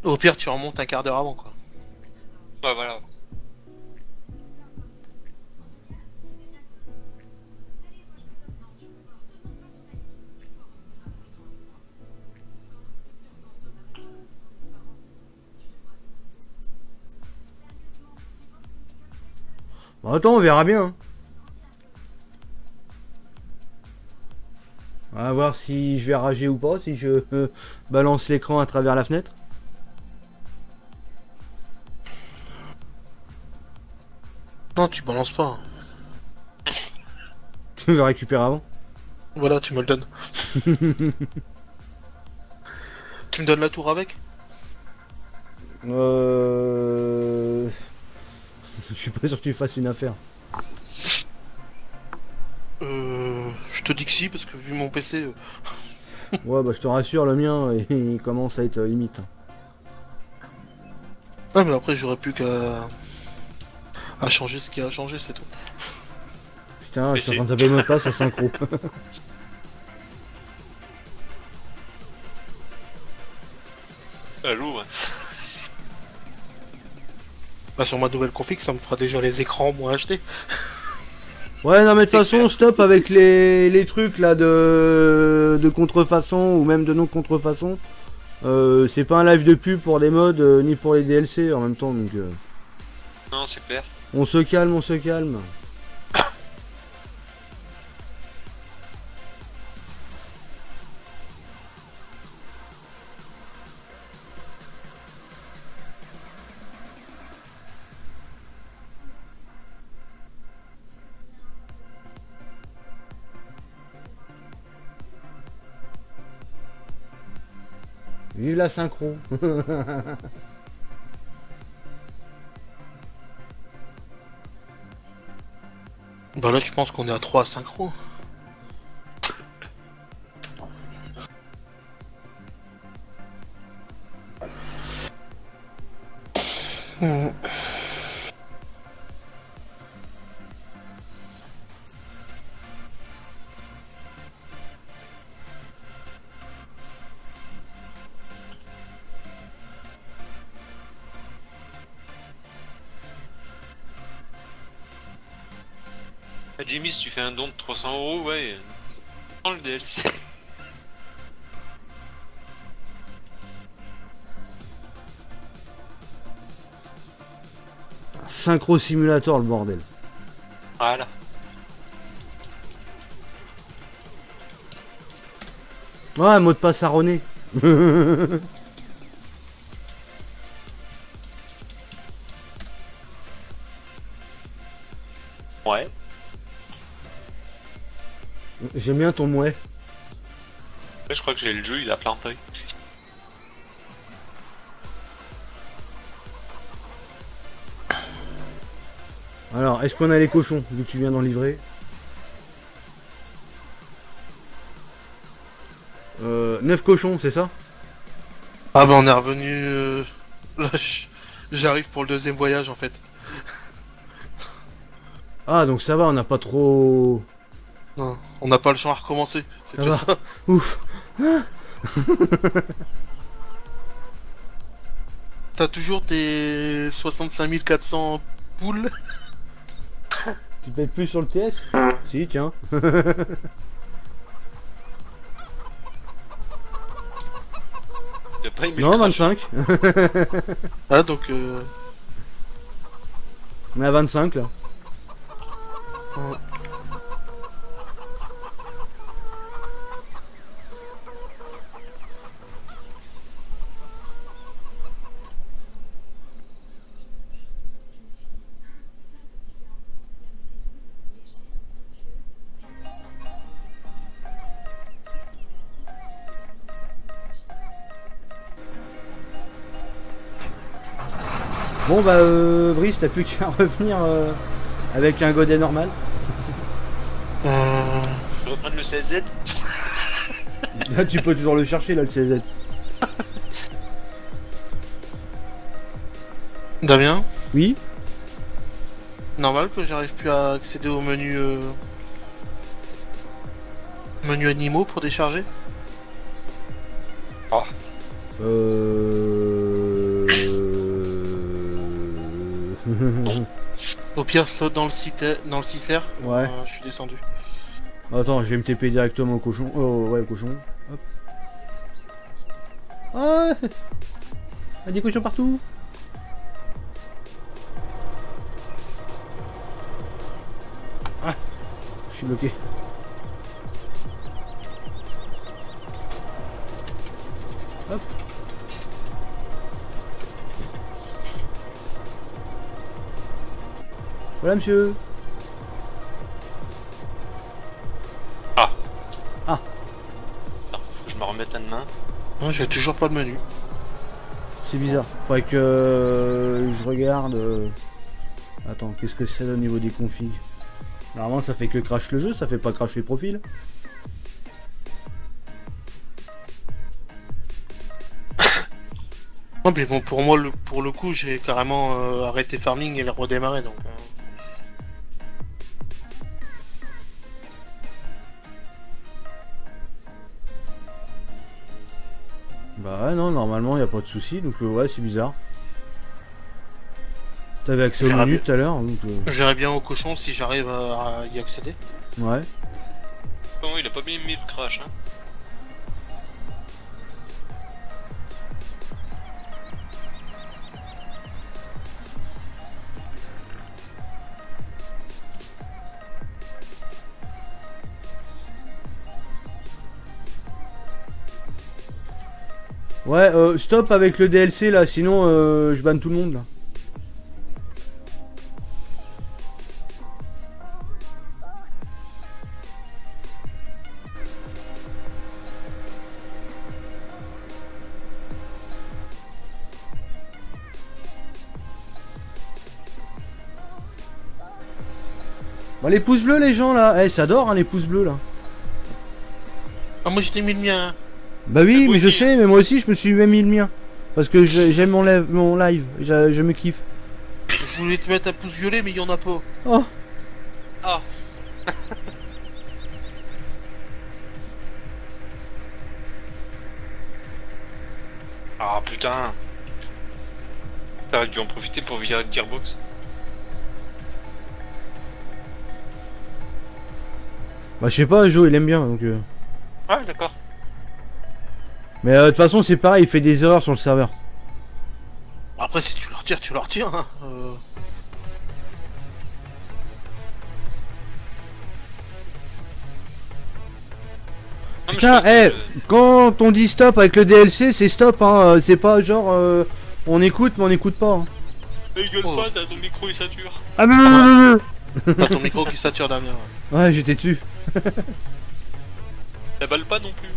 Au pire tu remontes un quart d'heure avant quoi. Ouais voilà. Bon attends on verra bien. Hein. On va voir si je vais rager ou pas, si je balance l'écran à travers la fenêtre. Non, tu balances pas. Tu veux récupérer avant? Voilà, tu me le donnes. Tu me donnes la tour avec? Je suis pas sûr que tu fasses une affaire. Je te dis que si, parce que vu mon PC... Ouais, bah je te rassure, le mien, il commence à être limite. Ouais, mais après j'aurais plus qu'à changer ce qui a changé, c'est tout. Putain, je suis en train de taper le mot de passe à synchro. Lourd. Bah sur ma nouvelle config, ça me fera déjà les écrans moins achetés. Ouais, non, mais de toute façon, stop avec les trucs là de contrefaçon ou même de non-contrefaçon. C'est pas un live de pub pour des mods ni pour les DLC en même temps, donc. Non, c'est clair. On se calme, on se calme. Vive la synchro. Bah là, je pense qu'on est à 3 synchro. Ah, Jimmy, si tu fais un don de 300 €, ouais. Prends le DLC. Synchro simulator, le bordel. Voilà. Ouais, mot de passe erroné. Ouais. J'aime bien ton mouet. Ouais, je crois que j'ai le jeu, il a planté. Alors, est-ce qu'on a les cochons, vu que tu viens d'en livrer? 9 cochons, c'est ça? Ah bah on est revenu... Là, j'arrive pour le deuxième voyage en fait. Ah, donc ça va, on n'a pas trop... Non, on n'a pas le champ à recommencer. C'est Ça que va. ça. Ouf. T'as toujours tes 65 400 poules. Tu payes plus sur le TS? Si, tiens. Il a pas aimé Non, le crash. 25. Ah donc... On est à 25 là. Bon bah Brice, t'as plus qu'à revenir avec un godet normal. Je vais reprendre le CSZ. Là tu peux toujours le chercher là le CZ. Damien? Oui. Normal que j'arrive plus à accéder au menu... Menu animaux pour décharger? Oh. Au pire, saute dans le site, dans le 6R. Ouais. Je suis descendu. Attends, je vais me TP directement au cochon. Oh ouais, au cochon. Hop. Ah, il y a des cochons partout. Ah, je suis bloqué. Hop. Voilà monsieur. Ah. Ah. Attends, faut que je me remette à main. Non, j'ai toujours pas de menu. C'est bizarre. Faudrait que je regarde. Attends, qu'est-ce que c'est au niveau des configs? Normalement ça fait que crash le jeu, ça fait pas crash les profils. Non mais bon, pour moi, pour le coup, j'ai carrément arrêté farming et redémarré donc... Bah ouais, non, normalement y a pas de souci, donc ouais, c'est bizarre. T'avais accès au menu tout à l'heure, donc... J'irai bien au cochon si j'arrive à y accéder. Ouais. Bon, il a pas bien mis le crash, hein. Ouais, stop avec le DLC là, sinon je banne tout le monde là. Bon, les pouces bleus, les gens là. Eh, ça dort, hein, les pouces bleus là. Ah, moi j'étais mis le mien. Hein. Bah oui, mais je sais, mais moi aussi je me suis même mis le mien. Parce que j'aime mon live, je me kiffe. Je voulais te mettre un pouce violet, mais il y en a pas. Oh. Ah. Ah putain. T'aurais dû en profiter pour virer le gearbox. Bah je sais pas, Joe il aime bien donc... Ah d'accord. Mais de toute façon c'est pareil, il fait des erreurs sur le serveur. Après si tu le retires, tu le retires. Hein. Putain, quand on dit stop avec le DLC, c'est stop, hein. C'est pas genre on écoute mais on écoute pas. Hein. Mais gueule pas, t'as ton micro il sature. Ah non. T'as ton micro qui sature Damien. Ouais, j'étais dessus. Ça balle pas non plus.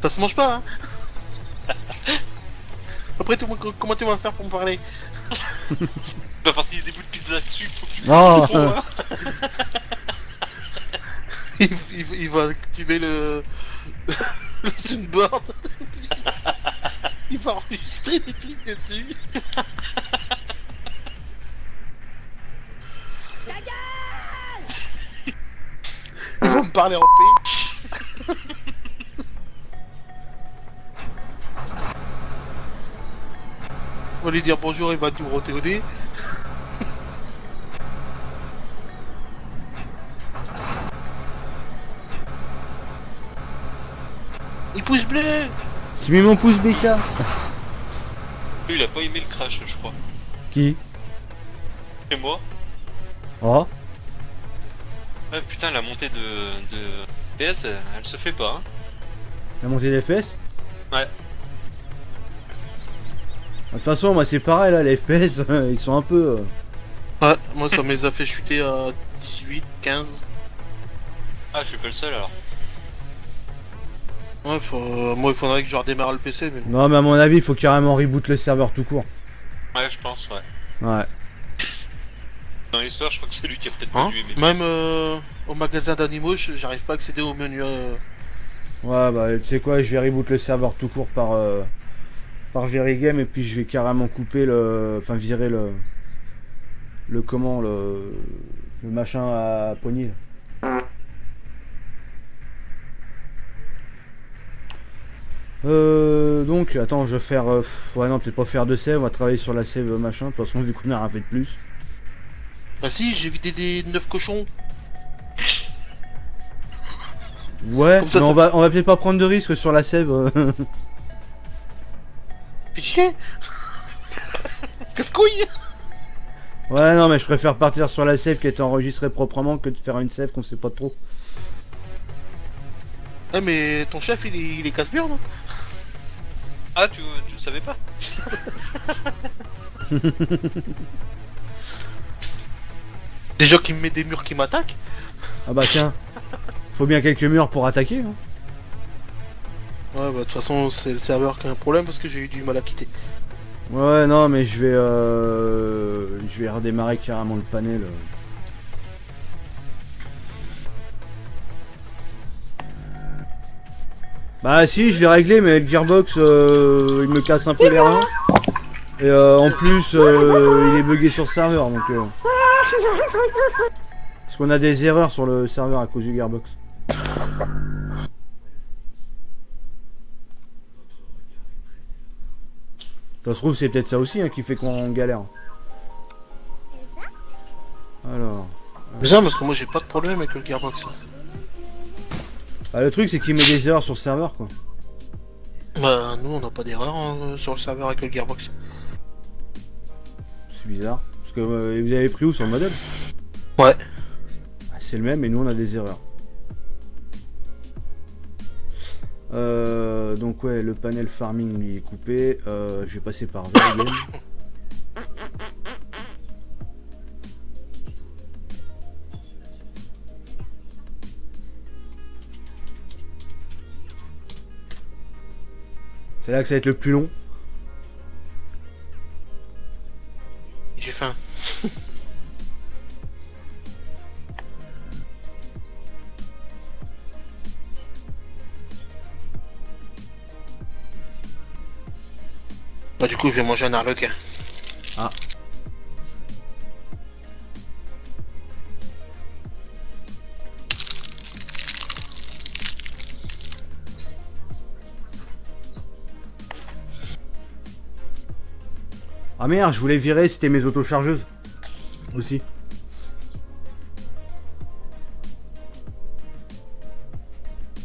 Ça se mange pas, hein. Après, comment tu vas faire pour me parler? Bah parce qu'il y a des bouts de pizza dessus, faut que tu oh. il va activer le soundboard. Il va enregistrer des trucs dessus. Il va me parler en paix. On va lui dire bonjour, il va nous roter au nez. Il pouce bleu. J'ai mis mon pouce BK. Lui il a pas aimé le crash je crois. Qui? Et moi. Oh. Ouais putain la montée de FPS elle se fait pas hein. La montée des FPS? Ouais. De toute façon moi c'est pareil là, les FPS ils sont un peu... Ouais, moi ça me les a fait chuter à 18, 15. Ah je suis pas le seul alors. Ouais, moi il faudrait que je redémarre le PC mais... Non mais à mon avis il faut carrément reboot le serveur tout court. Ouais je pense ouais. Ouais. Dans l'histoire je crois que c'est lui qui a peut-être hein pas dû aimer. Même au magasin d'animaux j'arrive pas à accéder au menu. Ouais bah tu sais quoi, je vais reboot le serveur tout court par Verigame et puis je vais carrément couper le... Enfin virer le machin à poignée. Donc attends je vais faire... ouais non peut-être pas faire de save, on va travailler sur la save machin, de toute façon vu qu'on a rien fait de plus. Bah si, j'ai vidé des 9 cochons. Ouais, mais on va peut-être pas prendre de risque sur la save. Pitié. Quatre couilles. Ouais non mais je préfère partir sur la save qui est enregistrée proprement que de faire une save qu'on sait pas trop. Ouais mais ton chef il est casse-mur non? Ah tu le savais pas? Déjà qu'il me met des murs qui m'attaquent. Ah bah tiens, faut bien quelques murs pour attaquer. Hein. Ouais bah de toute façon c'est le serveur qui a un problème parce que j'ai eu du mal à quitter. Ouais non mais je vais redémarrer carrément le panel. Bah si je l'ai réglé mais le gearbox il me casse un peu les reins. Et en plus il est bugué sur le serveur donc... Parce qu'on a des erreurs sur le serveur à cause du gearbox. Ça se trouve c'est peut-être ça aussi hein, qui fait qu'on galère. Alors... Bizarre parce que moi j'ai pas de problème avec le gearbox. Ah, le truc c'est qu'il met des erreurs sur le serveur quoi. Bah nous on n'a pas d'erreur hein, sur le serveur avec le gearbox. C'est bizarre. Parce que vous avez pris où sur le modèle? Ouais. Ah, c'est le même et nous on a des erreurs. Donc ouais le panel farming lui est coupé. Je vais passer par Verigame. C'est là que ça va être le plus long. J'ai faim. Bah du coup je vais manger un arlequin. Ah. Ah merde, je voulais virer, c'était mes autochargeuses. Aussi.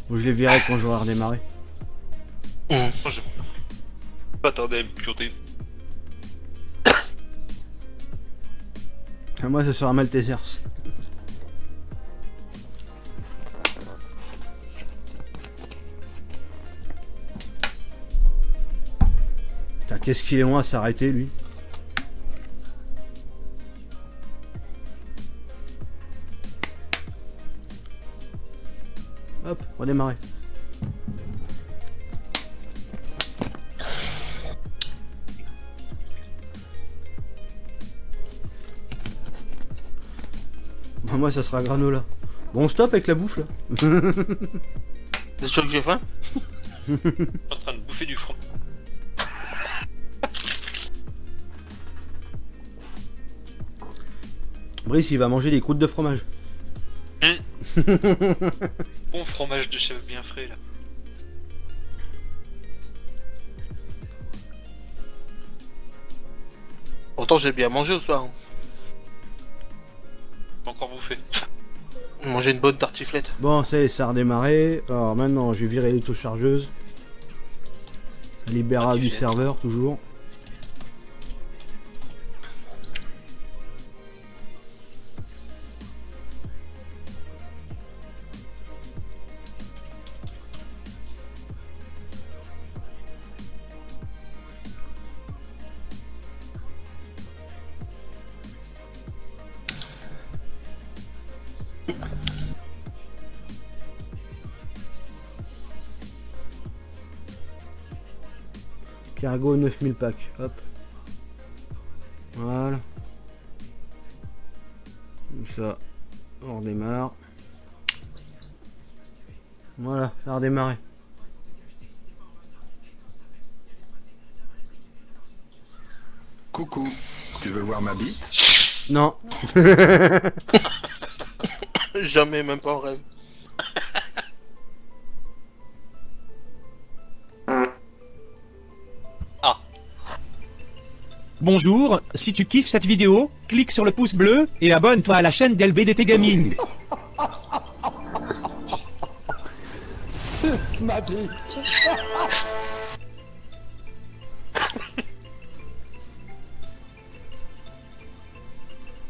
Bon, je les virerai quand j'aurai redémarré. Je pas tarder à me piloter. Moi, ça sera Maltesers. Putain, qu'est-ce qu'il est loin à s'arrêter, lui. Hop, redémarrer. Bah, moi, ça sera granola. Bon, on stoppe avec la bouffe, là. C'est sûr que j'ai faim? Je suis en train de bouffer du front. Brice, il va manger des croûtes de fromage. Bon fromage de chèvre bien frais là. Pourtant j'ai bien mangé au soir. Encore bouffé. Manger une bonne tartiflette. Bon, ça y est, ça a redémarré. Alors maintenant, je vais virer l'autochargeuse. Libérable du serveur, toujours. Cargo 9000 packs, hop. Voilà. Comme ça, on redémarre. Voilà, ça a redémarré. Coucou, tu veux voir ma bite? Non. Jamais, même pas en rêve. Bonjour, si tu kiffes cette vidéo, clique sur le pouce bleu et abonne-toi à la chaîne d'LBDT Gaming. Suce ma bite.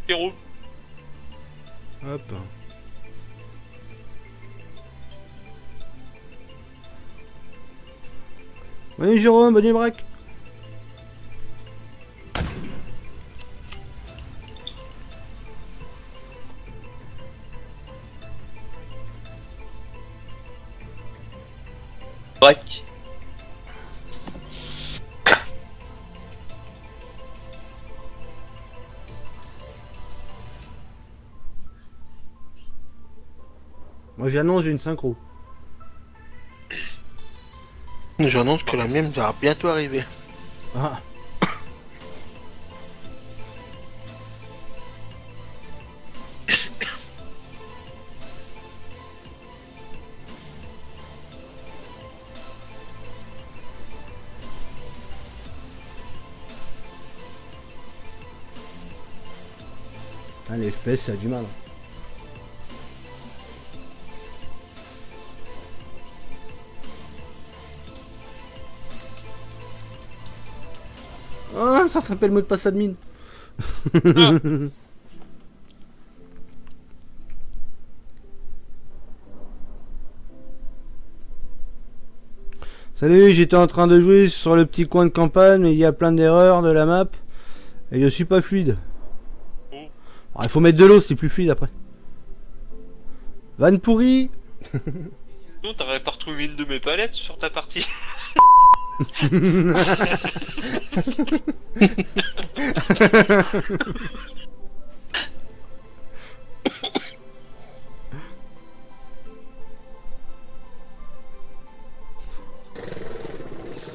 Héros. Hop. Bonne Jérôme, bonne braque. Braque. Moi j'annonce une synchro. J'annonce que la mienne va bientôt arriver. Ah. Ah, les FPS ça a du mal. Ah, ça te rappelle le mot de passe admin. Salut, j'étais en train de jouer sur le petit coin de campagne, mais il y a plein d'erreurs de la map. Et je suis pas fluide. Alors, il faut mettre de l'eau, c'est plus fluide après. Vanne pourrie. Non, t'aurais pas retrouvé une de mes palettes sur ta partie.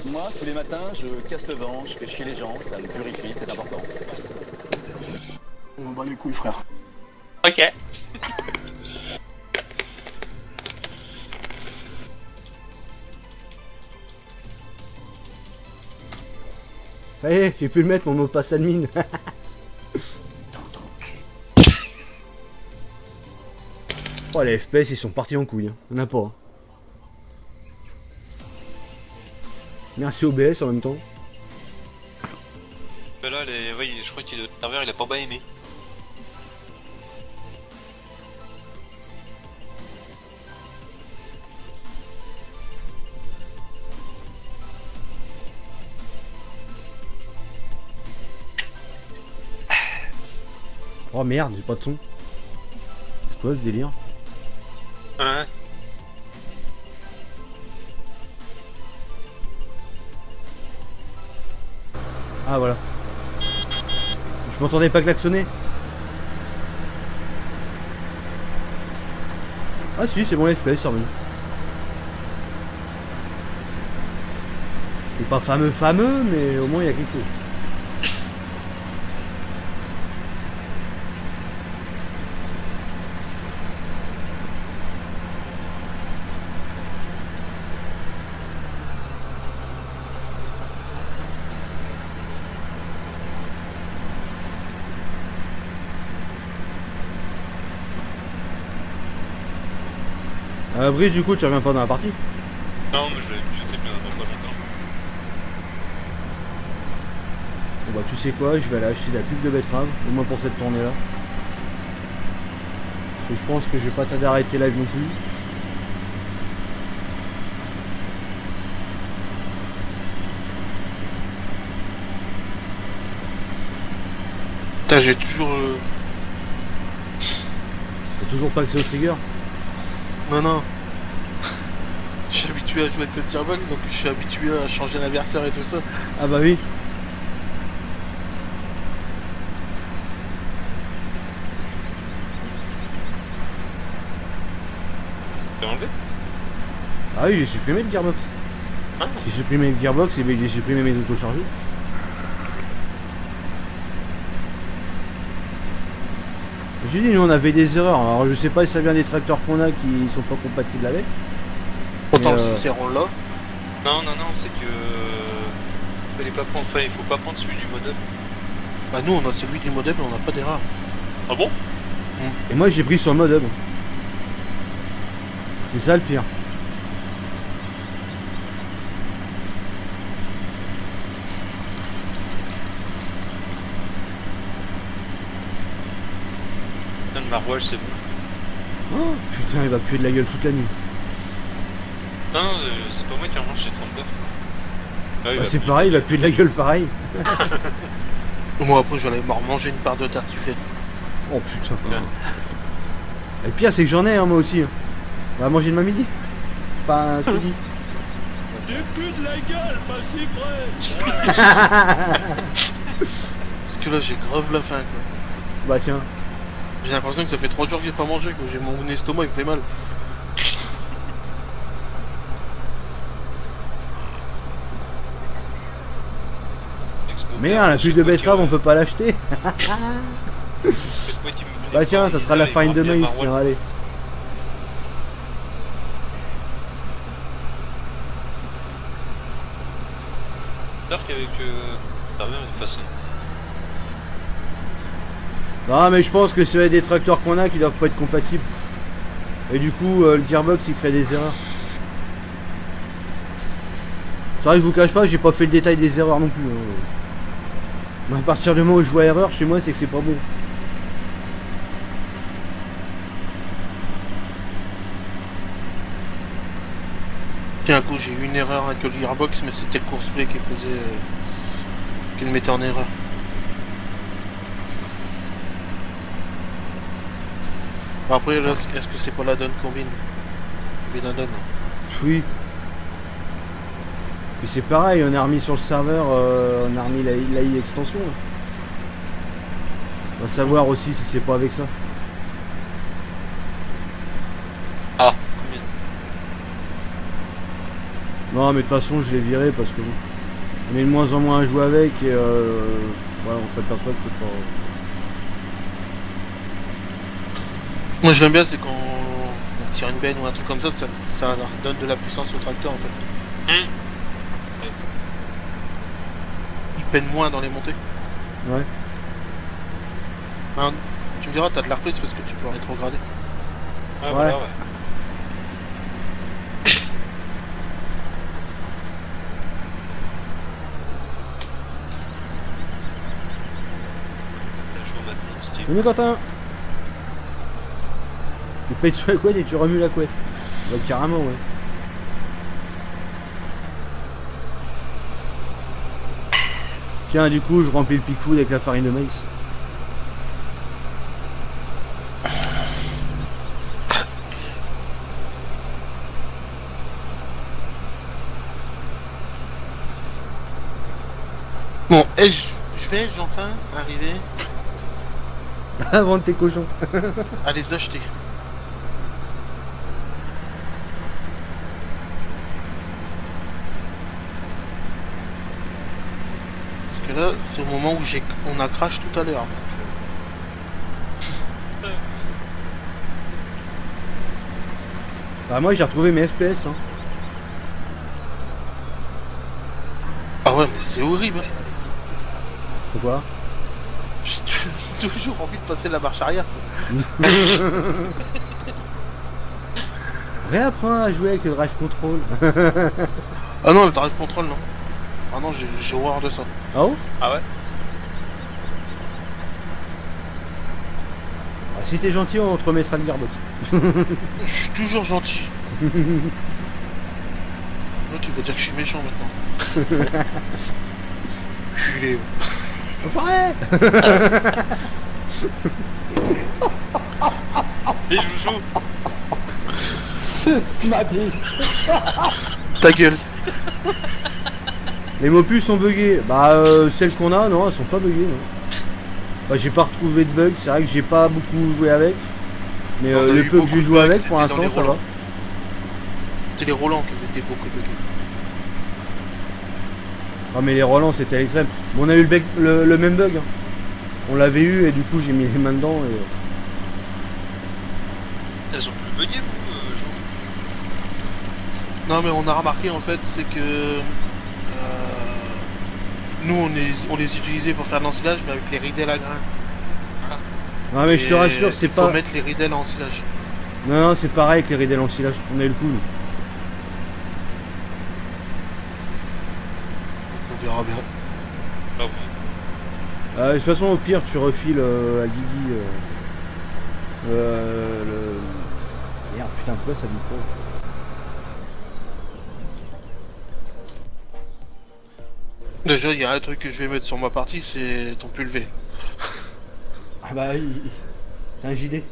Moi, moi, tous les matins, je casse le vent, je fais chier les gens, ça me purifie, c'est important. On bat les couilles, frère. Ok. Ça y est, j'ai pu le mettre mon mot de passe admin. Oh les FPS ils sont partis en couille, hein. On n'a pas. Hein. Merci OBS en même temps. Là, oui, je crois que le serveur il a pas aimé. Oh merde, j'ai pas de son. C'est quoi ce délire? Ouais. Ah voilà. Je m'entendais pas klaxonner. Ah si, c'est bon, les FPS, c'est revenu. C'est pas fameux, mais au moins il y a quelque chose. Brice, du coup, tu reviens pas dans la partie? Non, mais j'étais bien dans pas longtemps. Bon bah tu sais quoi, je vais aller acheter de la pub de betterave, au moins pour cette tournée là. Parce que je pense que je vais pas tarder à arrêter live non plus. Putain, j'ai toujours... T'as toujours pas accès au trigger? Non. Je suis habitué à jouer avec le Gearbox, donc je suis habitué à changer l'inverseur et tout ça. Ah bah oui. T'as enlevé? Ah oui, j'ai supprimé le Gearbox. Ah. J'ai supprimé le Gearbox et j'ai supprimé mes autochargés. J'ai dit, nous on avait des erreurs, alors je sais pas si ça vient des tracteurs qu'on a qui sont pas compatibles avec. Pourtant le Cicéron là. Non, c'est que... il faut pas prendre celui du modem. Bah nous on a celui du modem et on n'a pas d'erreur. Ah bon? Et moi j'ai pris sur le modem. C'est ça le pire. Le maroilles c'est bon. Oh, putain, il va puer de la gueule toute la nuit. Non, c'est pas moi qui en mange, c'est 39. Ah, bah, c'est pareil, il va puer de la gueule pareil. Moi après je vais aller me remanger une part de tartiflette. Oh putain. Et le pire c'est que j'en ai hein, moi aussi. On va manger de ma midi. Pas un midi. J'ai plus de la gueule, pas si près. Parce que là j'ai grave la faim quoi. Bah tiens. J'ai l'impression que ça fait 3 jours que j'ai pas mangé, que j'ai mon estomac il me fait mal. Merde, la pub de betterave on peut pas l'acheter. Bah tiens, ça sera la farine de maïs, tiens, allez. J'espère qu'avec ça revient de façon. Non mais je pense que c'est des tracteurs qu'on a qui doivent pas être compatibles. Et du coup le Gearbox il crée des erreurs. C'est vrai que je vous cache pas, j'ai pas fait le détail des erreurs non plus. Mais à partir du moment où je vois erreur chez moi c'est que c'est pas bon. Tiens, un coup j'ai eu une erreur avec le Gearbox mais c'était le course-play qui faisait... qui le mettait en erreur. Après là, est-ce que c'est pas la donne combine? La donne. Oui. Puis c'est pareil, on a remis sur le serveur, on a remis l'AI extension. Là. On va savoir aussi si c'est pas avec ça. Ah. Non mais de toute façon je l'ai viré parce que bon. On est de moins en moins à jouer avec et ouais, on s'aperçoit que c'est pas... Moi je l'aime bien, c'est quand on tire une benne ou un truc comme ça, ça donne de la puissance au tracteur en fait. Il peine moins dans les montées. Ouais. Hein, tu me diras, t'as de la reprise parce que tu peux rétrograder. Ouais, voilà, ouais. Salut Quentin. Tu payes sur la couette et tu remues la couette. Bah carrément ouais. Tiens du coup je remplis le pick food avec la farine de maïs. Bon, et je vais enfin arriver à vendre tes cochons. à les acheter. Parce que là, c'est au moment où on a crash tout à l'heure. Bah moi j'ai retrouvé mes FPS hein. Ah ouais mais c'est horrible. Pourquoi? J'ai toujours envie de passer la marche arrière. Réapprends à jouer avec le drive control. Ah non, le drive control non. Ah non, j'ai horreur de ça. Ah oh? Ah ouais? Ah, si t'es gentil, on te remettra le gearbox. Je suis toujours gentil. Donc il va dire que je suis méchant maintenant. Culé. Enfoiré. Et Joujou. C'est ma vie. Ta gueule. Les mopus sont buggés. Bah celles qu'on a, non, elles sont pas buggées. Non. Enfin, j'ai pas retrouvé de bug. C'est vrai que j'ai pas beaucoup joué avec. Mais le peu que j'ai joué avec, pour l'instant, ça va. C'est les Roland qui étaient beaucoup buggés. Ah mais les Roland c'était à l'extrême. Bon, on a eu le même bug. Hein. On l'avait eu et du coup j'ai mis les mains dedans et... Elles sont plus buggées vous Non mais on a remarqué en fait c'est que nous on les utilisait pour faire de l'ensilage mais avec les ridelles à grains. Non mais je te rassure c'est pas... Faut mettre les ridelles en ensilage. Non c'est pareil avec les ridelles en ensilage. On a eu le coup nous. On verra bien. Ah ouais. De toute façon au pire tu refiles à Guigui Merde putain pourquoi ça dit pas. Déjà il y a un truc que je vais mettre sur ma partie c'est ton pulvé. Ah bah c'est un JD.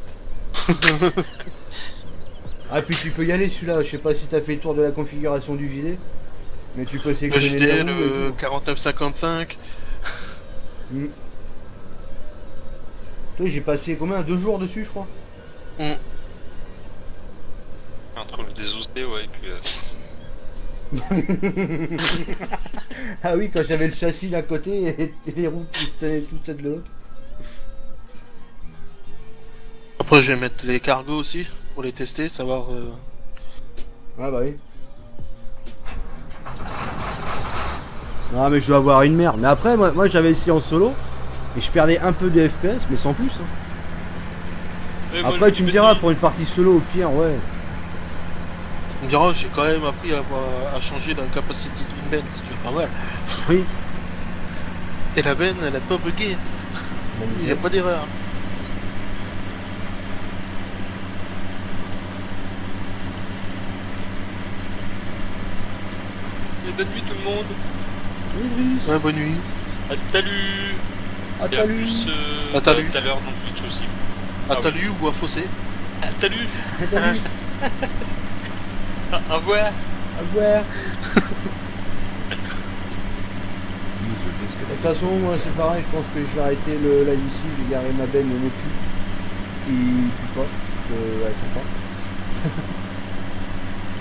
Ah puis tu peux y aller celui-là, je sais pas si t'as fait le tour de la configuration du JD. Mais tu peux sélectionner le JD, les roues le 4955. Toi j'ai passé combien? 2 jours dessus je crois. Entre le désossé ouais et puis... Ah oui quand j'avais le châssis d'un côté et les roues qui se tenaient toutes de l'autre. Après je vais mettre les cargos aussi pour les tester, savoir... Ah bah oui. Ah mais je dois avoir une merde. Mais après moi j'avais essayé en solo et je perdais un peu de FPS mais sans plus. Hein. Après tu me diras pour une partie solo au pire ouais. Tu me diras j'ai quand même appris à changer la capacité d'une benne, c'est toujours pas mal. Oui. Et la benne elle a pas bugué. Il n'y a pas d'erreur. Et bonne nuit tout le monde. Oui, Brice. Ouais, bonne nuit. À Talu. À Talu. À Talu. Tout à l'heure dans Twitch aussi. À Talu ou à Fossé. À Talu. Au revoir. Au revoir. De toute façon, moi c'est pareil, je pense que je vais arrêter le live ici, je vais garer ma benne et mes culs. Qui puent pas, parce qu'elles sont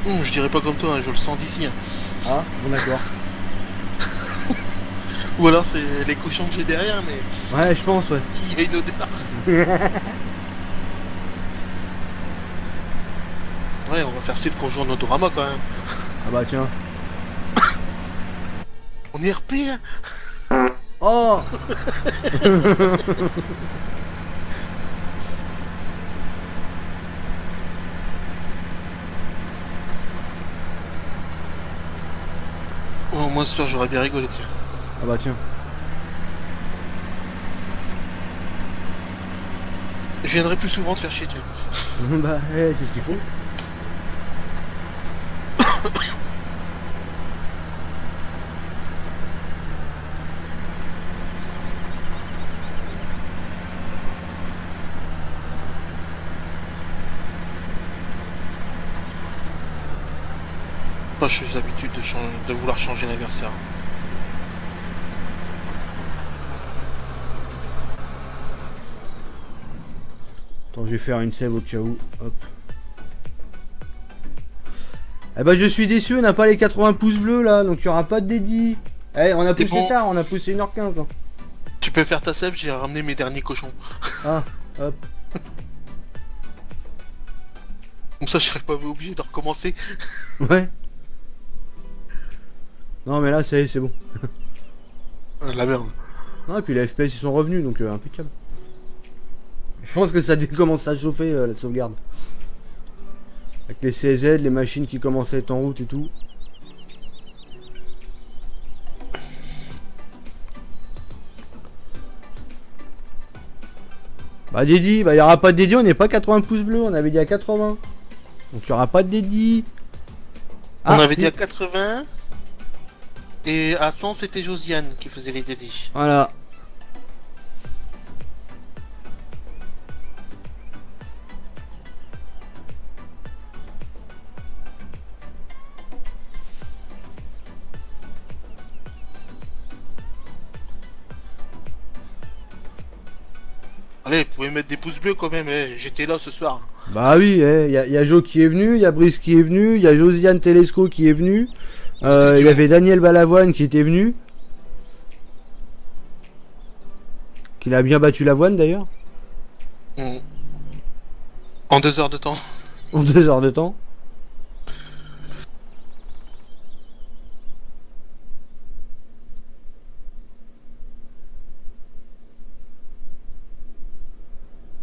pas. Je dirais pas comme toi, hein, je le sens d'ici. Hein. Ah, bon d'accord. Ou alors c'est les cochons que j'ai derrière, mais... Ouais, je pense, ouais. Il y a une odeur. Ouais, on va faire suite qu'on joue en Odorama quand même. Ah bah tiens. On est RP, hein. Oh. Oh, moi ce soir j'aurais bien rigolé, tiens. Ah bah tiens. Je viendrai plus souvent te faire chier, tiens. Bah, c'est ce qu'il faut. Moi, je suis l'habitude de vouloir changer l'anniversaire. Attends, je vais faire une save au cas où. Hop. Eh bah, je suis déçu, on n'a pas les 80 pouces bleus là, donc il n'y aura pas de dédit. Eh, on a poussé bon. tard, on a poussé 1h15. Hein. Tu peux faire ta save, j'ai ramené mes derniers cochons. Ah, hop. Comme ça, je serais pas obligé de recommencer. Ouais. Non, mais là, c'est bon. La merde. Non, et puis les FPS ils sont revenus, donc impeccable. Je pense que ça commence à chauffer la sauvegarde. Avec les CZ, les machines qui commencent à être en route et tout. Bah dédit, bah il n'y aura pas de dédit, on n'est pas 80 pouces bleus, on avait dit à 80. Donc il n'y aura pas de dédit. On avait dit à 80. Et à 100 c'était Josiane qui faisait les dédits. Voilà. Allez, vous pouvez mettre des pouces bleus quand même, j'étais là ce soir. Bah oui, il y a Joe qui est venu, il y a Brice qui est venu, il y a Josiane Telesco qui est venu. Il y avait Daniel Balavoine qui était venu. Qu'il a bien battu l'avoine d'ailleurs. En 2 heures de temps. En 2 heures de temps.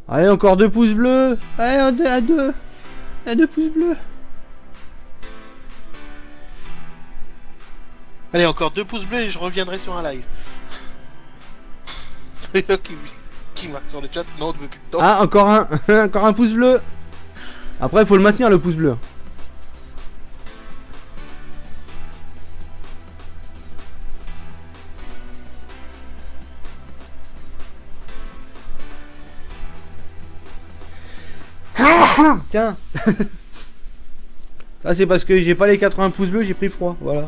Allez, encore 2 pouces bleus. Allez, à 2 pouces bleus. Allez, encore 2 pouces bleus et je reviendrai sur un live. C'est là qui marque sur le chat. Non, on ne veut plus de temps. Ah, encore un. Encore un pouce bleu. Après, il faut le maintenir, le pouce bleu. Tiens. Ça, c'est parce que j'ai pas les 80 pouces bleus, j'ai pris froid. Voilà.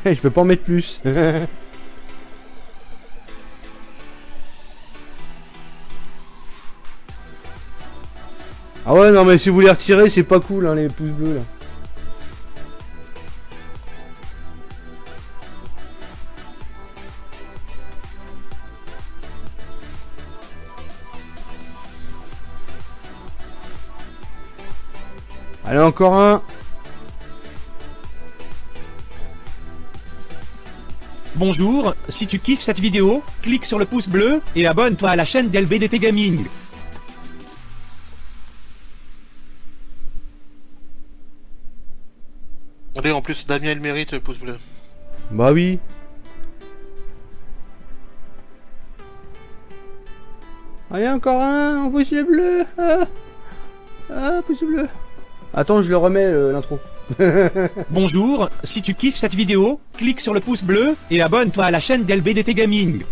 Je peux pas en mettre plus. Ah ouais, non mais si vous les retirez, c'est pas cool hein, les pouces bleus là. Allez, encore un. Bonjour, si tu kiffes cette vidéo, clique sur le pouce bleu et abonne-toi à la chaîne d'LBDT Gaming. Allez, en plus Damien il mérite le pouce bleu. Bah oui. Allez, encore un pouce bleu. Pouce bleu. Attends, je le remets l'intro. Bonjour, si tu kiffes cette vidéo, clique sur le pouce bleu et abonne-toi à la chaîne d'LBDT Gaming.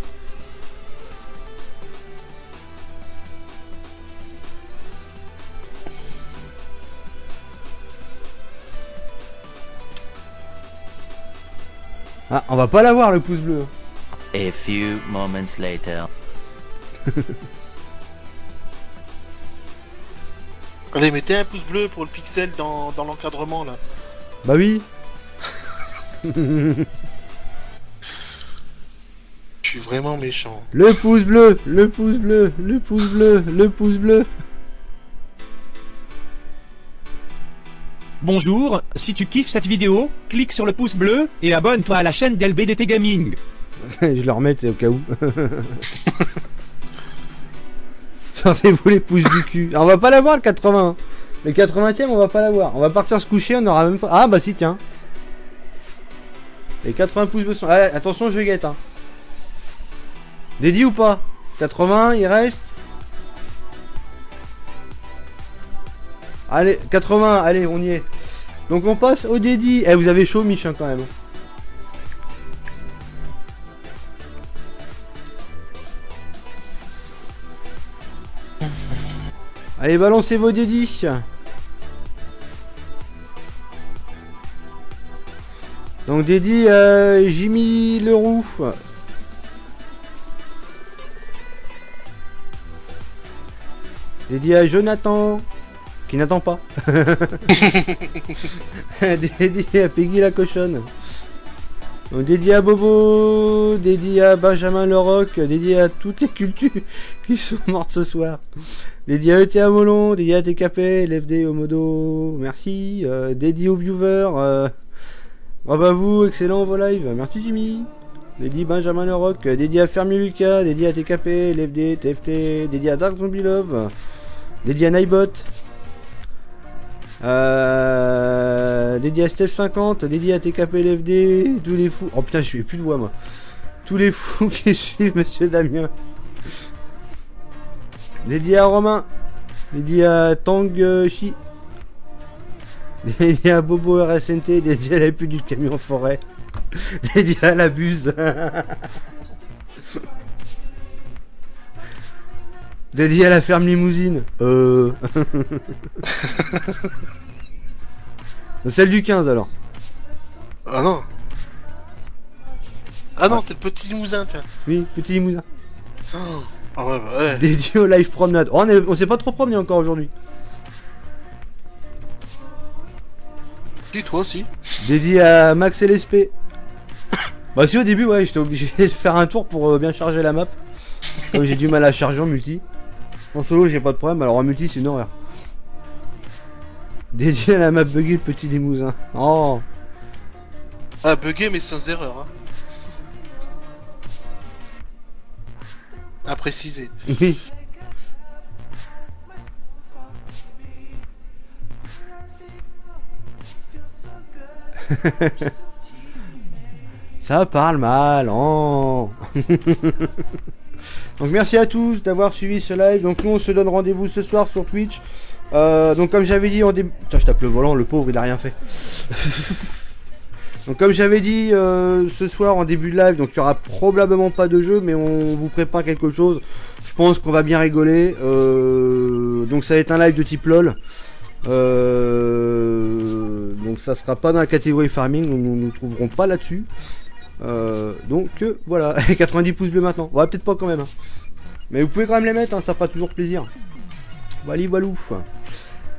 Ah, on va pas l'avoir le pouce bleu. A few moments later. Allez, mettez un pouce bleu pour le pixel dans l'encadrement là. Bah oui. Je suis vraiment méchant. Le pouce bleu, le pouce bleu, le pouce bleu, le pouce bleu. Bonjour, si tu kiffes cette vidéo, clique sur le pouce bleu et abonne-toi à la chaîne d'LBDT Gaming. Je le remets, c'est au cas où. Sortez-vous les pouces du cul. Alors, on va pas l'avoir le 80. Le 80ème, on va pas l'avoir. On va partir se coucher, on aura même pas. Ah bah si, tiens. Les 80 pouces bleus sont. Allez, attention, je guette. Hein. Dédié ou pas? 80, il reste. Allez, 80, allez, on y est. Donc on passe au dédi. Eh, vous avez chaud, Michin, quand même. Allez, balancez vos dédis. Donc dédi Jimmy Leroux. Dédié à Jonathan, qui n'attend pas. Dédié à Peggy la cochonne. Donc dédié à Bobo, dédié à Benjamin Leroc, dédié à toutes les cultures qui sont mortes ce soir. Dédié à ETA Molon, dédié à TKP, LFD Omodo, merci. Dédié aux viewers, bravo à vous, excellent vos lives, merci Jimmy. Dédié Benjamin Leroc, dédié à Fermier Lucas, dédié à TKP, LFD, TFT, dédié à Dark Zombie Love, dédié à Nightbot, dédié à Steph50, dédié à TKP, LFD, tous les fous. Oh putain, je suis plus de voix moi. Tous les fous qui suivent Monsieur Damien. Dédié à Romain, dédié à Tang Chi, dédié à Bobo RSNT, dédié à la pute du camion forêt, dédié à la buse, dédié à la ferme limousine, celle du 15 alors. Ah non. Ah non, c'est le petit limousin, tiens. Oui, petit limousin. Oh. Ah ouais, bah ouais. Dédié au live promenade. Oh, on s'est pas trop promené encore aujourd'hui. Si, toi aussi. Dédié à Max LSP. Bah si, au début, ouais, j'étais obligé de faire un tour pour bien charger la map. Comme j'ai du mal à charger en multi. En solo, j'ai pas de problème, alors en multi, c'est une horreur. Dédié à la map buggée, le petit limousin. Oh. Ah, buggé, mais sans erreur, hein. À préciser. Oui. Ça parle mal, oh. Donc merci à tous d'avoir suivi ce live. Donc nous on se donne rendez-vous ce soir sur Twitch. Donc comme j'avais dit en début... Putain, je tape le volant, le pauvre il a rien fait. Donc comme j'avais dit ce soir en début de live, donc il n'y aura probablement pas de jeu, mais on vous prépare quelque chose. Je pense qu'on va bien rigoler. Donc ça va être un live de type LOL. Donc ça sera pas dans la catégorie farming, donc nous ne trouverons pas là-dessus. Donc voilà, 90 pouces bleus maintenant. Ouais, peut-être pas quand même. Hein. Mais vous pouvez quand même les mettre, hein, ça fera toujours plaisir. Voilà, walou.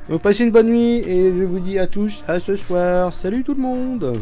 Donc passez une bonne nuit et je vous dis à tous à ce soir. Salut tout le monde.